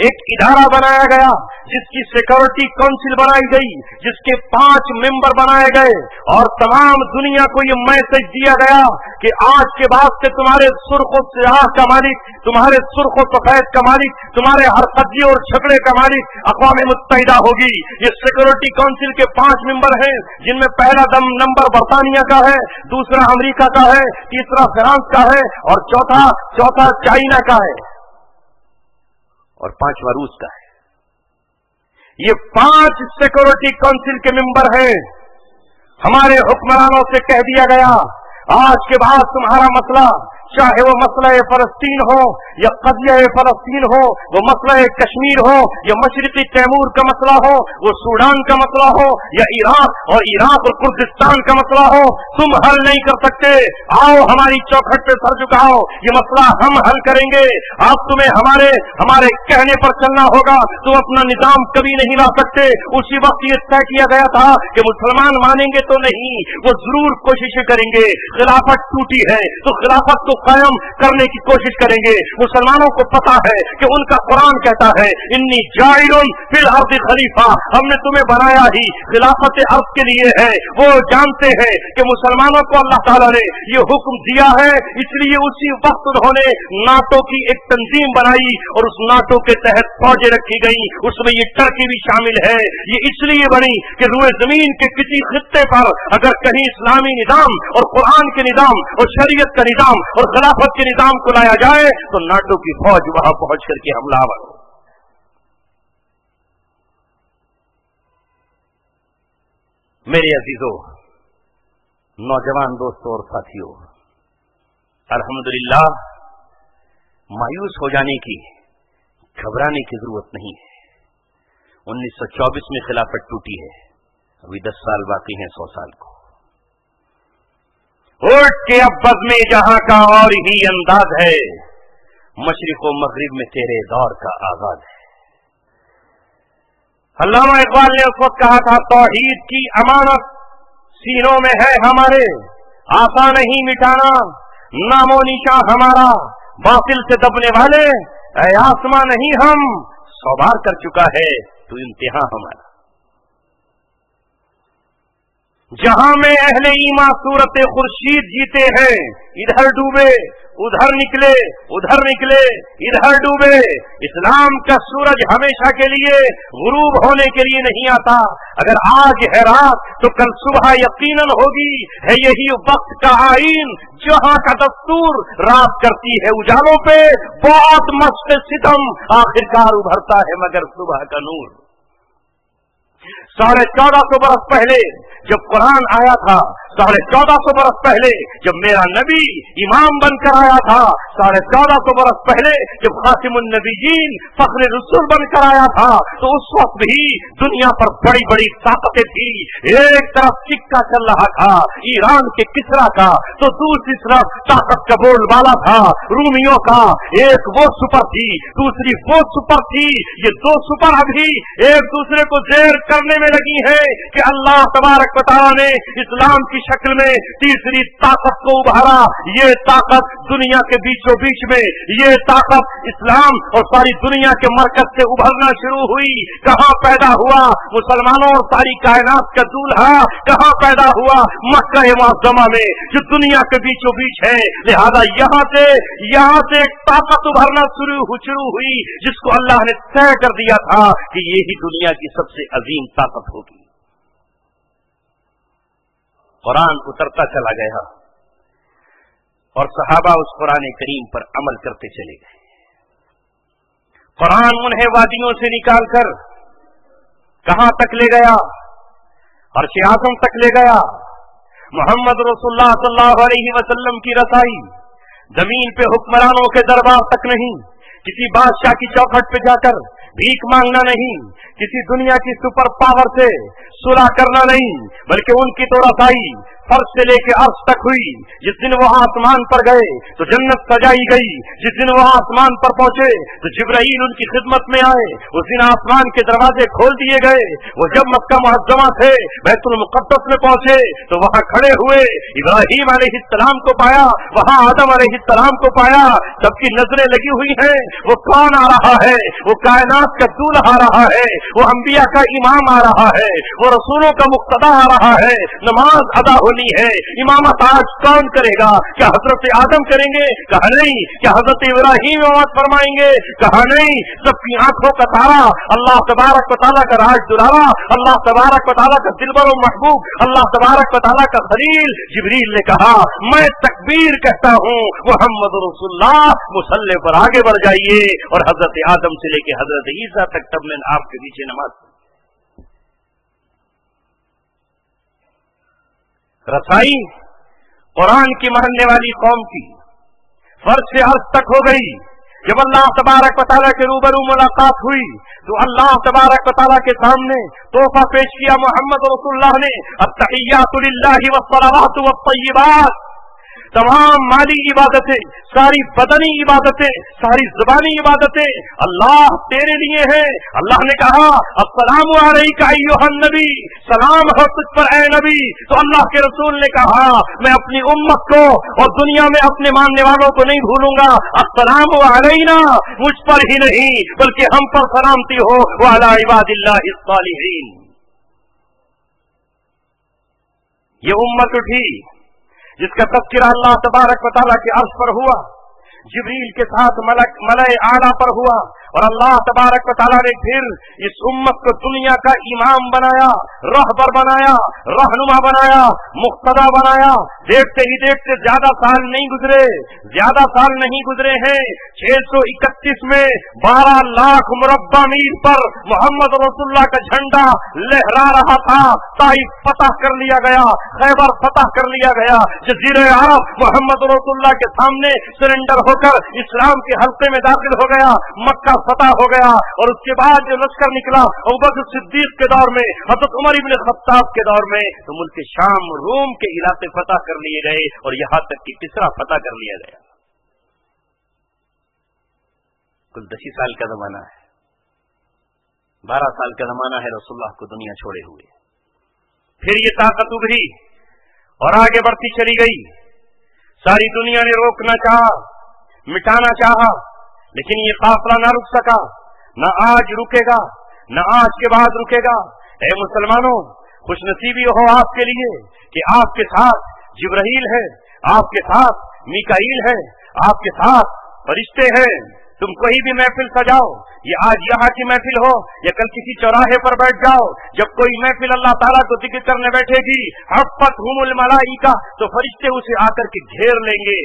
एक इदारा बनाया गया, जिसकी सिक्योरिटी काउंसिल बनाई गई, जिसके 5 मेंबर बनाए गए और तमाम दुनिया को ये मैसेज दिया गया कि आज के बाद से तुम्हारे सुर्ख और स्याह का मालिक, तुम्हारे सुर्ख और सफेद का मालिक, तुम्हारे हरकत और झगड़े का मालिक अक़वाम मुत्तहिदा होगी। ये सिक्योरिटी काउंसिल के 5 मेंबर हैं, जिनमें पहला नंबर बरतानिया का है, दूसरा अमेरिका का है, तीसरा फ्रांस का है और चौथा चाइना का है और 5वां रूस का है। ये 5 सिक्योरिटी काउंसिल के मेंबर हैं। हमारे हुक्मरानों से कह दिया गया, आज के बाद तुम्हारा मसला, चाहे वो मसला फलस्तीन हो या कज़िया फलस्तीन हो, वो मसला कश्मीर हो या मशरिकी तैमूर का मसला हो, वो सूडान का मसला हो या इराक और कुर्दिस्तान का मसला हो, तुम हल नहीं कर सकते। आओ हमारी चौखट पे सर झुकाओ, ये मसला हम हल करेंगे। आप तुम्हें हमारे कहने पर चलना होगा, तुम अपना निजाम कभी नहीं ला सकते। उसी वक्त ये तय किया गया था कि मुसलमान मानेंगे तो नहीं, वो जरूर कोशिशें करेंगे। खिलाफत टूटी है तो खिलाफत को कायम करने की कोशिश करेंगे। मुसलमानों को पता है कि उनका कुरान कहता है इन्नी जाइलुन फिल अर्द खलीफा, हमने तुम्हें बनाया ही खिलाफत अर्द के लिए है। वो जानते हैं कि मुसलमानों को अल्लाह ताला ने ये हुक्म दिया है, इसलिए उसी वक्त उन्होंने नाटो की एक तंजीम बनाई और उस नाटो के तहत फौजें रखी गई, उसमें ये टर्की भी शामिल है। ये इसलिए बनी कि रुए जमीन के किसी खित्ते पर अगर कहीं इस्लामी निजाम और कुरान के निजाम और शरीयत का निजाम और खिलाफत के निजाम को लाया जाए तो नाटो की फौज वहां पहुंच करके हमलावर हो। मेरे अजीजों, नौजवान दोस्तों और साथियों, अल्हम्दुलिल्लाह मायूस हो जाने की, घबराने की जरूरत नहीं है। 1924 में खिलाफत टूटी है, अभी 10 साल बाकी हैं 100 साल को। उठ के अब बज़्म जहां का और ही अंदाज है, मशरिक़ व मग़रिब में तेरे दौर का आगाज है। अल्लामा इक़बाल ने उस वक्त कहा था तौहीद की अमानत सीनों में है हमारे, आशा नहीं मिटाना नामो निशा हमारा, बातिल से दबने वाले ऐ आसमां नहीं हम, 100 बार कर चुका है तू इम्तिहान हमारा। जहां में अहले ईमान सूरत खुर्शीद जीते हैं, इधर डूबे उधर निकले, उधर निकले इधर डूबे। इस्लाम का सूरज हमेशा के लिए गुरूब होने के लिए नहीं आता। अगर आज है रात तो कल सुबह यकीनन होगी, है यही वक्त का आईन। जहां का दस्तूर रात करती है उजालों पे, बहुत मस्त सितम आखिरकार उभरता है मगर सुबह का नूर। 1450 बरस पहले जब कुरान आया था, 1450 बरस पहले जब मेरा नबी इमाम बनकर आया था, 1450 बरस पहले जब खातिमुन नबीयीन फख्र रसूल बनकर आया था, तो उस वक्त भी दुनिया पर बड़ी बड़ी ताकतें थी। एक तरफ सिक्का चल रहा था ईरान के किसरा का, तो दूसरी तरफ ताकत का बोलबाला था रूमियों का। एक वो सुपर थी, दूसरी वो सुपर थी। ये दो सुपर अभी एक दूसरे को जेर करने में लगी है कि अल्लाह तबारक व तआला ने इस्लाम की शक्ल में तीसरी ताकत को उभारा। ये ताकत दुनिया के बीचों बीच में, ये ताकत इस्लाम और सारी दुनिया के मरकज से उभरना शुरू हुई। कहां पैदा हुआ? मुसलमानों और सारी कायनात का दूल्हा कहां पैदा हुआ? मक्का मुअज़्ज़मा में, जो दुनिया के बीचों बीच है। लिहाजा यहां से एक ताकत उभरना शुरू हुई, जिसको अल्लाह ने तय कर दिया था कि यही दुनिया की सबसे अजीम ताकत होगी। कुरान उतरता चला गया और सहाबा उस कुरान करीम पर अमल करते चले गए। कुरान उन्हें वादियों से निकालकर कहां तक ले गया? अर्श आज़म तक ले गया। मोहम्मद रसूलुल्लाह सल्लल्लाहु अलैहि वसल्लम की रसाई जमीन पे हुक्मरानों के दरबार तक नहीं, किसी बादशाह की चौखट पे जाकर भीख मांगना नहीं, किसी दुनिया की सुपर पावर से सुलह करना नहीं, बल्कि उनकी तो रसाई फर्श से लेके अर्श तक हुई। जिस दिन वो आसमान पर गए तो जन्नत सजाई गई, जिस दिन वो आसमान पर पहुंचे तो जिब्राईल उनकी खिदमत में आए, उस दिन आसमान के दरवाजे खोल दिए गए। वो जब मक्का मुअज़्ज़मा से बैतुल मुक़द्दस में पहुंचे तो वहां खड़े हुए इब्राहीम अलैहिस्सलाम को पाया, वहां आदम अलैहिस्सलाम को पाया। सबकी नजरें लगी हुई हैं। वो कौन आ रहा है? वो कायनात का दूल्हा आ रहा है, वो अंबिया का इमाम आ रहा है, वो रसूलों का मुक्तदा आ रहा है। नमाज अदा होनी है, इमामत आज कौन करेगा? क्या हजरत आदम करेंगे? कहा नहीं। क्या हजरत इब्राहीम इमामत फरमाएंगे? कहा नहीं। सबकी आंखों का तारा अल्लाह तबारक व तआला का राज दुलारा, अल्लाह तबारक व तआला का दिलबर व महबूब, अल्लाह तबारक व तआला का खलील जिब्रील ने कहा मैं तकबीर कहता हूँ मुहम्मद रसूलुल्लाह मुसल्ले पर आगे बढ़ जाइए। और हजरत आदम से लेके हजरत ईसा तक तब मैंने आपके पीछे नमाज। रसाई कुरान की मानने वाली कौम की फर्श से अर्श तक हो गई। जब अल्लाह तबारक व तआला के रूबरू मुलाकात हुई तो अल्लाह तबारक व तआला के सामने तोहफा पेश किया मोहम्मद रसूलुल्लाह ने, अत्तहियातु लिल्लाहि वस्सलावातु वत्तय्यिबात। तमाम माली इबादतें, सारी बदनी इबादतें, सारी ज़बानी इबादतें अल्लाह तेरे लिए हैं। अल्लाह ने कहा अस्सलामु अलैका अय्युहन नबी, सलाम हो तुझ पर ए नबी। तो अल्लाह के रसूल ने कहा मैं अपनी उम्मत को और दुनिया में अपने मानने वालों को नहीं भूलूंगा। अस्सलामु अलैना, मुझ पर ही नहीं बल्कि हम पर सलामती हो, व अला इबादिल्लाहिस सालिहीन। ये उम्मत उठी जिसका तज़किरा अल्लाह तबारक व तआला के अर्श पर हुआ, जिब्रील के साथ मलए आला पर हुआ, और अल्लाह तबारक व तआला ने फिर इस उम्मत को दुनिया का इमाम बनाया, रहबर बनाया, रहनुमा बनाया, मुक्तदा बनाया। देखते ही देखते ज्यादा साल नहीं गुजरे हैं। 631 में 12 लाख मुरब्बा मील पर मोहम्मद रसूलुल्लाह का झंडा लहरा रहा था। ताइफ फतह कर लिया गया, खैबर फतह कर लिया गया, जजीरे अरब मोहम्मद रसूलुल्लाह के सामने सरेंडर होकर इस्लाम के हल्के में दाखिल हो गया, मक्का फतह हो गया। और उसके बाद जो लश्कर निकला अबू बकर सिद्दीक के दौर में, हज़रत उमर इब्न खत्ताब के दौर में, तो मुल्क शाम रोम के इलाके फतह कर लिए गए और यहां तक कि किसरा फतह कर लिया गया। कुल 10 साल का जमाना है, 12 साल का जमाना है रसूलुल्लाह को दुनिया छोड़े हुए। फिर ये ताकत उभरी और आगे बढ़ती चली गई। सारी दुनिया ने रोकना चाहा, मिटाना चाहा, लेकिन ये काफिला ना रुक सका, न आज रुकेगा, न आज के बाद रुकेगा। ऐ मुसलमानों, खुशनसीबी हो आपके लिए कि आपके साथ जिब्राइल है, आपके साथ मीकाईल है, आपके साथ फरिश्ते हैं। तुम कोई भी महफिल सजाओ, ये आज यहाँ की महफिल हो या कल किसी चौराहे पर बैठ जाओ, जब कोई महफिल अल्लाह ताला को जिक्र करने बैठेगी, हफ़्फ़तहुमुल मलाइका, तो फरिश्ते उसे आकर के घेर लेंगे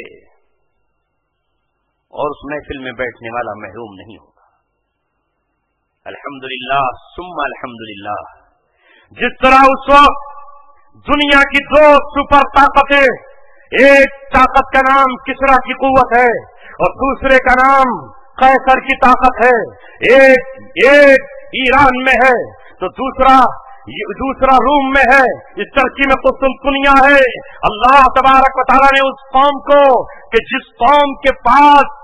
और उस महफिल में बैठने वाला महरूम नहीं होगा। अल्हम्दुलिल्लाह सुम्मा अल्हम्दुलिल्लाह। जिस तरह उस वक्त दुनिया की 2 सुपर ताकतें, एक ताकत का नाम किसरा की कुव्वत है और दूसरे का नाम कैसर की ताकत है। एक ईरान में है तो दूसरा रूम में है, इस टर्की में कुस्तुनतुनिया है। अल्लाह तबारक व तआला ने उस कौम को कि जिस कौम के पास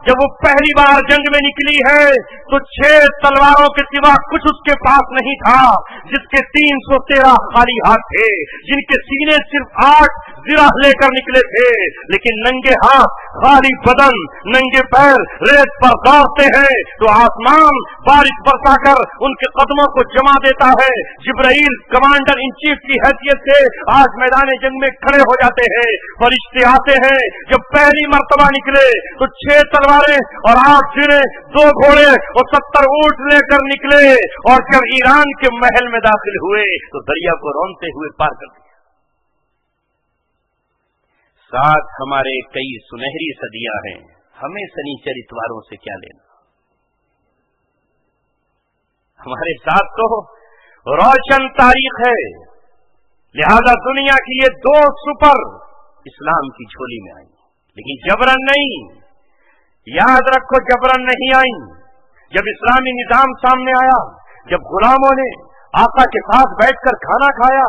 जब वो पहली बार जंग में निकली है तो 6 तलवारों के सिवा कुछ उसके पास नहीं था, जिसके 313 खाली हाथ थे, जिनके सीने सिर्फ 8 जिराह लेकर निकले थे, लेकिन नंगे हाथ, खाली बदन, नंगे पैर रेत पर दौड़ते हैं तो आसमान बारिश बरसाकर उनके कदमों को जमा देता है। जिब्राइल कमांडर इन चीफ की हैसियत से आज मैदान जंग में खड़े हो जाते हैं। फरिश्ते आते हैं, जब पहली मर्तबा निकले तो 6 तलवारें और 8 सिरे, 2 घोड़े और 70 ऊंट लेकर निकले, और जब ईरान के महल में दाखिल हुए तो दरिया को रौंदते हुए पार कर दिया। साथ हमारे कई सुनहरी सदियां हैं, हमें सनीचर इतवारों से क्या लेना। हमारे साथ तो रोशन तारीख है, लिहाजा दुनिया की ये 2 सुपर इस्लाम की झोली में आई, लेकिन जबरन नहीं। याद रखो, जबरन नहीं आई। जब इस्लामी निजाम सामने आया, जब गुलामों ने आका के साथ बैठकर खाना खाया,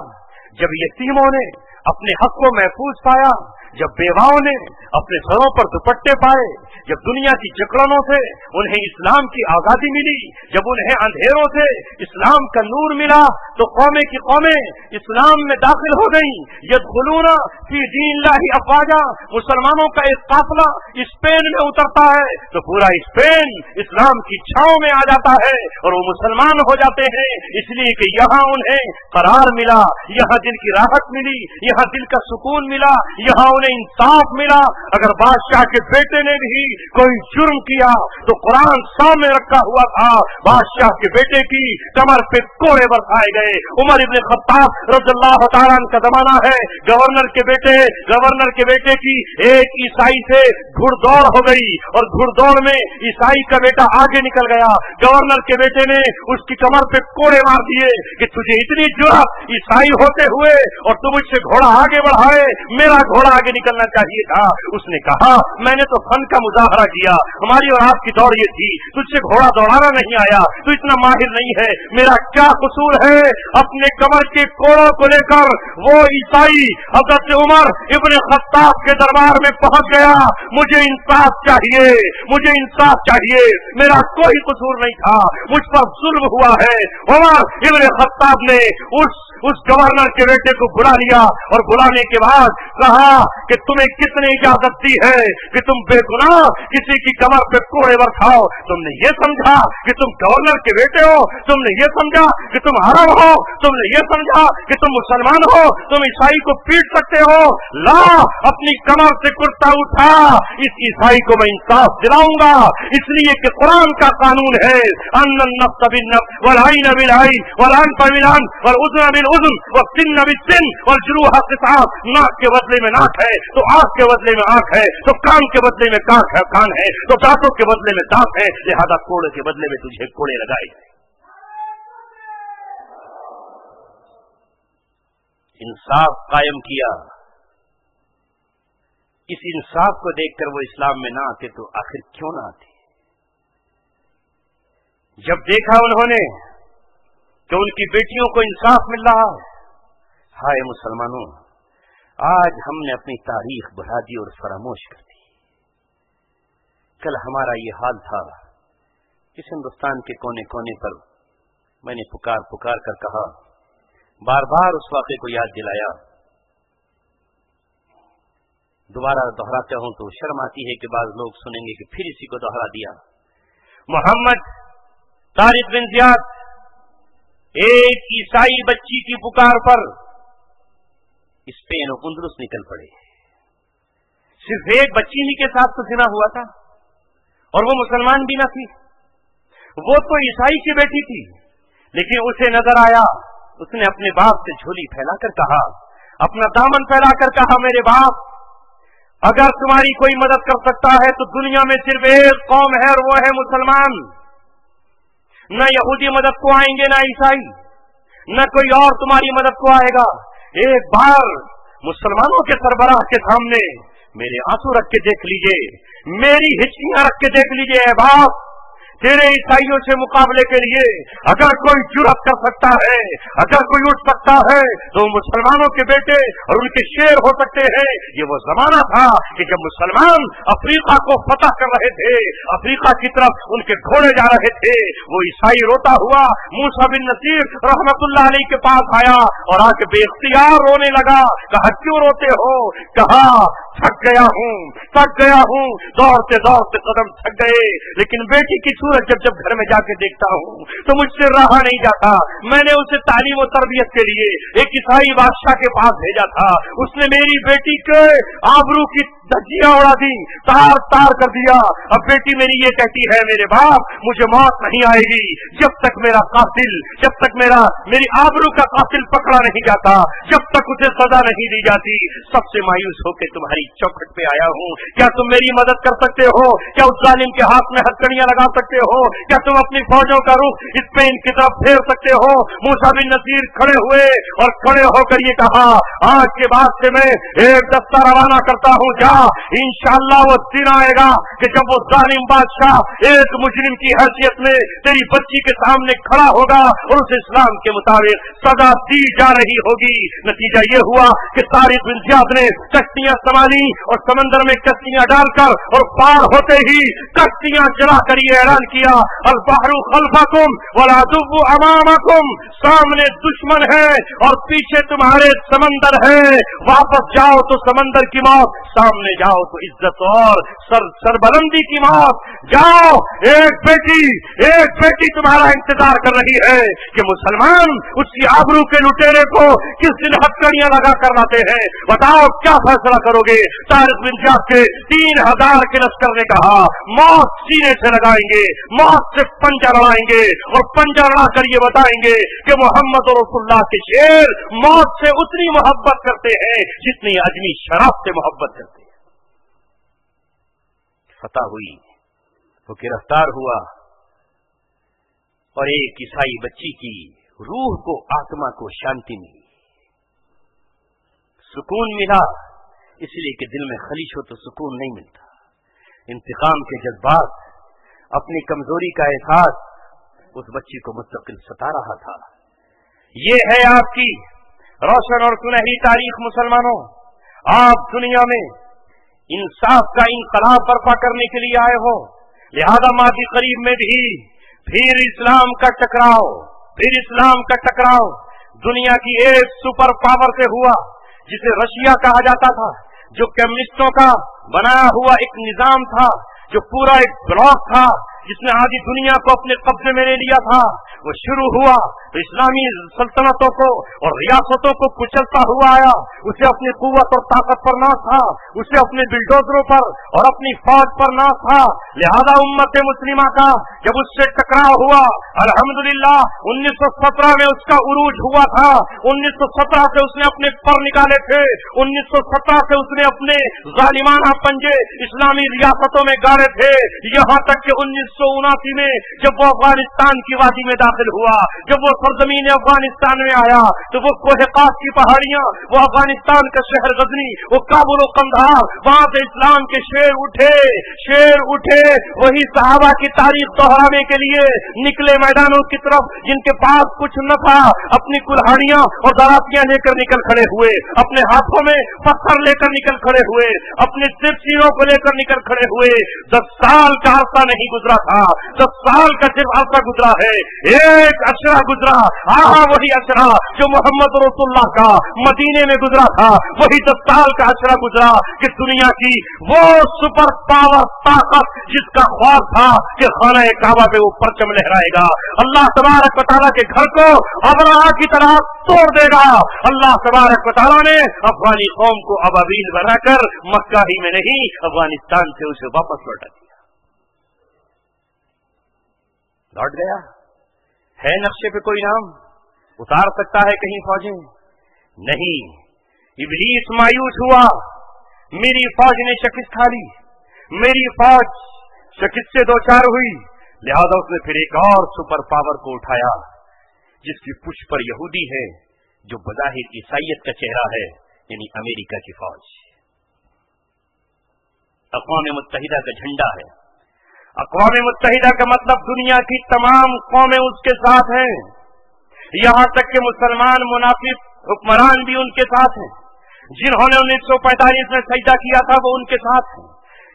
जब यतीमों ने अपने हक को महफूज पाया, जब बेवाओं ने अपने सरों पर दुपट्टे पाए, जब दुनिया की जकड़नों से उन्हें इस्लाम की आजादी मिली, जब उन्हें अंधेरों से इस्लाम का नूर मिला, तो कौमें की कौमें इस्लाम में दाखिल हो गई। यदखुलूना फी दीनिल्लाहि अफवाजा, मुसलमानों का एक काफिला स्पेन में उतरता है तो पूरा स्पेन इस्लाम की छांव में आ जाता है और वो मुसलमान हो जाते हैं, इसलिए कि यहाँ उन्हें करार मिला, यहाँ दिल की राहत मिली, यहाँ दिल का सुकून मिला, यहाँ उन्हें इंसाफ मिला। अगर बादशाह के बेटे ने भी कोई जुर्म किया तो कुरान सामने रखा हुआ था, बादशाह के बेटे की कमर पे कोड़े बरसाए गए। उमर इब्न खत्ताब रज़ियल्लाहु तआला अन्हु का जमाना है, गवर्नर के बेटे की एक ईसाई से घुड़दौड़ हो गई और घुड़दौड़ में ईसाई का बेटा आगे निकल गया। गवर्नर के बेटे ने उसकी कमर पे कोड़े मार दिए कि तुझे इतनी जुर्रत ईसाई होते हुए और तू मुझसे घोड़ा आगे बढ़ाए, मेरा घोड़ा आगे आगे निकलना चाहिए था। उसने कहा मैंने तो फन का मुजाहरा किया, हमारी और आपकी दौड़ ये थी, तुझसे घोड़ा दौड़ाना नहीं आया, तू इतना माहिर नहीं है, मेरा क्या कसूर है। अपने कमर के कोड़ों को लेकर वो ईसाई हजरत उमर इब्ने खत्ताब के दरबार में पहुंच गया। मुझे इंसाफ चाहिए, मुझे इंसाफ चाहिए, मेरा कोई कसूर नहीं था, मुझ पर जुल्म हुआ है। उमर इब्ने खत्ताब ने उस गवर्नर के बेटे को बुला लिया और बुलाने के बाद कहा कि तुम्हें किसने इजाजत दी है कि तुम बेगुनाह किसी की कमर पे कोड़े बरसाओ। तुमने ये समझा कि तुम गवर्नर के बेटे हो, तुमने ये समझा कि तुम अरब हो, तुमने ये समझा कि तुम मुसलमान हो, तुम ईसाई को पीट सकते हो। ला अपनी कमर से कुर्ता उठा, इस ईसाई को मैं इंसाफ दिलाऊंगा, इसलिए कि कुरान का कानून है अन्नन नफ्स बिन्नफ्स वल आइन बिल आइन वल अनफ बिल अनफ वल उज़्न बिल उज़्न वल सिन्न बिस सिन्न वल जुरूह क़िसास। नाक के बदले में नाक है तो आंख के बदले में आंख है, तो कान के बदले में कान है, तो दांतों के बदले में दांत है, लिहाजा कोड़े के बदले में तुझे कोड़े लगाए। इंसाफ कायम किया। इस इंसाफ को देखकर वो इस्लाम में ना आते तो आखिर क्यों ना आते। जब देखा उन्होंने कि उनकी बेटियों को इंसाफ मिल रहा है, हाय मुसलमानों, आज हमने अपनी तारीख बढ़ा दी और फरामोश कर दी। कल हमारा ये हाल था, इस हिंदुस्तान के कोने कोने पर मैंने पुकार पुकार कर कहा, बार बार उस वाक़े को याद दिलाया। दोबारा दोहराते हूं तो शर्म आती है कि बाज लोग सुनेंगे कि फिर इसी को दोहरा दिया। मोहम्मद तारिक बिन जियाद एक ईसाई बच्ची की पुकार पर स्पेन और उंदरुस निकल पड़े। सिर्फ एक बच्ची ही के साथ तो जिना हुआ था और वो मुसलमान भी न थी, वो तो ईसाई की बेटी थी। लेकिन उसे नजर आया, उसने अपने बाप से झोली फैलाकर कहा, अपना दामन फैलाकर कहा, मेरे बाप अगर तुम्हारी कोई मदद कर सकता है तो दुनिया में सिर्फ एक कौम है और वो है मुसलमान। न यहूदी मदद को आएंगे, न ईसाई, न कोई और तुम्हारी मदद को आएगा। एक बार मुसलमानों के सरबराह के सामने मेरे आंसू रख के देख लीजिए, मेरी हिचकियां रख के देख लीजिए। बाप तेरे ईसाइयों से मुकाबले के लिए अगर कोई जुर्रत कर सकता है, अगर कोई उठ सकता है तो मुसलमानों के बेटे और उनके शेर हो सकते हैं। ये वो जमाना था कि जब मुसलमान अफ्रीका को फतह कर रहे थे, अफ्रीका की तरफ उनके घोड़े जा रहे थे, वो ईसाई रोता हुआ मूसा बिन नसीर रहमतुल्लाह अलैह के पास आया और आके बेख्तियार रोने लगा। कहा क्यों रोते हो? कहा थक गया हूँ, दौड़ते दौड़ते कदम थक गए, लेकिन बेटी की सूरत जब घर में जाके देखता हूँ तो मुझसे रहा नहीं जाता। मैंने उसे तालीम और तरबियत के लिए एक ईसाई बादशाह के पास भेजा था, उसने मेरी बेटी के आबरू की धज्जियां उड़ा दी, तार तार कर दिया। अब बेटी मेरी ये कहती है, मेरे बाप मुझे मौत नहीं आएगी जब तक मेरा कातिल, जब तक मेरी आबरू का कातिल पकड़ा नहीं जाता, जब तक उसे सजा नहीं दी जाती। सबसे मायूस होकर तुम्हारी चौखट पे आया हूँ, क्या तुम मेरी मदद कर सकते हो? क्या उस जालिम के हाथ में हथकड़ियां लगा सकते हो? क्या तुम अपनी फौजों का रुख स्पेन की तरफ फेर सकते हो? मूसा बिन नसीर खड़े हुए और खड़े होकर ये कहा, आज के बाद से मैं एक दस्ता रवाना करता हूँ, जा इंशाअल्लाह वो दिन आएगा कि जब वो जालिम बादशाह एक मुजरिम की हैसियत में तेरी बच्ची के सामने खड़ा होगा और उसे इस्लाम के मुताबिक सजा दी जा रही होगी। नतीजा ये हुआ कि तारिक बिन जियाद ने कश्तियां संभाली और समंदर में कश्तियां डालकर और पार होते ही कश्तियां चलाकर ये ऐलान किया, अल बहरु खल्फकुम वल अदुव्वु अमामकुम, सामने दुश्मन है और पीछे तुम्हारे समंदर है, वापस जाओ तो समंदर की मौत, सामने जाओ तो इज्जत और सरबलंदी की मौत। जाओ, एक बेटी तुम्हारा इंतजार कर रही है कि मुसलमान उसकी आबरू के लुटेरे को किस दिन हथकड़ियां लगा कर लाते हैं। बताओ क्या फैसला करोगे? तारिक बिन जियाद के 3000 के लश्कर ने कहा, मौत सीने से लगाएंगे, मौत से पंजा लड़ाएंगे और पंजा लड़ा कर ये बताएंगे कि मोहम्मद और रसूलुल्लाह के शेर मौत से उतनी मोहब्बत करते हैं जितनी आदमी शराब से मोहब्बत करते हैं। फतह हुई, वो गिरफ्तार हुआ और एक ईसाई बच्ची की रूह को, आत्मा को शांति मिली, सुकून मिला اس لیے کہ دل میں خلیش ہو تو سکون نہیں ملتا. انتقام کے جذبات، اپنی کمزوری کا احساس اس بچی کو مستقل ستا رہا تھا. یہ ہے آپ کی روشن اور سنہری تاریخ مسلمانوں. آپ دنیا میں انصاف کا انقلاب برپا کرنے کے لیے آئے ہو، لہذا ماضی قریب میں بھی پھر اسلام کا ٹکراؤ دنیا کی ایک سپر پاور سے ہوا جسے رشیا کہا جاتا تھا، جو کمیونسٹوں کا بنایا ہوا ایک نظام تھا، جو پورا ایک بلاک تھا جس نے آدھی دنیا کو اپنے قبضے میں لے لیا تھا. وہ شروع ہوا تو اسلامی سلطنتوں کو اور ریاستوں کو کچلتا ہوا آیا. اسے اپنی قوت اور طاقت پر ناز تھا، اسے اپنے بلڈوزروں پر اور اپنی فوج پر ناز تھا. لہذا امت مسلمہ کا جب اس سے ٹکراؤ ہوا، الحمدللہ 1917 میں اس کا عروج ہوا تھا. 1917 سے اس نے اپنے پر نکالے تھے، 1917 سے اس نے اپنے ظالمانہ پنجے اسلامی ریاستوں میں گاڑے تھے، یہاں تک کہ 1979 میں جب وہ افغانستان کی وادی میں داخل ہوا، جب وہ سرزمین افغانستان میں آیا تو وہ کوہ قاف کی پہاڑیاں، وہ افغانستان کا شہر غزنی، وہ کابل و قندھار، وہاں سے اسلام کے شیر اٹھے. وہی صحابہ کی تاریخ دہرانے کے لیے نکلے میدانوں کی طرف، جن کے پاس کچھ نہ تھا، اپنی کلہاڑیاں اور دراتیاں لے کر نکل کھڑے ہوئے، اپنے ہاتھوں میں پتھر لے کر نکل کھڑے ہوئے، اپنے سرسیوں کو لے کر نکل کھڑے ہوئے. 10 سال کا عرصہ نہیں گزرا تھا، 10 سال کا صرف عرصہ گزرا ہے، ایک اشرا گزرا. وہی اشرا جو محمد رسول اللہ کا مدینے میں گزرا تھا، وہی 10 سال کا اشرا گزرا کہ دنیا کی وہ سپر پاور طاقت جس کا خواب تھا کہ خانہ کعبہ پہ وہ پرچم لہرائے گا، اللہ تبارک و تعالیٰ کے گھر کو ابرہہ کی طرح توڑ دے گا. اللہ تبارک و تعالیٰ نے افغانی قوم کو ابابیل بنا کر مکہ ہی میں نہیں افغانستان سے اسے واپس لوٹا دیا. لوٹ گیا ہے. نقشے پہ کوئی نام اتار سکتا ہے کہیں فوجیں؟ نہیں. ابلیس مایوس ہوا، میری فوج نے شکست کھا لی، میری فوج شکست سے دوچار ہوئی. لہذا اس نے پھر ایک اور سپر پاور کو اٹھایا جس کی پشت پر یہودی ہے، جو بظاہر عیسائیت کا چہرہ ہے، یعنی امریکہ کی فوج. اقوام متحدہ کا جھنڈا ہے. اقوام متحدہ کا مطلب دنیا کی تمام قومیں اس کے ساتھ ہیں، یہاں تک کہ مسلمان منافق حکمران بھی ان کے ساتھ ہیں. جنہوں نے 1945 میں سجدہ کیا تھا وہ ان کے ساتھ ہیں.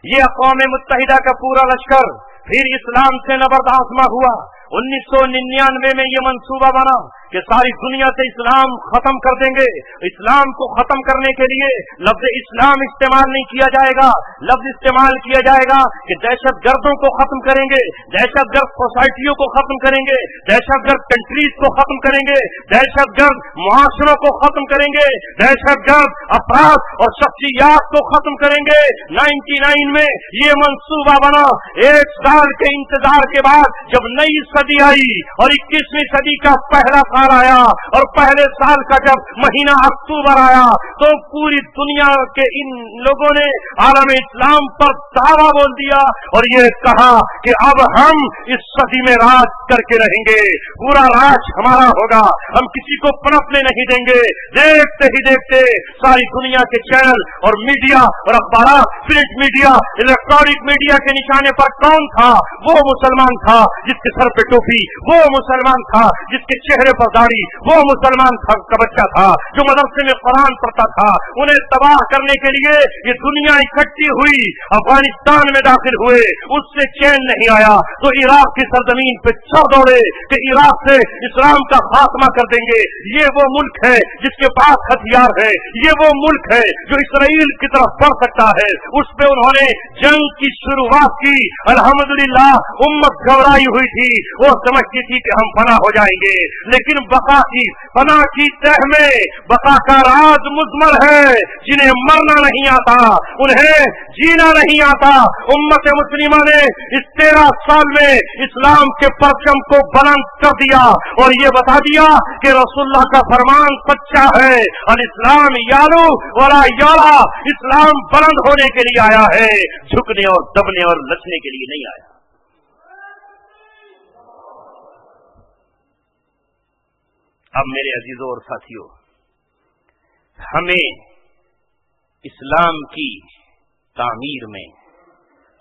یہ اقوام متحدہ کا پورا لشکر پھر اسلام سے نبردآزما ہوا. 1999 میں یہ منصوبہ بنا کہ ساری دنیا سے اسلام ختم کر دیں گے. اسلام کو ختم کرنے کے لیے لفظ اسلام استعمال نہیں کیا جائے گا، لفظ استعمال کیا جائے گا کہ دہشت گردوں کو ختم کریں گے، دہشت گرد سوسائٹیوں کو ختم کریں گے، دہشت گرد کنٹریز کو ختم کریں گے، دہشت گرد معاشروں کو ختم کریں گے، دہشت گرد افراد اور شخصیات کو ختم کریں گے. 99 میں یہ منصوبہ بنا. 1 سال کے انتظار کے بعد جب نئی صدی آئی اور 21ویں صدی کا پہلا سال آیا اور پہلے سال کا جب مہینہ اکتوبر آیا تو پوری دنیا کے ان لوگوں نے عالم اسلام پر دعویٰ بول دیا اور یہ کہا کہ اب ہم اس صدی میں راج کر کے رہیں گے، پورا راج ہمارا ہوگا، ہم کسی کو پنپنے نہیں دیں گے. دیکھتے ہی دیکھتے ساری دنیا کے چینل اور میڈیا اور اخبارات، پرنٹ میڈیا، الیکٹرانک میڈیا کے نشانے پر کون تھا؟ وہ مسلمان تھا جس کے سر پہ ٹوپی، وہ مسلمان تھا جس کے چہرے پر داڑھی، وہ مسلمان تھا کا بچہ تھا جو مدرسے میں قرآن پڑھتا تھا. انہیں تباہ کرنے کے لیے یہ دنیا اکٹھی ہوئی، افغانستان میں داخل ہوئے. اس سے چین نہیں آیا تو عراق کی سرزمین پہ چڑھ دوڑے کہ عراق سے اسلام کا خاتمہ کر دیں گے. یہ وہ ملک ہے جس کے پاس ہتھیار ہے، یہ وہ ملک ہے جو اسرائیل کی طرف بڑھ سکتا ہے. اس پہ انہوں نے جنگ کی شروعات کی. الحمدللہ امت گھبرائی ہوئی تھی، وہ سمجھتی تھی کہ ہم فنا ہو جائیں گے، لیکن بقا کی فنا کی تہ میں بقا کا راز مضمر ہے. جنہیں مرنا نہیں آتا انہیں جینا نہیں آتا. امت مسلمہ نے اس 13 سال میں اسلام کے پرچم کو بلند کر دیا اور یہ بتا دیا کہ رسول اللہ کا فرمان سچا ہے، الاسلام یالو ولا یالا. اسلام بلند ہونے کے لیے آیا ہے، جھکنے اور دبنے اور لچنے کے لیے نہیں آیا. اب میرے عزیزوں اور ساتھیوں، ہمیں اسلام کی تعمیر میں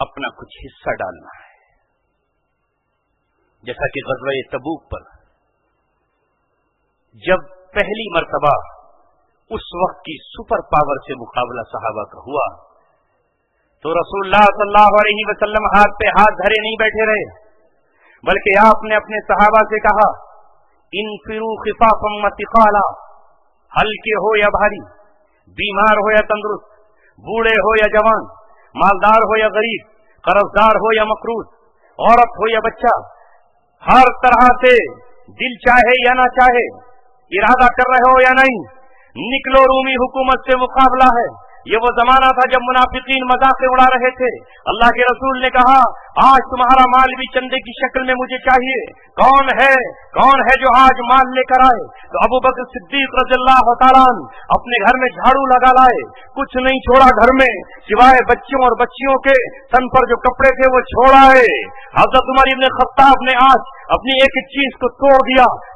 اپنا کچھ حصہ ڈالنا ہے. جیسا کہ غزوہ تبوک پر جب پہلی مرتبہ اس وقت کی سپر پاور سے مقابلہ صحابہ کا ہوا تو رسول اللہ صلی اللہ علیہ وسلم ہاتھ پہ ہاتھ دھرے نہیں بیٹھے رہے، بلکہ آپ نے اپنے صحابہ سے کہا انفروا خفافا وثقالا، ہلکے ہو یا بھاری، بیمار ہو یا تندرست، بوڑھے ہو یا جوان، مالدار ہو یا غریب، قرضدار ہو یا مقروض، عورت ہو یا بچہ، ہر طرح سے دل چاہے یا نہ چاہے، ارادہ کر رہے ہو یا نہیں، نکلو، رومی حکومت سے مقابلہ ہے. یہ وہ زمانہ تھا جب منافقین مذاقیں اڑا رہے تھے. اللہ کے رسول نے کہا آج تمہارا مال بھی چندے کی شکل میں مجھے چاہیے. کون ہے جو آج مال لے کر آئے؟ تو ابو بکر صدیق رضی اللہ تعالیٰ عنہ اپنے گھر میں جھاڑو لگا لائے، کچھ نہیں چھوڑا گھر میں سوائے بچوں اور بچیوں کے تن پر جو کپڑے تھے وہ چھوڑ آئے. حضرت عمر ابن خطاب نے آج اپنی ایک ایک چیز کو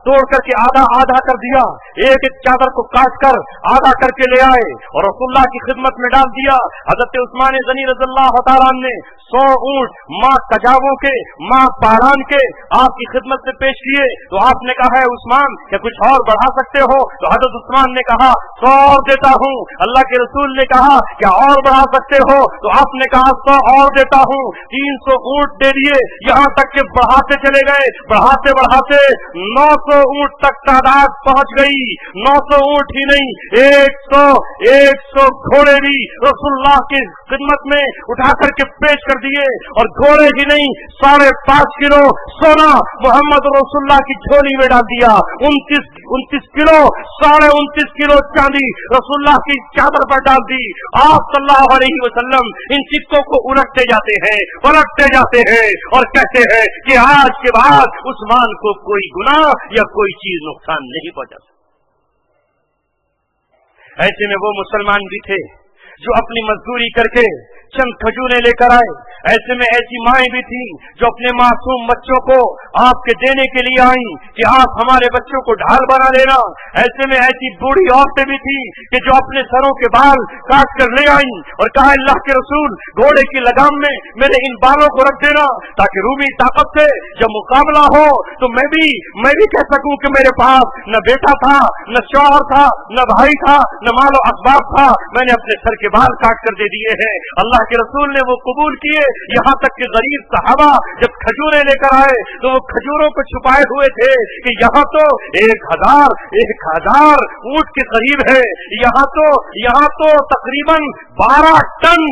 توڑ کر کے آدھا کر دیا، ایک ایک چادر کو کاٹ کر آدھا کر کے لے آئے اور رسول اللہ کی خدمت میں ڈال دیا. حضرت عثمان غنی رضی اللہ تعالیٰ نے 100 اونٹ ماں کجاووں کے، ماں پہاڑان کے آپ کی خدمت میں پیش کیے. تو آپ نے کہا ہے عثمان کہ کچھ اور بڑھا سکتے ہو؟ تو حضرت عثمان نے کہا 100 اور دیتا ہوں. اللہ کے رسول نے کہا کیا اور بڑھا سکتے ہو؟ تو آپ نے کہا 100 اور دیتا ہوں. 300 اونٹ دے دیے، یہاں تک کہ بڑھاتے چلے گئے، بڑھاتے 900 اونٹ تک تعداد پہنچ گئی. 900 اونٹ ہی نہیں، 100 گھوڑے بھی رسول اللہ کی خدمت میں اٹھا کر کے پیش کر دیے. اور گھوڑے ہی نہیں، 5.5 کلو سونا محمد رسول اللہ کی جھولی میں ڈال دیا. 29 کلو 29.5 کلو چاندی رسول اللہ کی چادر پر ڈال دی. آپ صلی اللہ علیہ وسلم ان سکوں کو الٹتے جاتے ہیں، پلٹتے جاتے ہیں اور کہتے ہیں کہ آج کے بعد عثمان کو کوئی گناہ یا کوئی چیز نقصان نہیں پہنچا سکتی. ایسے میں وہ مسلمان بھی تھے جو اپنی مزدوری کر کے چند کھجوریں لے کر آئے. ایسے میں ایسی مائیں بھی تھیں جو اپنے معصوم بچوں کو آپ کے دینے کے لیے آئیں کہ آپ ہمارے بچوں کو ڈھال بنا لینا. ایسے میں ایسی بوڑھی عورتیں بھی تھیں کہ جو اپنے سروں کے بال کاٹ کر لے آئیں اور کہا اللہ کے رسول گھوڑے کی لگام میں میرے ان بالوں کو رکھ دینا تاکہ رومی طاقت سے جب مقابلہ ہو تو میں بھی کہہ سکوں کہ میرے پاس نہ بیٹا تھا، نہ شوہر تھا، نہ بھائی تھا، نہ مال و اسباب تھا، میں نے اپنے سر کے بال کاٹ کر دے دیے ہیں. اللہ کے رسول نے وہ قبول کیے. یہاں تک کہ غریب صحابہ جب کھجوریں لے کر آئے تو وہ کھجوروں کو چھپائے ہوئے تھے کہ یہاں تو 1000 اونٹ کے قریب ہے، یہاں تو تقریباً 12 ٹن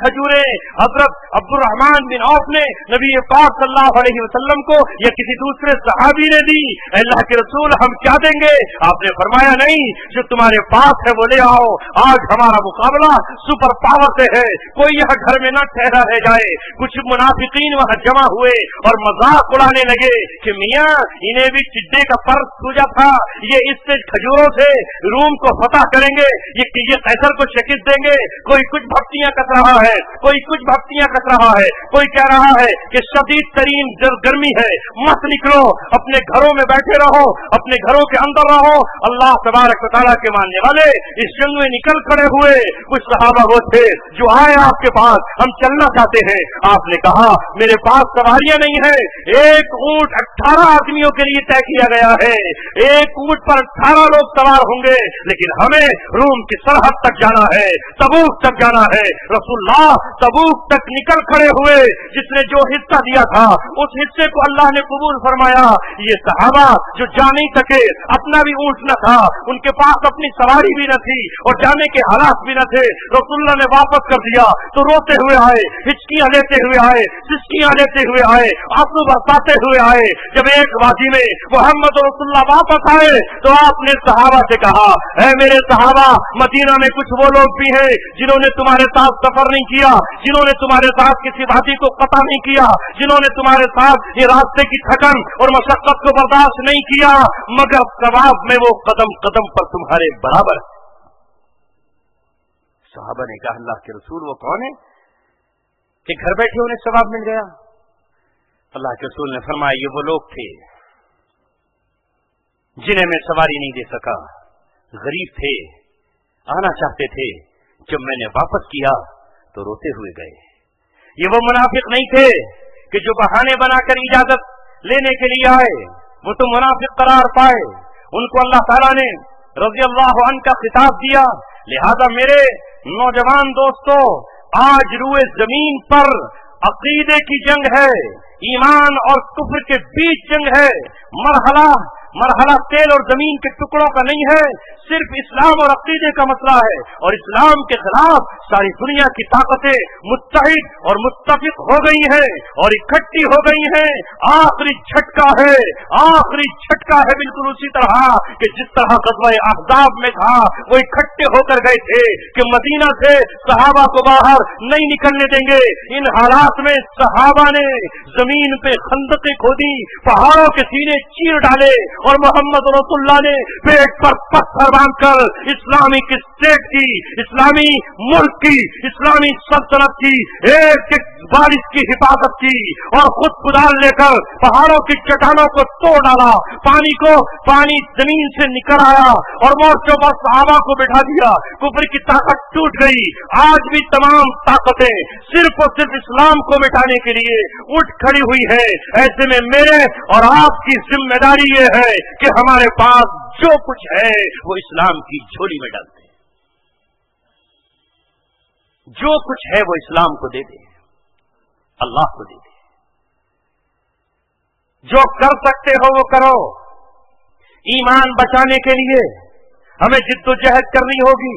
کھجوریں حضرت عبد الرحمن بن عوف نے نبی پاک صلی اللہ علیہ وسلم کو یا کسی دوسرے صحابی نے دی. اللہ کے رسول ہم کیا دیں گے؟ آپ نے فرمایا نہیں، جو تمہارے پاس ہے وہ لے آؤ. آج ہمارا مقابلہ سپر پاور سے ہے. کوئی یہاں گھر میں نہ ٹھہرا رہ جائے. کچھ منافقین وہاں جمع ہوئے اور مذاق اڑانے لگے کہ میاں انہیں بھی چڈے کا پر سوجا تھا، یہ اس سے کھجوروں سے روم کو فتح کریں گے، یہ قیصر کو شکست دیں گے. کوئی کچھ بھکتیاں کس رہا ہے، کوئی کہہ رہا ہے کہ شدید ترین گرمی ہے، مت نکلو، اپنے گھروں میں بیٹھے رہو، اپنے گھروں کے اندر رہو. اللہ تبارک و تعالیٰ کے ماننے والے اس جنگ میں نکل کھڑے ہوئے. کچھ صحابہ وہ تھے جو آئے آپ کے پاس، ہم چلنا چاہتے ہیں. آپ نے کہا میرے پاس سواریاں نہیں ہیں، ایک اونٹ 18 آدمیوں کے لیے طے کیا گیا ہے، ایک اونٹ پر 18 لوگ سوار ہوں گے، لیکن ہمیں روم کی سرحد تک جانا ہے، تبوک تک جانا ہے. رسول اللہ تبوک تک نکل کھڑے ہوئے. جس نے جو حصہ دیا تھا اس حصے کو اللہ نے قبول فرمایا. یہ صحابہ جو جا نہیں سکے، اپنا بھی اونٹ نہ تھا، ان کے پاس اپنی سواری بھی نہ تھی اور جانے کے حالات بھی نہ تھے، رسول اللہ نے واپس کر دیا تو روتے ہوئے آئے، ہچکیاں لیتے ہوئے آئے، سسکیاں لیتے ہوئے آئے، آنسو برساتے ہوئے آئے. جب ایک وادی میں محمد رسول اللہ واپس آئے تو آپ نے صحابہ سے کہا اے میرے صحابہ، مدینہ میں کچھ وہ لوگ بھی ہیں جنہوں نے تمہارے ساتھ سفر نہیں کیا، جنہوں نے تمہارے ساتھ کسی وادی کو قطع نہیں کیا، جنہوں نے تمہارے ساتھ یہ راستے کی تھکن اور مشقت کو برداشت نہیں کیا، مگر ثواب میں وہ قدم قدم پر تمہارے برابر. صحابہ نے کہا اللہ کے رسول وہ کون ہے کہ گھر بیٹھے انہیں ثواب مل گیا؟ اللہ کے رسول نے فرمایا یہ وہ لوگ تھے جنہیں میں سواری نہیں دے سکا، غریب تھے، आना चाहते थे, जब मैंने वापस किया तो रोते हुए गए। ये वो मुनाफिक नहीं थे कि जो बहाने बनाकर इजाजत लेने के लिए आए, वो तो मुनाफिक करार पाए। उनको अल्लाह ताला ने रज़ी अल्लाहु अन्हु का खिताब दिया। लिहाजा मेरे नौजवान दोस्तों, आज रूए जमीन पर अकीदे की जंग है, ईमान और कुफ्र के बीच जंग है। मरहला तेल और जमीन के टुकड़ों का नहीं है, सिर्फ इस्लाम और अकीदे का मसला है। और इस्लाम के खिलाफ सारी दुनिया की ताकतें मुत्तहिद और मुत्तफिक हो गई हैं और इकट्ठी हो गई हैं। आखिरी झटका है बिल्कुल उसी तरह कि जिस तरह ग़ज़वा-ए अहज़ाब में था, वो इकट्ठे होकर गए थे कि मदीना से सहाबा को बाहर नहीं निकलने देंगे। इन हालात में सहाबा ने जमीन पे खंदकें खोदी, पहाड़ों के सीने चीर डाले और मोहम्मद रसूलुल्लाह ने पेट पर पत्थर बांधकर इस्लामिक स्टेट की, इस्लामी मुल्क की, इस्लामी सल्तनत की एक एक बारिश की हिफाजत की और खुद कुदाल लेकर पहाड़ों की चट्टानों को तोड़ डाला। पानी जमीन से निकल आया और मोर्चों पर सहाबा को बिठा दिया। कुफ्र की ताकत टूट गई। आज भी तमाम ताकतें सिर्फ और सिर्फ इस्लाम को मिटाने के लिए उठ खड़ी हुई है। ऐसे में मेरे और आपकी जिम्मेदारी ये है कि हमारे पास जो कुछ है वो इस्लाम की झोली में डालते हैं। जो कुछ है वो इस्लाम को दे दे, अल्लाह को दे दे। जो कर सकते हो वो करो। ईमान बचाने के लिए हमें जिद्दोजहद करनी होगी।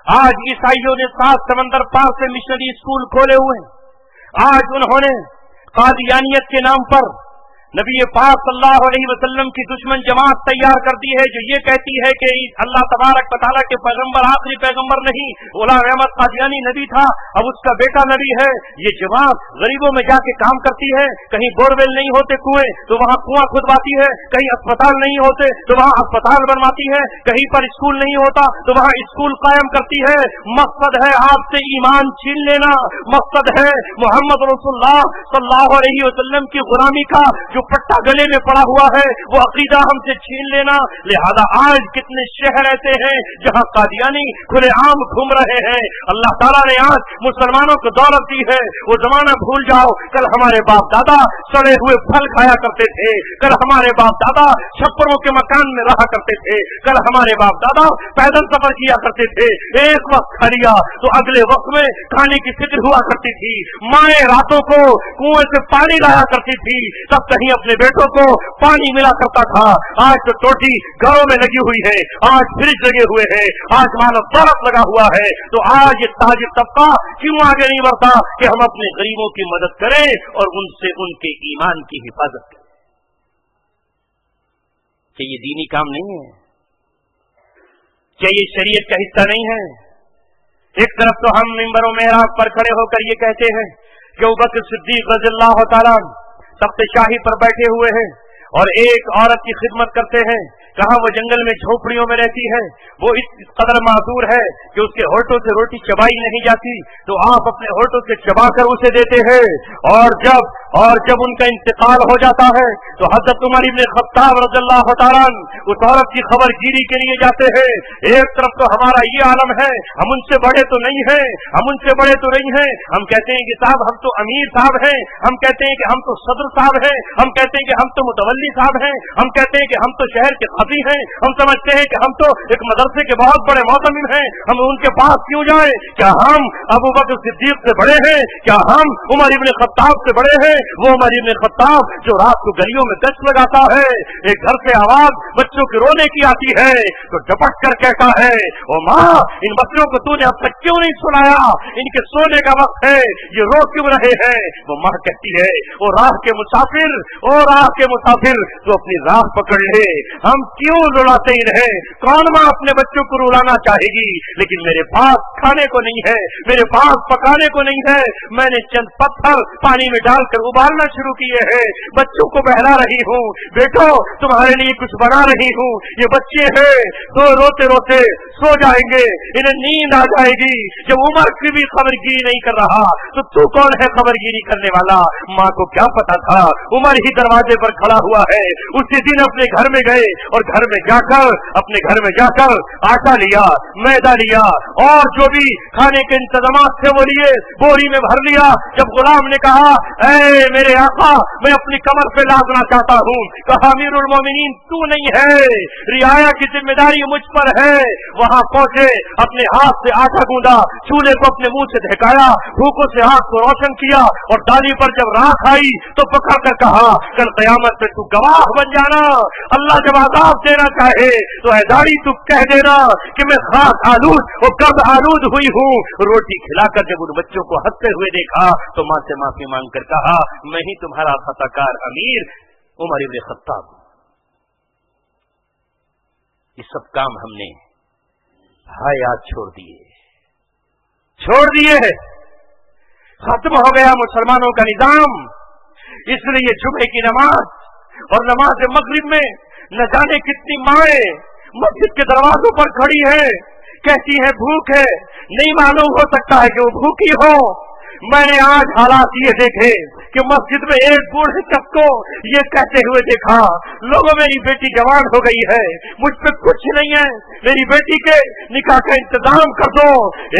आज ईसाइयों ने 7 समंदर पार से मिशनरी स्कूल खोले हुए। आज उन्होंने कादियानियत के नाम पर नबी पाक सल्लल्लाहु अलैहि वसल्लम की दुश्मन जमात तैयार कर दी है, जो ये कहती है कि अल्लाह तबारक व तआला के पैगंबर आखिरी पैगंबर नहीं, गुलाम अहमद कादियानी नबी था, अब उसका बेटा नबी है। ये जमात गरीबों में जाके काम करती है। कहीं बोरवेल नहीं होते कुएं तो वहां कुआं खुदवाती है, कहीं अस्पताल नहीं होते तो वहां अस्पताल बनवाती है, कहीं पर स्कूल नहीं होता तो वहां स्कूल कायम करती है। मकसद है आपसे ईमान छीन लेना, मकसद है मोहम्मद रसूलुल्लाह सल्लल्लाहु अलैहि वसल्लम की गुलामी का जो पट्टा गले में पड़ा हुआ है वो अकीदा हमसे छीन लेना। लिहाजा आज कितने शहर ऐसे हैं जहां कादियानी खुलेआम घूम रहे हैं। अल्लाह ताला ने आज मुसलमानों को दौलत दी है। वो जमाना भूल जाओ, कल हमारे बाप दादा सड़े हुए फल खाया करते थे, कल हमारे बाप दादा छप्परों के मकान में रहा करते थे, कल हमारे बाप दादा पैदल सफर किया करते थे। एक वक्त खा लिया तो अगले वक्त में खाने की फिक्र हुआ करती थी। माए रातों को कुएं से पानी लाया करती थी, तब कहीं अपने बेटों को पानी मिला करता था। आज तो टोटी घरों में लगी हुई है, आज फ्रिज लगे हुए हैं, आज मानो बर्फ लगा हुआ है। तो आज ये ताजिर तबका क्यों आगे नहीं बढ़ता कि हम अपने गरीबों की मदद करें और उनसे उनके ईमान की हिफाजत करें? क्या ये दीनी काम नहीं है? क्या ये शरीयत का हिस्सा नहीं है? एक तरफ तो हम मिंबरों मेहराब पर खड़े होकर ये कहते हैं कि अबू बकर सिद्दीक रज़ियल्लाहु ताला तख्त शाही पर बैठे हुए हैं और एक औरत की खिदमत करते हैं। कहा वो जंगल में झोपड़ियों में रहती है, वो इस कदर माजूर है कि उसके होठों से रोटी चबाई नहीं जाती, तो आप अपने होठों से चबाकर उसे देते हैं। और जब उनका इंतकाल हो जाता है तो हज़रत उमर इब्न ख़त्ताब रज़ियल्लाहु तआला उस औरत की खबरगीरी के लिए जाते हैं। एक तरफ तो हमारा ये आलम है, हम उनसे बड़े तो नहीं हैं, हम कहते हैं कि साहब हम तो अमीर साहब हैं, हम कहते हैं कि हम तो सदर साहब हैं, हम कहते हैं कि हम तो मुतवल्ली साहब हैं, हम कहते हैं कि हम तो शहर के खतीब हैं, हम समझते हैं कि हम तो एक मदरसे के बहुत बड़े मोहतमिम हैं, हम उनके पास क्यों जाएं? क्या हम अबू बकर सिद्दीक से बड़े हैं? क्या हम उमर इब्न ख़त्ताब से बड़े हैं? वो उमर इब्न ख़त्ताब जो रात को गलियों में गश्त लगाता है, एक घर से आवाज बच्चों के रोने की आती है तो झपट कर कहता है, ओ माँ इन बच्चों को तूने अब तक क्यों नहीं सुलाया? इनके सोने का वक्त है, ये रो क्यों रहे हैं? वो माँ कहती है, ओ राह के मुसाफिर तो अपनी राह पकड़ ले, हम क्यों रुलाते ही रहे? कौन माँ अपने बच्चों को रुलाना चाहेगी? लेकिन मेरे पास खाने को नहीं है, मेरे पास पकाने को नहीं है, मैंने चंद पत्थर पानी में डालकर उबालना शुरू किए हैं, बच्चों को बहला रही हूँ, बेटो तुम्हारे लिए कुछ बना रही हूँ। ये बच्चे हैं तो रोते रोते सो जाएंगे, इन्हें नींद आ जाएगी। जब उमर की भी खबरगीरी नहीं कर रहा तो तू कौन है खबरगीरी करने वाला? माँ को क्या पता था, उमर ही दरवाजे पर खड़ा हुआ है। उसी दिन अपने घर में गए اور घर में जाकर अपने घर में जाकर आटा लिया, मैदा लिया और जो भी खाने के इंतजामात थे वो लिए, बोरी में भर लिया। जब गुलाम ने कहा ऐ मेरे आका मैं अपनी कमर पे लादना चाहता हूँ, कहा अमीरुल मोमिनीन तू नहीं है, रियाया की जिम्मेदारी मुझ पर है। वहां पहुंचे, अपने हाथ से आटा गूंदा, चूल्हे को अपने मुंह से ढकाया, भूखों से हाथ को रोशन किया और डाली पर जब राख आई तो पकड़ कर कहा कल कयामत में तू गवाह बन जाना। अल्लाह जब आजाद देना चाहे तो ऐ दाढ़ी तू कह देना कि मैं खाक आलूद और गर्द आलूद हुई हूँ। रोटी खिलाकर जब उन बच्चों को हंसते हुए देखा तो मां से माफी मांग कर कहा मैं ही तुम्हारा खताकार अमीर उमर इब्न खत्ताब। ये सब काम हमने हयात छोड़ दिए, खत्म हो गया मुसलमानों का निजाम। इसलिए जुमे की नमाज और नमाज मगरिब में न जाने कितनी माएं मस्जिद के दरवाजों पर खड़ी हैं, कहती है भूख है, नहीं मालूम हो सकता है कि वो भूखी हो। मैंने आज हालात ये देखे कि मस्जिद में एक बूढ़े शख्स को ये कहते हुए देखा लोगों मेरी बेटी जवान हो गई है, मुझ पे कुछ नहीं है, मेरी बेटी के निकाह का इंतजाम कर दो।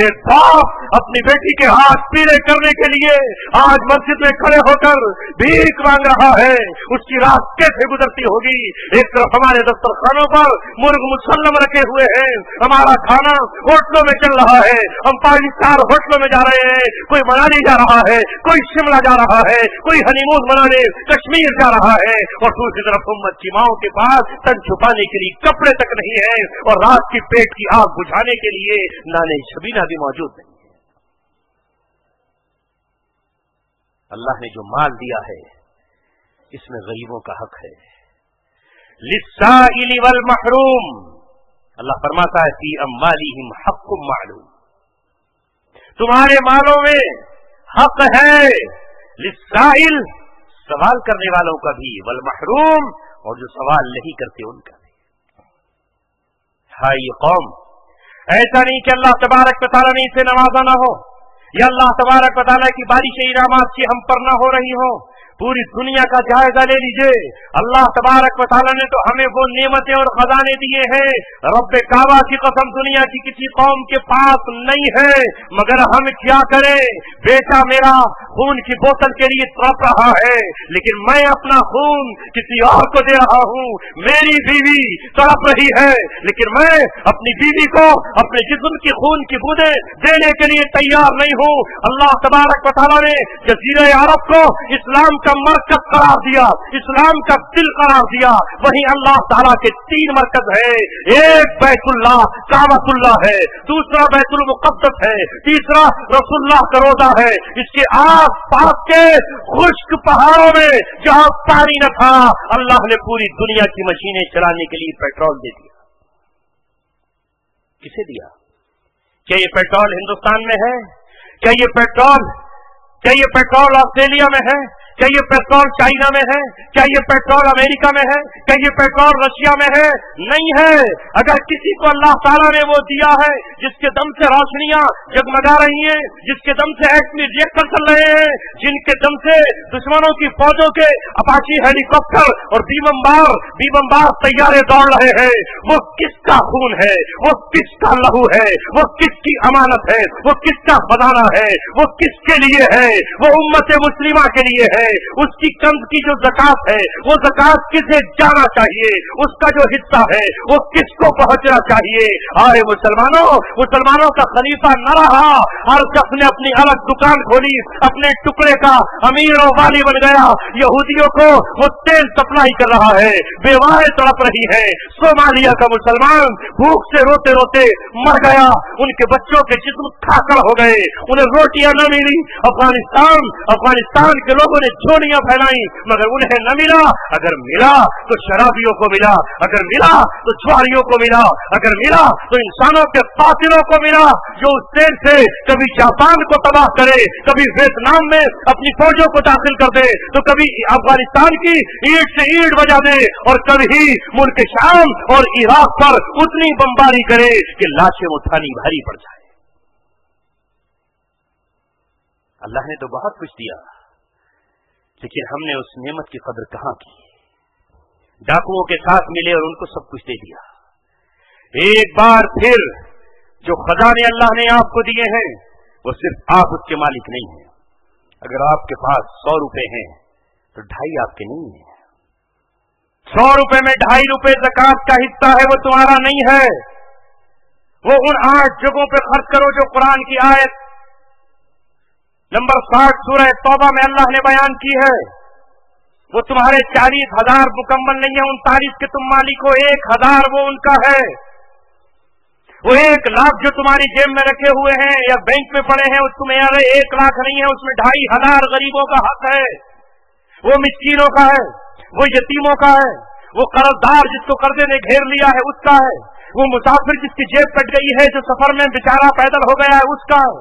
एक बाप अपनी बेटी के हाथ पीले करने के लिए आज मस्जिद में खड़े होकर भीख मांग रहा है, उसकी रात कैसे गुजरती होगी। एक तरफ हमारे दस्तरखानों पर मुर्ग मुसल्लम रखे हुए हैं, हमारा खाना होटलों में चल रहा है, हम 5 स्टार होटलों में जा रहे हैं, कोई मनाली जा रहा है, कोई शिमला जा रहा है, कोई हनीमून मनाने कश्मीर जा रहा है, और दूसरी तरफ उम्मत की माओं के पास तन छुपाने के लिए कपड़े तक नहीं है और रात की पेट की आग बुझाने के लिए नाने शबीना भी मौजूद नहीं है। अल्लाह ने जो माल दिया है इसमें गरीबों का हक है। लिस्साइल वल महरूम, अल्लाह फरमाता है फी अम्वालिहिम हक्कुम मालूम, तुम्हारे मालों में हक है। लिस्साइल, सवाल करने वालों का भी, वल महरूम, और जो सवाल नहीं करते उनका भी। हाय ये कौम, ऐसा नहीं कि अल्लाह तबारक व तआला ने इसे नवाजा ना हो या अल्लाह तबारक व तआला की बारिश इनामात की हम पर ना हो रही हो। पूरी दुनिया का जायजा ले लीजिए, अल्लाह तबारक व तआला ने तो हमें वो नेमतें और खजाने दिए हैं, रब्बे काबा की कसम दुनिया की किसी कौम के पास नहीं है। मगर हम क्या करें, बेटा मेरा खून की बोतल के लिए तड़प रहा है लेकिन मैं अपना खून किसी और को दे रहा हूँ, मेरी बीवी तड़प रही है लेकिन मैं अपनी बीवी को अपने जिस्म की खून की बूंदें देने के लिए तैयार नहीं हूँ। अल्लाह तबारक व तआला ने जज़ीरे अरब को इस्लाम का मरकज करार दिया, इस्लाम का दिल करार दिया। वहीं अल्लाह ताला के 3 मरकज है, एक बैतुल्लाह काबतुल्लाह है, दूसरा बैतुल मुक़द्दस है, तीसरा रसूलुल्लाह का रोज़ा है। इसके आस पास के खुश्क पहाड़ों में जहां पानी न था अल्लाह ने पूरी दुनिया की मशीनें चलाने के लिए पेट्रोल दे दिया। किसे दिया? क्या ये पेट्रोल हिंदुस्तान में है? क्या ये पेट्रोल ऑस्ट्रेलिया में है? क्या ये पेट्रोल चाइना में है? क्या ये पेट्रोल अमेरिका में है? क्या ये पेट्रोल रशिया में है? नहीं है। अगर किसी को अल्लाह ताला ने वो दिया है जिसके दम से रोशनियां जगमगा रही हैं, जिसके दम से एटमी रिएक्टर चल रहे हैं, जिनके दम से दुश्मनों की फौजों के अपाची हेलीकॉप्टर और बीबमबार तैयारे दौड़ रहे हैं, वो किसका खून है, वो किसका लहू है, वो किसकी अमानत है, वो किसका खजाना है, वो किसके लिए है? वो उम्मत मुस्लिमा के लिए है। उसकी कंज की जो ज़कात है वो ज़कात किसे जाना चाहिए, उसका जो हिस्सा है वो किसको पहुंचना चाहिए। आए मुसलमानों का खलीफा न रहा, हर शख्स ने अपनी अलग दुकान खोली, अपने टुकड़े का अमीर और वाली बन गया। यहूदियों को वो तेल सप्लाई कर रहा है, बेवाएं तड़प रही है। सोमालिया का मुसलमान भूख से रोते रोते मर गया, उनके बच्चों के जिस्म खाकर हो गए, उन्हें रोटियां न मिली। अफगानिस्तान के लोगों ने झोलियां फैलाई मगर उन्हें न मिला। अगर मिला तो शराबियों को मिला, अगर मिला तो छुआरियों को मिला, अगर मिला तो इंसानों के कातिलों को मिला जो उस तेल से कभी जापान को तबाह करे, कभी वियतनाम में अपनी फौजों को दाखिल कर दे, तो कभी अफगानिस्तान की ईंट से ईंट बजा दे और कभी मुल्क शाम और इराक पर उतनी बमबारी करे कि लाशें उठानी भारी पड़ जाए। अल्लाह ने तो बहुत कुछ दिया लेकिन हमने उस नेमत की कदर कहां की। डाकुओं के साथ मिले और उनको सब कुछ दे दिया। एक बार फिर जो खजाने अल्लाह ने आपको दिए हैं वो सिर्फ आप उसके मालिक नहीं हैं। अगर आपके पास 100 रुपए हैं तो 2.5 आपके नहीं है। 100 रुपए में 2.5 रुपए ज़कात का हिस्सा है, वो तुम्हारा नहीं है। वो उन 8 जगहों पे खर्च करो जो कुरान की आयत नंबर 60 सूरह तौबा में अल्लाह ने बयान की है। वो तुम्हारे 40,000 मुकम्मल नहीं है, 39 के तुम मालिक हो, 1,000 वो उनका है। वो 1 लाख जो तुम्हारी जेब में रखे हुए हैं या बैंक में पड़े हैं, तुम्हें 1 लाख नहीं है, उसमें 2,500 गरीबों का हक है। वो मिस्कीनों का है, वो यतीमों का है, वो कर्जदार जिसको कर्जे ने घेर लिया है उसका है, वो मुसाफिर जिसकी जेब कट गई है, जो सफर में बेचारा पैदल हो गया है उसका है,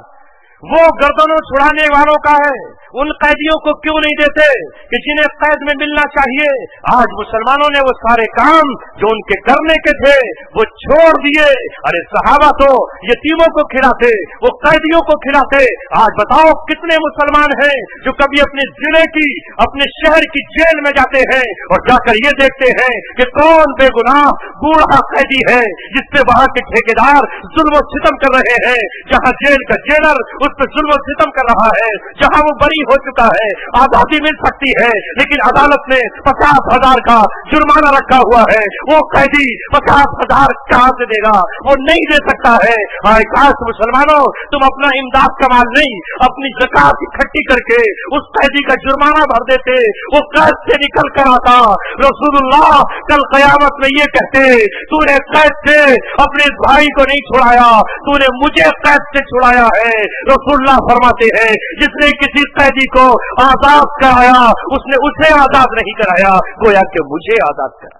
वो गर्दनों छुड़ाने वालों का है। उन कैदियों को क्यों नहीं देते कि जिन्हें कैद में मिलना चाहिए? आज मुसलमानों ने वो सारे काम जो उनके करने के थे वो छोड़ दिए। अरे सहाबा तो यतीमों को खिलाते, वो कैदियों को खिलाते। आज बताओ कितने मुसलमान हैं जो कभी अपने जिले की, अपने शहर की जेल में जाते हैं और जाकर ये देखते हैं कि कौन बेगुनाह बूढ़ा कैदी है जिसपे वहां के ठेकेदार जुल्म और सितम कर रहे हैं, जहां जेल का जेलर उस पर जुल्म और सितम कर रहा है, जहां वो बरी हो चुका है, आजादी मिल सकती है, लेकिन अदालत ने 50,000 का जुर्माना रखा हुआ है। वो कैदी 50,000 कहां से देगा? वो नहीं दे सकता है। हाय काश मुसलमानों तुम अपना इमदाद का माल नहीं, अपनी ज़कात इकट्ठी करके उस कैदी का जुर्माना भर देते, वो कैद से निकल कर आता। रसूलुल्लाह कल क़यामत में ये कहते, तूने कैद से अपने भाई को नहीं छुड़ाया, तूने मुझे कैद से छुड़ाया है। रसूलुल्लाह फरमाते हैं, जिसने किसी कैदी को आजाद कराया उसने उसे आजाद नहीं कराया, गोया कि मुझे आजाद करा।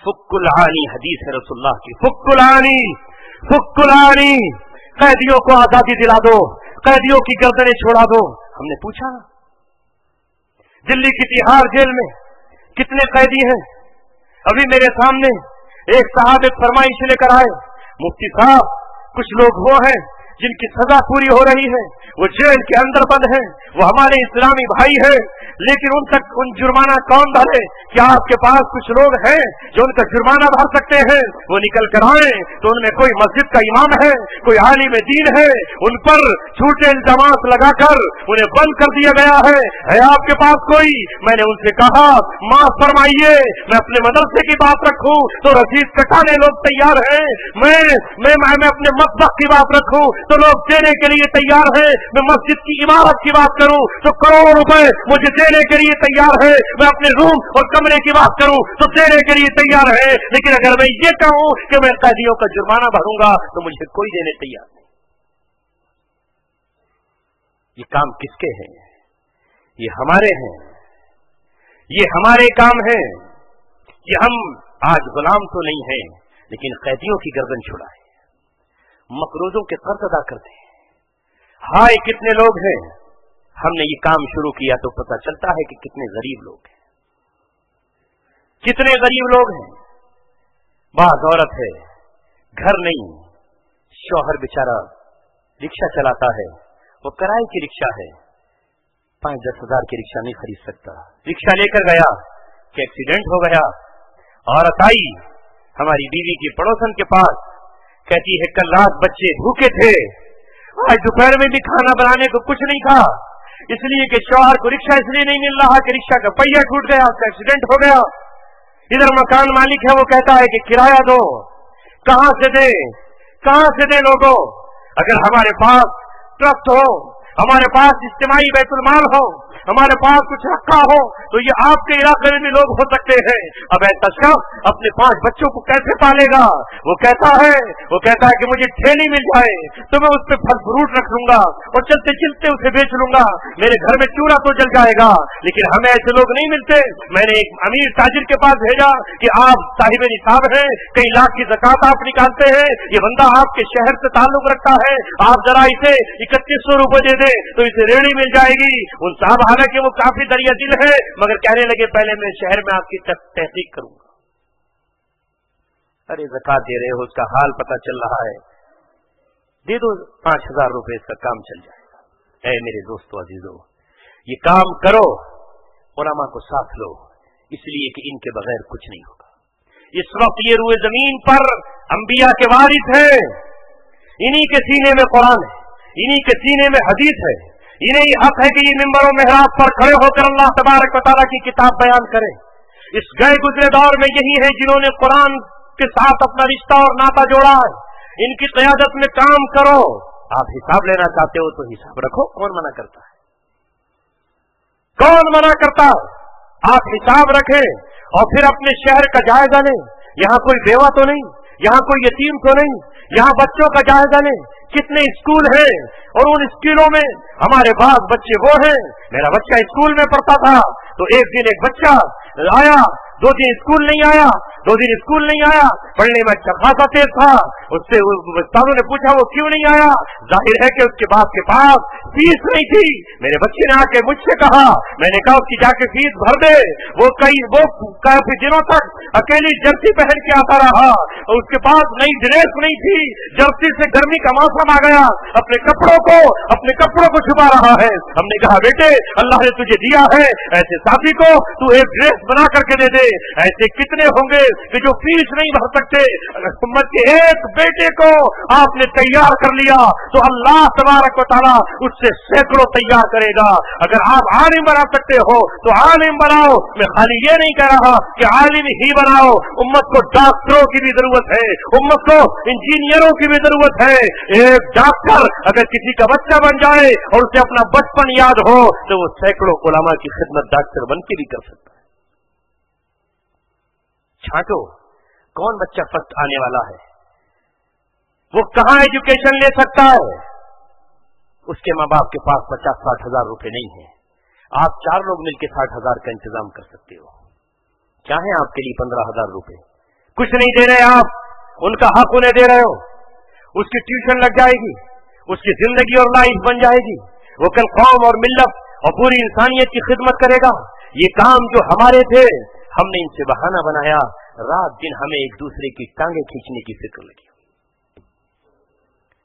फुक्कुल आनी हदीस है रसूलुल्लाह की, फुक्कुल आनी, कैदियों को आजादी दिला दो, कैदियों की गर्दनें छोड़ा दो। हमने पूछा दिल्ली की तिहाड़ जेल में कितने कैदी हैं? अभी मेरे सामने एक साहब एक फरमाइश लेकर आए, मुफ्ती साहब कुछ लोग वो हैं जिनकी सजा पूरी हो रही है, वो जेल के अंदर बंद है, वो हमारे इस्लामी भाई है, लेकिन उन तक उन जुर्माना कौन भरे? क्या आपके पास कुछ लोग हैं जो उनका जुर्माना भर सकते हैं? वो निकल कर आए तो उनमें कोई मस्जिद का इमाम है, कोई आलिम दीन है, उन पर झूठे इल्जामात लगाकर उन्हें बंद कर दिया गया है आपके पास कोई? मैंने उनसे कहा माफ फरमाइए, मैं अपने मदरसे की बात रखूं तो रसीद कटाने लोग तैयार हैं, मैं अपने मकसद की बात रखूं तो लोग देने के लिए तैयार हैं, मैं मस्जिद की इमारत की बात करूं तो करोड़ों रुपए मुझे देने के लिए तैयार है, मैं अपने रूम और कमरे की बात करूं तो देने के लिए तैयार है, लेकिन अगर मैं ये कहूं कि मैं कैदियों का जुर्माना भरूंगा तो मुझे कोई देने तैयार नहीं। ये काम किसके हैं? ये हमारे हैं, ये हमारे काम हैं। ये हम आज गुलाम तो नहीं हैं, लेकिन कैदियों की गर्दन छुड़ाए, मकरूजों के कर्ज अदा करते हैं। हाय कितने लोग हैं, हमने ये काम शुरू किया तो पता चलता है कि कितने गरीब लोग हैं, कितने गरीब लोग हैं। बात औरत है, घर नहीं, शौहर बेचारा रिक्शा चलाता है, वो किराए की रिक्शा है, 5-10 हजार की रिक्शा नहीं खरीद सकता। रिक्शा लेकर गया कि एक्सीडेंट हो गया। औरत आई हमारी बीवी की पड़ोसन के पास, कहती है कल रात बच्चे भूखे थे, आज दोपहर में भी खाना बनाने को कुछ नहीं था, इसलिए कि शौहर को रिक्शा इसलिए नहीं मिल रहा कि रिक्शा का पहिया टूट गया, उसका एक्सीडेंट हो गया। इधर मकान मालिक है, वो कहता है कि किराया दो, कहां से दे लोगों? अगर हमारे पास ट्रस्ट हो, हमारे पास इज्तिमाई बैतुल माल हो, हमारे पास कुछ रखा हो तो ये आपके इलाके में भी लोग हो सकते हैं। अब ऐसा शख्स अपने 5 बच्चों को कैसे पालेगा? वो कहता है कि मुझे ठेली मिल जाए तो मैं उस पर फल फ्रूट रख लूंगा और चलते चलते उसे बेच लूंगा, मेरे घर में चूल्हा तो जल जाएगा। लेकिन हमें ऐसे लोग नहीं मिलते। मैंने एक अमीर ताजिर के पास भेजा कि आप साहिब निसाब हैं, कई लाख की ज़कात आप निकालते हैं, ये बंदा आपके शहर से ताल्लुक रखता है, आप जरा इसे 3100 रुपए दे दे तो इसे रेड़ी मिल जाएगी। उन साहब हालांकि वो काफी दरिया दिल है, मगर कहने लगे पहले मैं शहर में आपकी तहकीक करूंगा। अरे ज़कात दे रहे हो, उसका हाल पता चल रहा है, दे दो 5000 रुपए, इसका काम चल जाएगा। ऐ मेरे दोस्तों अजीजों, ये काम करो, उलमा को साथ लो, इसलिए कि इनके बगैर कुछ नहीं होगा। इस वक्त ये रूए जमीन पर अंबिया के वारिस हैं, इन्हीं के सीने में कुरान है, इन्हीं के सीने में हदीस है, इन्हें ही हक है कि ये मिंबर और मेहराब पर खड़े होकर अल्लाह तबारक व तआला की किताब बयान करें। इस गए गुजरे दौर में यही है जिन्होंने कुरान के साथ अपना रिश्ता और नाता जोड़ा है। इनकी क़यादत में काम करो। आप हिसाब लेना चाहते हो तो हिसाब रखो, कौन मना करता है? कौन मना करता है? आप हिसाब रखें और फिर अपने शहर का जायजा लें। यहाँ कोई बेवा तो नहीं, यहाँ कोई यतीम तो नहीं, यहाँ बच्चों का जायजा लें। कितने स्कूल हैं और उन स्कूलों में हमारे पास बच्चे वो हैं। मेरा बच्चा स्कूल में पढ़ता था तो एक दिन एक बच्चा आया, 2 दिन स्कूल नहीं आया, 2 दिन स्कूल नहीं आया, पढ़ने में अच्छा खासा तेज था। उससे उस्तादों ने पूछा वो क्यों नहीं आया? जाहिर है कि उसके बाप के पास फीस नहीं थी। मेरे बच्चे ने आके मुझसे कहा, मैंने कहा उसकी जाके फीस भर दे। वो काफी दिनों तक अकेली जर्सी पहन के आता रहा और उसके पास नई ड्रेस नहीं थी। जर्सी से गर्मी का मौसम आ गया, अपने कपड़ों को छुपा रहा है। हमने कहा बेटे अल्लाह ने तुझे दिया है, ऐसे साथी को तू एक ड्रेस बना करके दे दे। ऐसे कितने होंगे कि जो फीस नहीं भर सकते? अगर उम्मत के एक बेटे को आपने तैयार कर लिया तो अल्लाह तबारक व तआला उससे सैकड़ों तैयार करेगा। अगर आप आलिम बना सकते हो तो आलिम बनाओ। मैं खाली ये नहीं कह रहा कि आलिम ही बनाओ, उम्मत को डॉक्टरों की भी जरूरत है, उम्मत को इंजीनियरों की भी जरूरत है। एक डॉक्टर अगर किसी का बच्चा बन जाए और उसे अपना बचपन याद हो तो वो सैकड़ों उलमा की खिदमत डॉक्टर बन के भी कर सकता है। छांटो कौन बच्चा फर्स्ट आने वाला है, वो कहां एजुकेशन ले सकता है। उसके माँ बाप के पास 50-60 हजार रुपए नहीं है। आप 4 लोग मिलकर 60 हजार का इंतजाम कर सकते हो। चाहे आपके लिए 15 हजार रुपए, कुछ नहीं दे रहे आप, उनका हक उन्हें दे रहे हो। उसकी ट्यूशन लग जाएगी, उसकी जिंदगी और लाइफ बन जाएगी। वो कल कौम और मिल्लत और पूरी इंसानियत की खिदमत करेगा। ये काम जो हमारे थे हमने इनसे बहाना बनाया, रात दिन हमें एक दूसरे की टांगे खींचने की फिक्र लगी।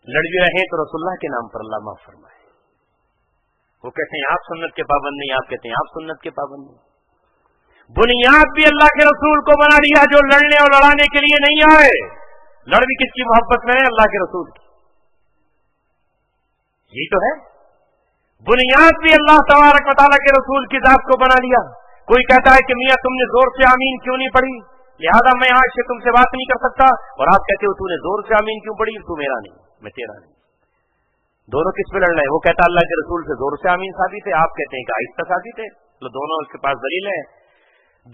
लड़ भी रहे तो रसूलुल्लाह के नाम पर अल्लाह माफ फरमाए। वो कहते हैं आप सुन्नत के पाबंद नहीं, आप कहते हैं आप सुन्नत के पाबंद नहीं। बुनियाद भी अल्लाह के रसूल को बना दिया जो लड़ने और लड़ाने के लिए नहीं आए। लड़ भी किसकी मोहब्बत में है? अल्लाह के रसूल की। यही तो है बुनियाद भी अल्लाह तबारक व तआला के रसूल की जात को बना लिया। कोई कहता है कि मियां तुमने जोर से आमीन क्यों नहीं पढ़ी, लिहाजा मैं आज से तुमसे बात नहीं कर सकता। और आप कहते हो तूने जोर से आमीन क्यों पढ़ी, तू मेरा नहीं मैं तेरा नहीं। दोनों किस पे लड़ रहे हैं? वो कहता अल्लाह के रसूल से जोर से आमीन साबित है, आप कहते हैं कि आहिस्ता साबित है। तो दोनों उसके पास दलील है।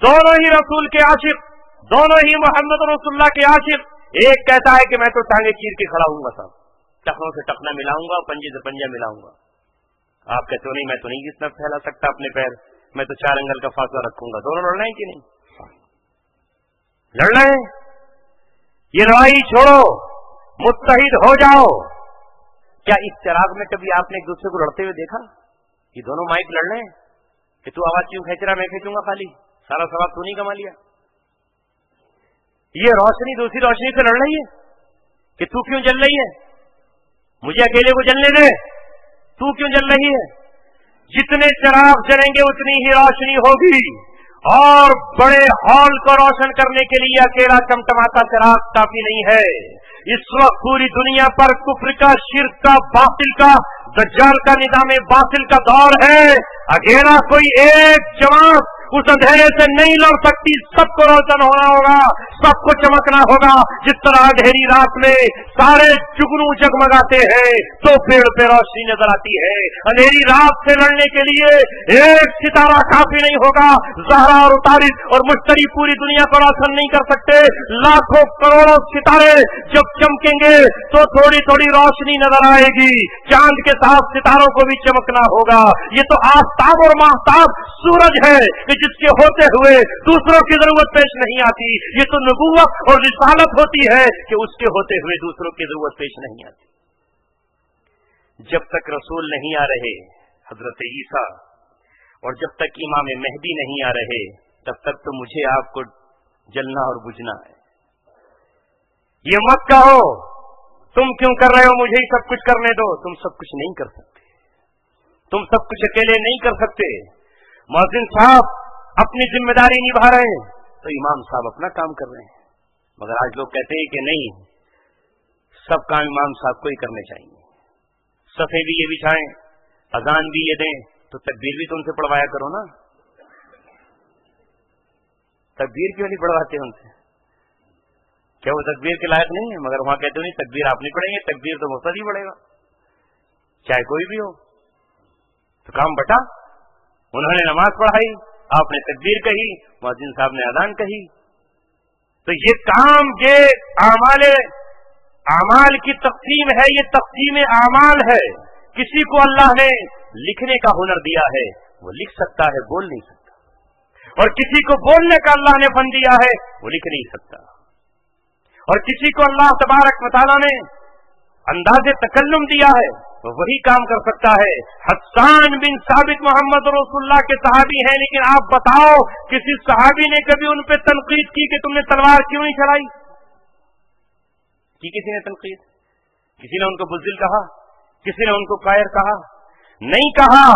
दोनों ही रसूल के आशिक, दोनों ही मोहम्मद रसूलुल्लाह के आशिक। एक कहता है कि मैं तो टांगे चीर के खड़ा हूंगा साहब, टखनों से टखना मिलाऊंगा, पंजे से पंजा मिलाऊंगा। आप कहते हो नहीं मैं तो नहीं इतना फैला सकता अपने पैर, मैं तो 4 अंगल का फासला रखूंगा। दोनों लड़ रहे हैं कि नहीं? लड़ रहे हैं। ये लड़ाई छोड़ो, मुत्तहिद हो जाओ। क्या इस चिराग में कभी आपने एक दूसरे को लड़ते हुए देखा? ये दोनों माइक लड़ रहे हैं कि तू आवाज क्यों खींच रहा, मैं खींचूंगा, खाली सारा सवाब तू नहीं कमा लिया। ये रोशनी दूसरी रोशनी से लड़ रही है कि तू क्यों जल रही है, मुझे अकेले को जलने दे, तू क्यों जल रही है। जितने चिराग जलेंगे उतनी ही रोशनी होगी। और बड़े हॉल को रोशन करने के लिए अकेला चमचमाता चिराग काफी नहीं है। इस वक्त पूरी दुनिया पर कुफ्र का, शिर्क का, बातिल का, दज्जाल का, निजाम बातिल का दौर है। अकेला कोई एक जमात उस अंधेरे से नहीं लड़ सकती। सबको रोशन होना होगा, सबको चमकना होगा। जिस तरह अंधेरी रात में सारे जुगनू जगमगाते हैं तो पेड़ पे रोशनी नजर आती है। अंधेरी रात से लड़ने के लिए एक सितारा काफी नहीं होगा। ज़हरा और तारिक और मुश्तरी पूरी दुनिया को रोशन नहीं कर सकते। लाखों करोड़ों सितारे जब चमकेंगे तो थोड़ी थोड़ी रोशनी नजर आएगी। चांद के साथ सितारों को भी चमकना होगा। ये तो आफताब और महताब सूरज है कि जिसके होते हुए दूसरों की जरूरत पेश नहीं आती। ये तो नबूवत और रिसालत होती है कि उसके होते हुए दूसरों की जरूरत पेश नहीं आती। जब तक रसूल नहीं आ रहे हजरत ईसा, और जब तक इमाम मेहदी नहीं आ रहे, तब तक तो मुझे आपको जलना और बुझना है। ये मत कहो तुम क्यों कर रहे हो, मुझे ही सब कुछ करने दो। तुम सब कुछ नहीं कर सकते, तुम सब कुछ अकेले नहीं कर सकते। मुअज्जिन साहब अपनी जिम्मेदारी निभा रहे हैं तो इमाम साहब अपना काम कर रहे हैं। मगर आज लोग कहते हैं कि नहीं, सब काम इमाम साहब को ही करने चाहिए, सफ़े भी ये बिछाएं, अजान भी ये दें, तो तकबीर भी तो उनसे पढ़वाया करो ना। तकबीर क्यों नहीं पढ़वाते उनसे? क्या वो तकबीर के लायक नहीं है? मगर वहां कहते हो नहीं, तकबीर आप नहीं पढ़ेंगे, तकबीर तो मुफ्त ही पड़ेगा, चाहे कोई भी हो। तो काम बटा, उन्होंने नमाज पढ़ाई, आपने तकबीर कही, मुअज्जिन साहब ने अजान कही। तो ये काम, ये आमाल की तक़सीम है, ये तक़सीम आमाल है। किसी को अल्लाह ने लिखने का हुनर दिया है, वो लिख सकता है, बोल नहीं सकता। और किसी को बोलने का अल्लाह ने फन दिया है, वो लिख नहीं सकता। और किसी को अल्लाह तबारक व तआला ने अंदाज़े तकल्लुम दिया है, तो वही काम कर सकता है। हस्सान बिन साबित मोहम्मद रसूलुल्लाह के सहाबी हैं, लेकिन आप बताओ किसी सहाबी ने कभी उन पे तनकीद की कि तुमने तलवार क्यों नहीं चलाई? की किसी ने तनकीद? किसी ने उनको बुज़दिल कहा? किसी ने उनको कायर कहा? नहीं कहा।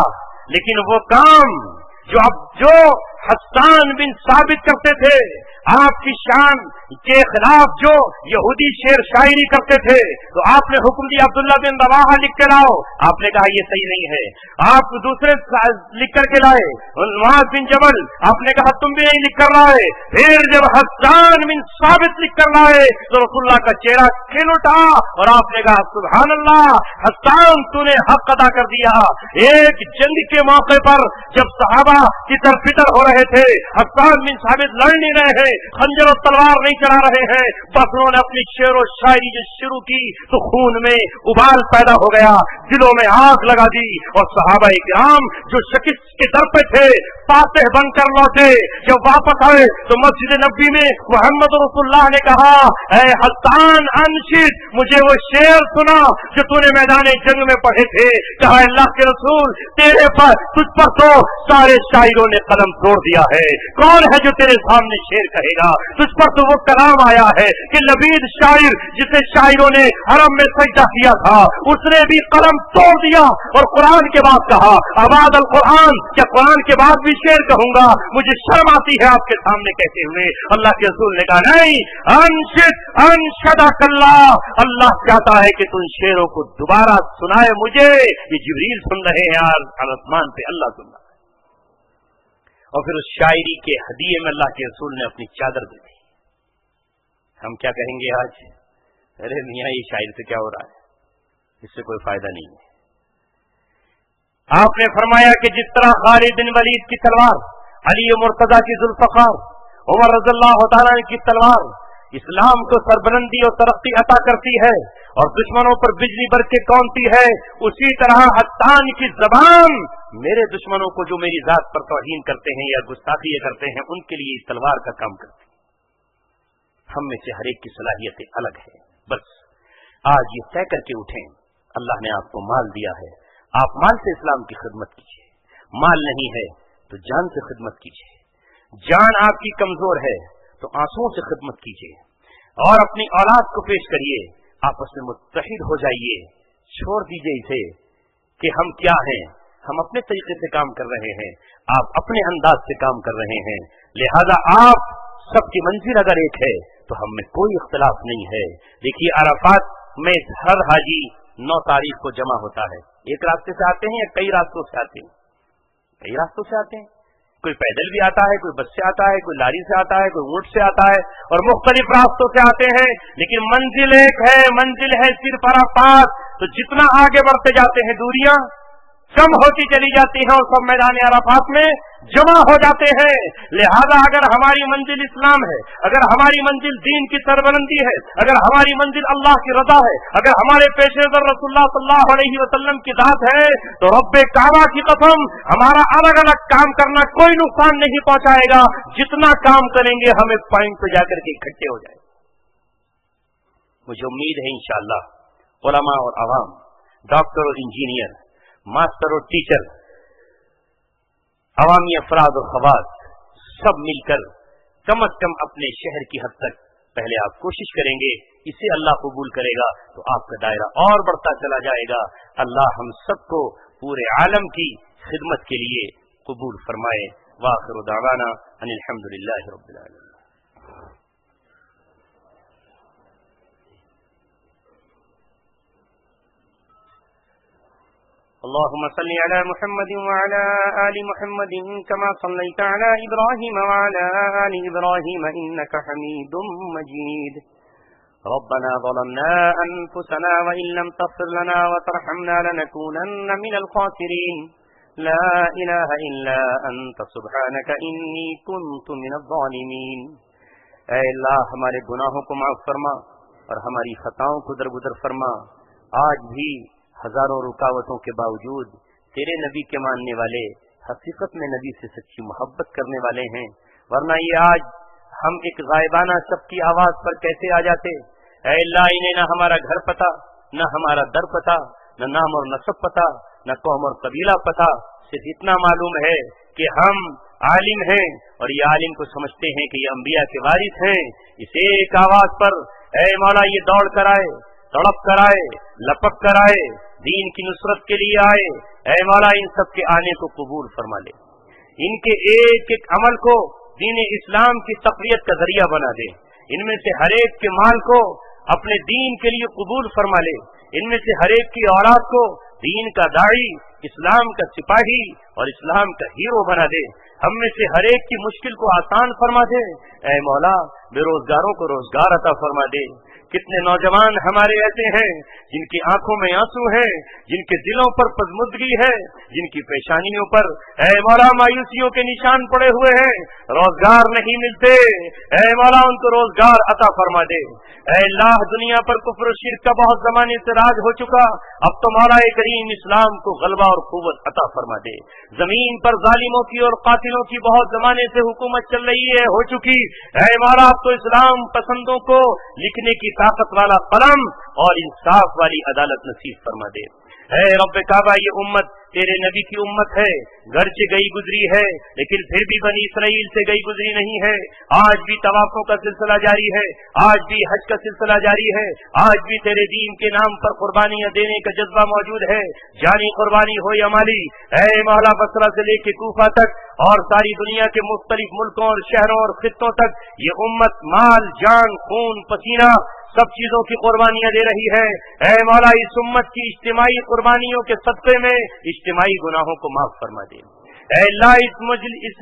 लेकिन वो काम जो हस्सान बिन साबित करते थे, आपकी शान के खिलाफ जो यहूदी शेर शायरी करते थे, तो आपने हुक्म दिया अब्दुल्ला बिन रवाहा लिख के लाओ, आपने कहा ये सही नहीं है। आप दूसरे लिख करके लाए, मुआज़ बिन जबल, आपने कहा तुम भी नहीं लिख कर लाए। फिर जब हस्सान बिन साबित लिख कर लाए तो रसूलुल्लाह का चेहरा खिल उठा और आपने कहा सुभान अल्लाह, हस्सान तूने हक अदा कर दिया। एक जंग के मौके पर जब सहाबा की तरफितर हो रहे थे, हस्सान बिन साबित लड़ नहीं रहे हैं, खंजर और तलवार नहीं चला रहे हैं, बस उन्होंने अपनी शेर और शायरी जो शुरू की तो खून में उबाल पैदा हो गया, दिलों में आग लगा दी। और सहाबा इकराम जो शिकस्त के दर पे थे, फातिह बनकर लौटे, जब वापस आए तो मस्जिद नबी में मोहम्मद रसूलुल्लाह ने कहा, ऐ हस्सान अनशिद, मुझे वो शेर सुना जो तूने मैदान जंग में पढ़े थे। कहा अल्लाह के रसूल, तेरे पर, तुझ पर तो सारे शायरों ने कलम तोड़ दिया है, कौन है जो तेरे सामने शेर कहेगा? तुझ पर तो वो कलाम आया है कि लबीद शायर जिसे शायरों ने हरम में सजदा किया था, उसने भी कलम तोड़ दिया और कुरान के बाद कहा अबाद अल कुरान, क्या कुरान के बाद भी शेर कहूंगा? मुझे शर्म आती है आपके सामने कहते हुए। अल्लाह के रसूल ने कहा नहीं, अनशिद अनशदकल्ला, अल्लाह चाहता है कि तुम शेरों को दोबारा सुनाए मुझे। ये जिब्रील सुन रहे हैं यार, आसमान पे अल्लाह सुन रहा है। और फिर उस शायरी के हदीये में अल्लाह के रसूल ने अपनी चादर दे दी। हम क्या कहेंगे आज? अरे मियां ये शायरी से क्या हो रहा है, इससे कोई फायदा नहीं है। आपने फरमाया कि जिस तरह खालिद बिन वलीद की तलवार, अली मुर्तजा की जुल्फकार, उमर रज़ियल्लाहु तआला की तलवार इस्लाम को सरबलंदी और तरक्की अता करती है और दुश्मनों पर बिजली बरके कौनती है, उसी तरह हस्सान की जबान मेरे दुश्मनों को जो मेरी जात पर तौहीन करते हैं या गुस्ताखी करते हैं, उनके लिए इस तलवार का काम करती है। हम में से हर एक की सलाहियतें अलग है। बस आज ये तय करके उठें, अल्लाह ने आपको माल दिया है, आप माल से इस्लाम की खिदमत कीजिए। माल नहीं है तो जान से खिदमत कीजिए। जान आपकी कमजोर है तो आंसुओं से खिदमत कीजिए और अपनी औलाद को पेश करिए। आपस में मुत्तहिद हो जाइए। छोड़ दीजिए इसे कि हम क्या हैं, हम अपने तरीके से काम कर रहे हैं, आप अपने अंदाज से काम कर रहे हैं। लिहाजा आप सबकी मंजिल अगर एक है तो हम में कोई इख्तिलाफ नहीं है। देखिए अराफात में हर हाजी 9 तारीख को जमा होता है। एक रास्ते से आते हैं या कई रास्तों से आते हैं? कई रास्तों से आते हैं। कोई पैदल भी आता है, कोई बस से आता है, कोई लारी से आता है, कोई ऊंट से आता है और मुख्तलिफ रास्तों से आते हैं, लेकिन मंजिल एक है, मंजिल है सिर्फ अराफात। तो जितना आगे बढ़ते जाते हैं दूरियां कम होती चली जाती है और सब मैदान अराफात में जमा हो जाते हैं। लिहाजा अगर हमारी मंजिल इस्लाम है, अगर हमारी मंजिल दीन की सरबलंदी है, अगर हमारी मंजिल अल्लाह की रजा है, अगर हमारे पेशेवर रसूलुल्लाह सल्लल्लाहु अलैहि वसल्लम की जात है, तो रब्बे काबा की कसम हमारा अलग अलग काम करना कोई नुकसान नहीं पहुंचाएगा। जितना काम करेंगे हम एक पॉइंट पे जाकर के इकट्ठे हो जाए। मुझे उम्मीद है इंशाअल्लाह उलमा और अवाम, डॉक्टर और इंजीनियर, मास्टर और टीचर, अवामी अफराद और खवास सब मिलकर कम अज कम अपने शहर की हद तक पहले आप कोशिश करेंगे, इसे अल्लाह कबूल करेगा तो आपका दायरा और बढ़ता चला जाएगा। अल्लाह हम सबको पूरे आलम की खिदमत के लिए قبول فرمائے. وآخر دعوانا ان الحمدللہ رب العالمین. اللهم صل على محمد وعلى آل محمد كما صليت على إبراهيم وعلى آل إبراهيم إنك حميد مجيد. ربنا ظلمنا أنفسنا وإن لم تغفر لنا وترحمنا لنكونن من الخاسرين. لا إله إلا أنت سبحانك إني كنت من الظالمين. اے اللہ ہمارے گناہوں کو معاف فرما اور ہماری خطاؤں کو درگزر فرما. آج بھی ہزاروں رکاوٹوں کے باوجود تیرے نبی کے ماننے والے حقیقت میں نبی سے سچی محبت کرنے والے ہیں، ورنہ یہ آج ہم ایک غائبانہ سب کی آواز پر کیسے آ جاتے. اے اللہ انہیں نہ ہمارا گھر پتہ، نہ ہمارا در پتہ، نہ نام اور نسب پتہ، نہ قوم اور قبیلہ پتہ، صرف اتنا معلوم ہے کہ ہم عالم ہیں اور یہ عالم کو سمجھتے ہیں کہ یہ انبیاء کے وارث ہیں. اس ایک آواز پر اے مولا یہ دوڑ کر آئے، تڑپ کر آئے، لپک کر آئے، دین کی نصرت کے لیے آئے. اے مولا ان سب کے آنے کو قبول فرما لے، ان کے ایک ایک عمل کو دین اسلام کی تقویت کا ذریعہ بنا دے. ان میں سے ہر ایک کے مال کو اپنے دین کے لیے قبول فرما لے. ان میں سے ہر ایک کی اولاد کو دین کا داعی، اسلام کا سپاہی اور اسلام کا ہیرو بنا دے. ہم میں سے ہر ایک کی مشکل کو آسان فرما دے. اے مولا بے روزگاروں کو روزگار عطا فرما دے. کتنے نوجوان ہمارے ایسے ہیں جن کی آنکھوں میں آنسو ہیں، جن کے دلوں پر پزمدگی ہے، جن کی پیشانیوں پر اے مولا مایوسیوں کے نشان پڑے ہوئے ہیں، روزگار نہیں ملتے. اے مولا ان کو روزگار عطا فرما دے. اے اللہ دنیا پر کفر و شرک کا بہت زمانے سے راج ہو چکا، اب تو مولا کریم اسلام کو غلبہ اور قوت عطا فرما دے. زمین پر ظالموں کی اور قاتلوں کی بہت زمانے سے حکومت چل رہی ہے، ہو چکی. اے مولا اب تو اسلام پسندوں کو لکھنے کی طاقت والا قلم اور انصاف والی عدالت نصیب فرما دے. اے رب کعبہ یہ امت تیرے نبی کی امت ہے، گرچہ گئی گزری ہے لیکن پھر بھی بنی اسرائیل سے گئی گزری نہیں ہے. آج بھی طوافوں کا سلسلہ جاری ہے، آج بھی حج کا سلسلہ جاری ہے، آج بھی تیرے دین کے نام پر قربانیاں دینے کا جذبہ موجود ہے، جانی قربانی ہو یا مالی. اے مولا بصرہ سے لے کے کوفہ تک اور ساری دنیا کے مختلف ملکوں اور شہروں اور خطوں تک یہ امت مال، جان، خون، پسینہ سب چیزوں کی قربانیاں دے رہی ہے. اے مولا اس امت کی اجتماعی قربانیوں کے صدقے میں اجتماعی گناہوں کو معاف فرما دے. اے اللہ اس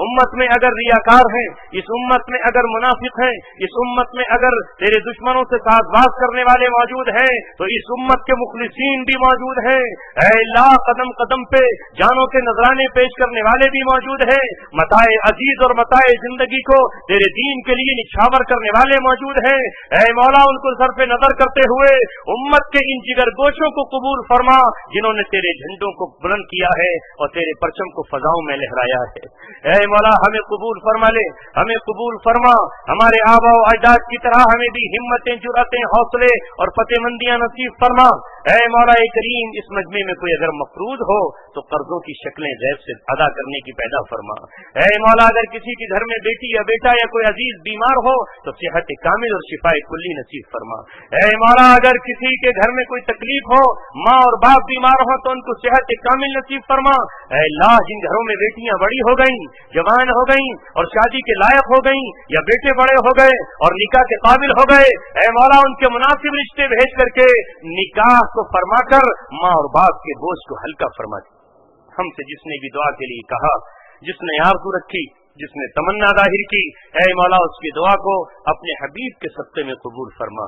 امت میں اگر ریاکار ہیں، اس امت میں اگر منافق ہیں، اس امت میں اگر تیرے دشمنوں سے ساز باز کرنے والے موجود ہیں تو اس امت کے مخلصین بھی موجود ہیں. اے اللہ قدم قدم پہ جانوں کے نذرانے پیش کرنے والے بھی موجود ہیں، متاع عزیز اور متاع زندگی کو تیرے دین کے لیے نچھاور کرنے والے موجود ہیں. اے مولا ان کو صرف نظر کرتے ہوئے امت کے ان جگر گوشوں کو قبول فرما جنہوں نے تیرے جھنڈوں کو بلند کیا ہے اور تیرے پرچم کو فضاؤں میں لہرایا ہے. اے مولا ہمیں قبول فرما لے، ہمیں قبول فرما. ہمارے آبا و اجداد کی طرح ہمیں بھی ہمتیں، جرأتیں، حوصلے اور فتح مندیاں نصیب فرما. اے مولا کریم اس مجمع میں کوئی اگر مفروض ہو تو قرضوں کی شکلیں غیب سے ادا کرنے کی پیدا فرما. اے مولا اگر کسی کے گھر میں بیٹی یا بیٹا یا کوئی عزیز بیمار ہو تو صحت کامل اور شفاء کلی نصیب فرما. اے مولا اگر کسی کے گھر میں کوئی تکلیف ہو، ماں اور باپ بیمار ہو تو ان کو صحت کامل نصیب فرما. اے اللہ جن گھروں میں بیٹیاں بڑی ہو گئیں، جوان ہو گئیں اور شادی کے لائق ہو گئیں، یا بیٹے بڑے ہو گئے اور نکاح کے قابل ہو گئے، اے مولا ان کے مناسب رشتے بھیج کر کے نکاح کو فرما کر ماں اور باپ کے بوجھ کو ہلکا فرما دے. ہم سے جس نے بھی دعا کے لیے کہا، جس نے آرزو رکھی، جس نے تمنا ظاہر کی، اے مولا اس کی دعا کو اپنے حبیب کے صدقے میں قبول فرما.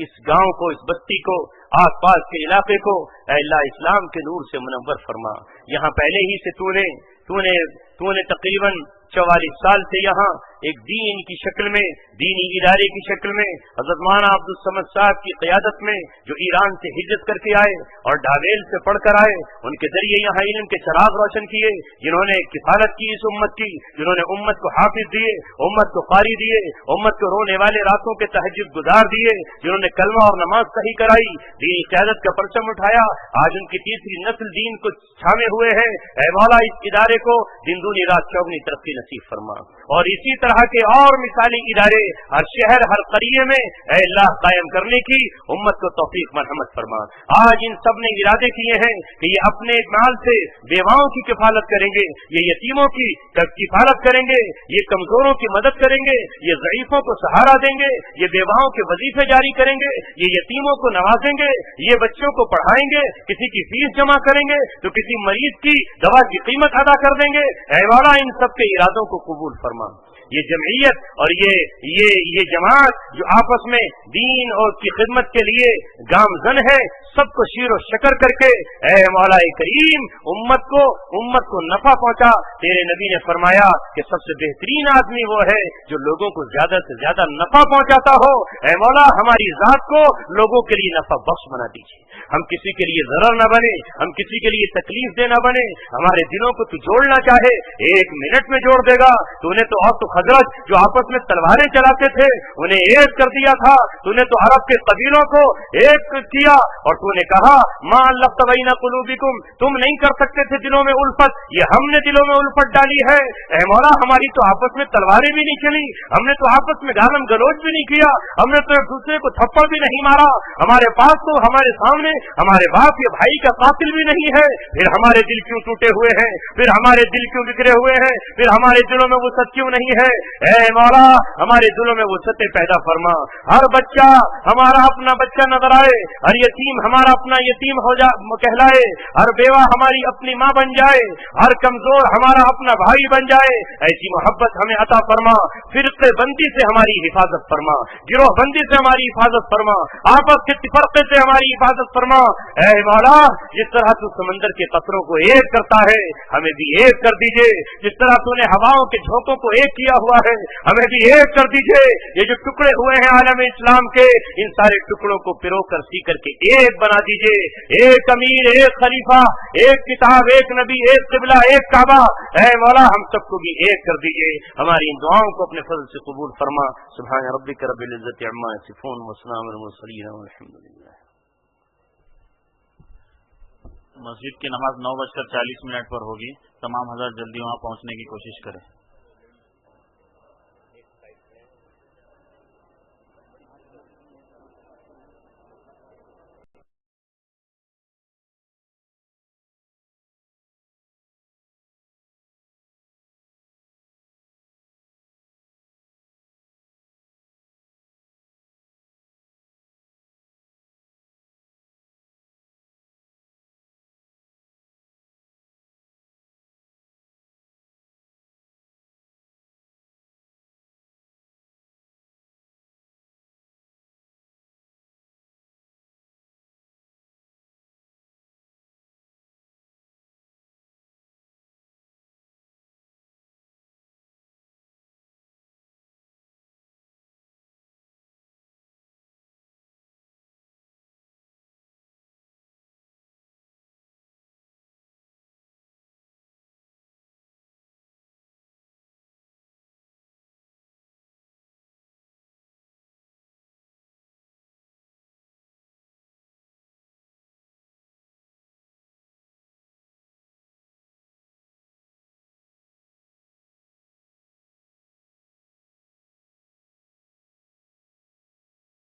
اس گاؤں کو، اس بستی کو، آس پاس کے علاقے کو اے اللہ اسلام کے نور سے منور فرما. یہاں پہلے ہی سے تو نے تقریباً 44 سال سے یہاں ایک دین کی شکل میں، دینی ادارے کی شکل میں حضرت مولانا عبدالصمد صاحب کی قیادت میں جو ایران سے ہجرت کر کے آئے اور ڈاویل سے پڑھ کر آئے، ان کے ذریعے یہاں علم کے چراغ روشن کیے، جنہوں نے کفالت کی اس امت کی، جنہوں نے امت کو حافظ دیے، امت کو قاری دیے، امت کو رونے والے راتوں کے تہجد گزار دیے، جنہوں نے کلمہ اور نماز صحیح کرائی، دینی قیادت کا پرچم اٹھایا. آج ان کی تیسری نسل دین کو چھامے ہوئے ہے. اے مولا اس ادارے کو دن دونی رات چوگنی ترقی نصیب فرما. اور اسی طرح طرح کے اور مثالی ادارے ہر شہر ہر قریے میں اے اللہ قائم کرنے کی امت کو توفیق مرحمت فرما۔ آج ان سب نے ارادے کیے ہیں کہ یہ اپنے مال سے بیواؤں کی کفالت کریں گے، یہ یتیموں کی کفالت کریں گے، یہ کمزوروں کی مدد کریں گے، یہ ضعیفوں کو سہارا دیں گے، یہ بیواؤں کے وظیفے جاری کریں گے، یہ یتیموں کو نوازیں گے، یہ بچوں کو پڑھائیں گے، کسی کی فیس جمع کریں گے تو کسی مریض کی دوا کی قیمت ادا کر دیں گے۔ اے مولا ان سب کے ارادوں کو قبول فرما۔ یہ جمعیت اور یہ جماعت جو آپس میں دین اور کی خدمت کے لیے گامزن ہے، سب کو شیر و شکر کر کے اے مولا کریم امت کو نفع پہنچا۔ تیرے نبی نے فرمایا کہ سب سے بہترین آدمی وہ ہے جو لوگوں کو زیادہ سے زیادہ نفع پہنچاتا ہو۔ اے مولا ہماری ذات کو لوگوں کے لیے نفع بخش بنا دیجیے، ہم کسی کے لیے ضرر نہ بنے، ہم کسی کے لیے تکلیف دے نہ بنے۔ ہمارے دلوں کو تو جوڑنا چاہے ایک منٹ میں جوڑ دے گا۔ تو نے تو اور تو حضرت جو آپس میں تلواریں چلاتے تھے انہیں ایک کر دیا تھا، تو نے تو عرب کے قبیلوں کو ایک کیا، اور تو نے کہا ما الفت بین قلوبکم، تم نہیں کر سکتے تھے دلوں میں الفت، یہ ہم نے دلوں میں الفت ڈالی ہے۔ اے مولا ہماری تو آپس میں تلواریں بھی نہیں چلی، ہم نے تو آپس میں گالم گلوچ بھی نہیں کیا، ہم نے تو ایک دوسرے کو تھپڑ بھی نہیں مارا، ہمارے پاس تو ہمارے سامنے ہمارے باپ یا بھائی کا قاتل بھی نہیں ہے، پھر ہمارے دل کیوں ٹوٹے ہوئے ہیں، پھر ہمارے دل کیوں بکھرے ہوئے ہیں، پھر ہمارے دلوں میں وسعت کیوں نہیں ہے؟ اے مولا ہمارے دلوں میں وسعت پیدا فرما، ہر بچہ ہمارا اپنا بچہ نظر آئے، ہر یتیم ہمارا اپنا یتیم کہلائے، ہر بیوہ ہماری اپنی ماں بن جائے، ہر کمزور ہمارا اپنا بھائی بن جائے۔ ایسی محبت ہمیں عطا فرما، فرقے بندی سے ہماری حفاظت فرما، گروہ بندی سے ہماری حفاظت فرما، آپس کے تفرقے سے ہماری حفاظت فرما۔ اے مولا جس طرح تو سمندر کے قطروں کو ایک کرتا ہے ہمیں بھی ایک کر دیجئے، جس طرح تو نے ہواؤں کے جھونکوں کو ایک کیا ہوا ہے ہمیں بھی ایک کر دیجئے۔ یہ جو ٹکڑے ہوئے ہیں عالم اسلام کے ان سارے ٹکڑوں کو پرو کر سی کر کے ایک بنا دیجئے، ایک امیر، ایک خلیفہ، ایک کتاب، ایک نبی، ایک قبلہ، ایک کعبہ۔ اے مولا ہم سب کو بھی ایک کر دیجئے، ہماری ان دعاؤں کو اپنے فضل سے قبول فرما۔ سبحان ربک رب العزت عما یصفون وسلام علی المرسلین والحمد للہ۔ مسجد کی نماز 9:40 پر ہوگی، تمام حضرات جلدی وہاں پہنچنے کی کوشش کریں۔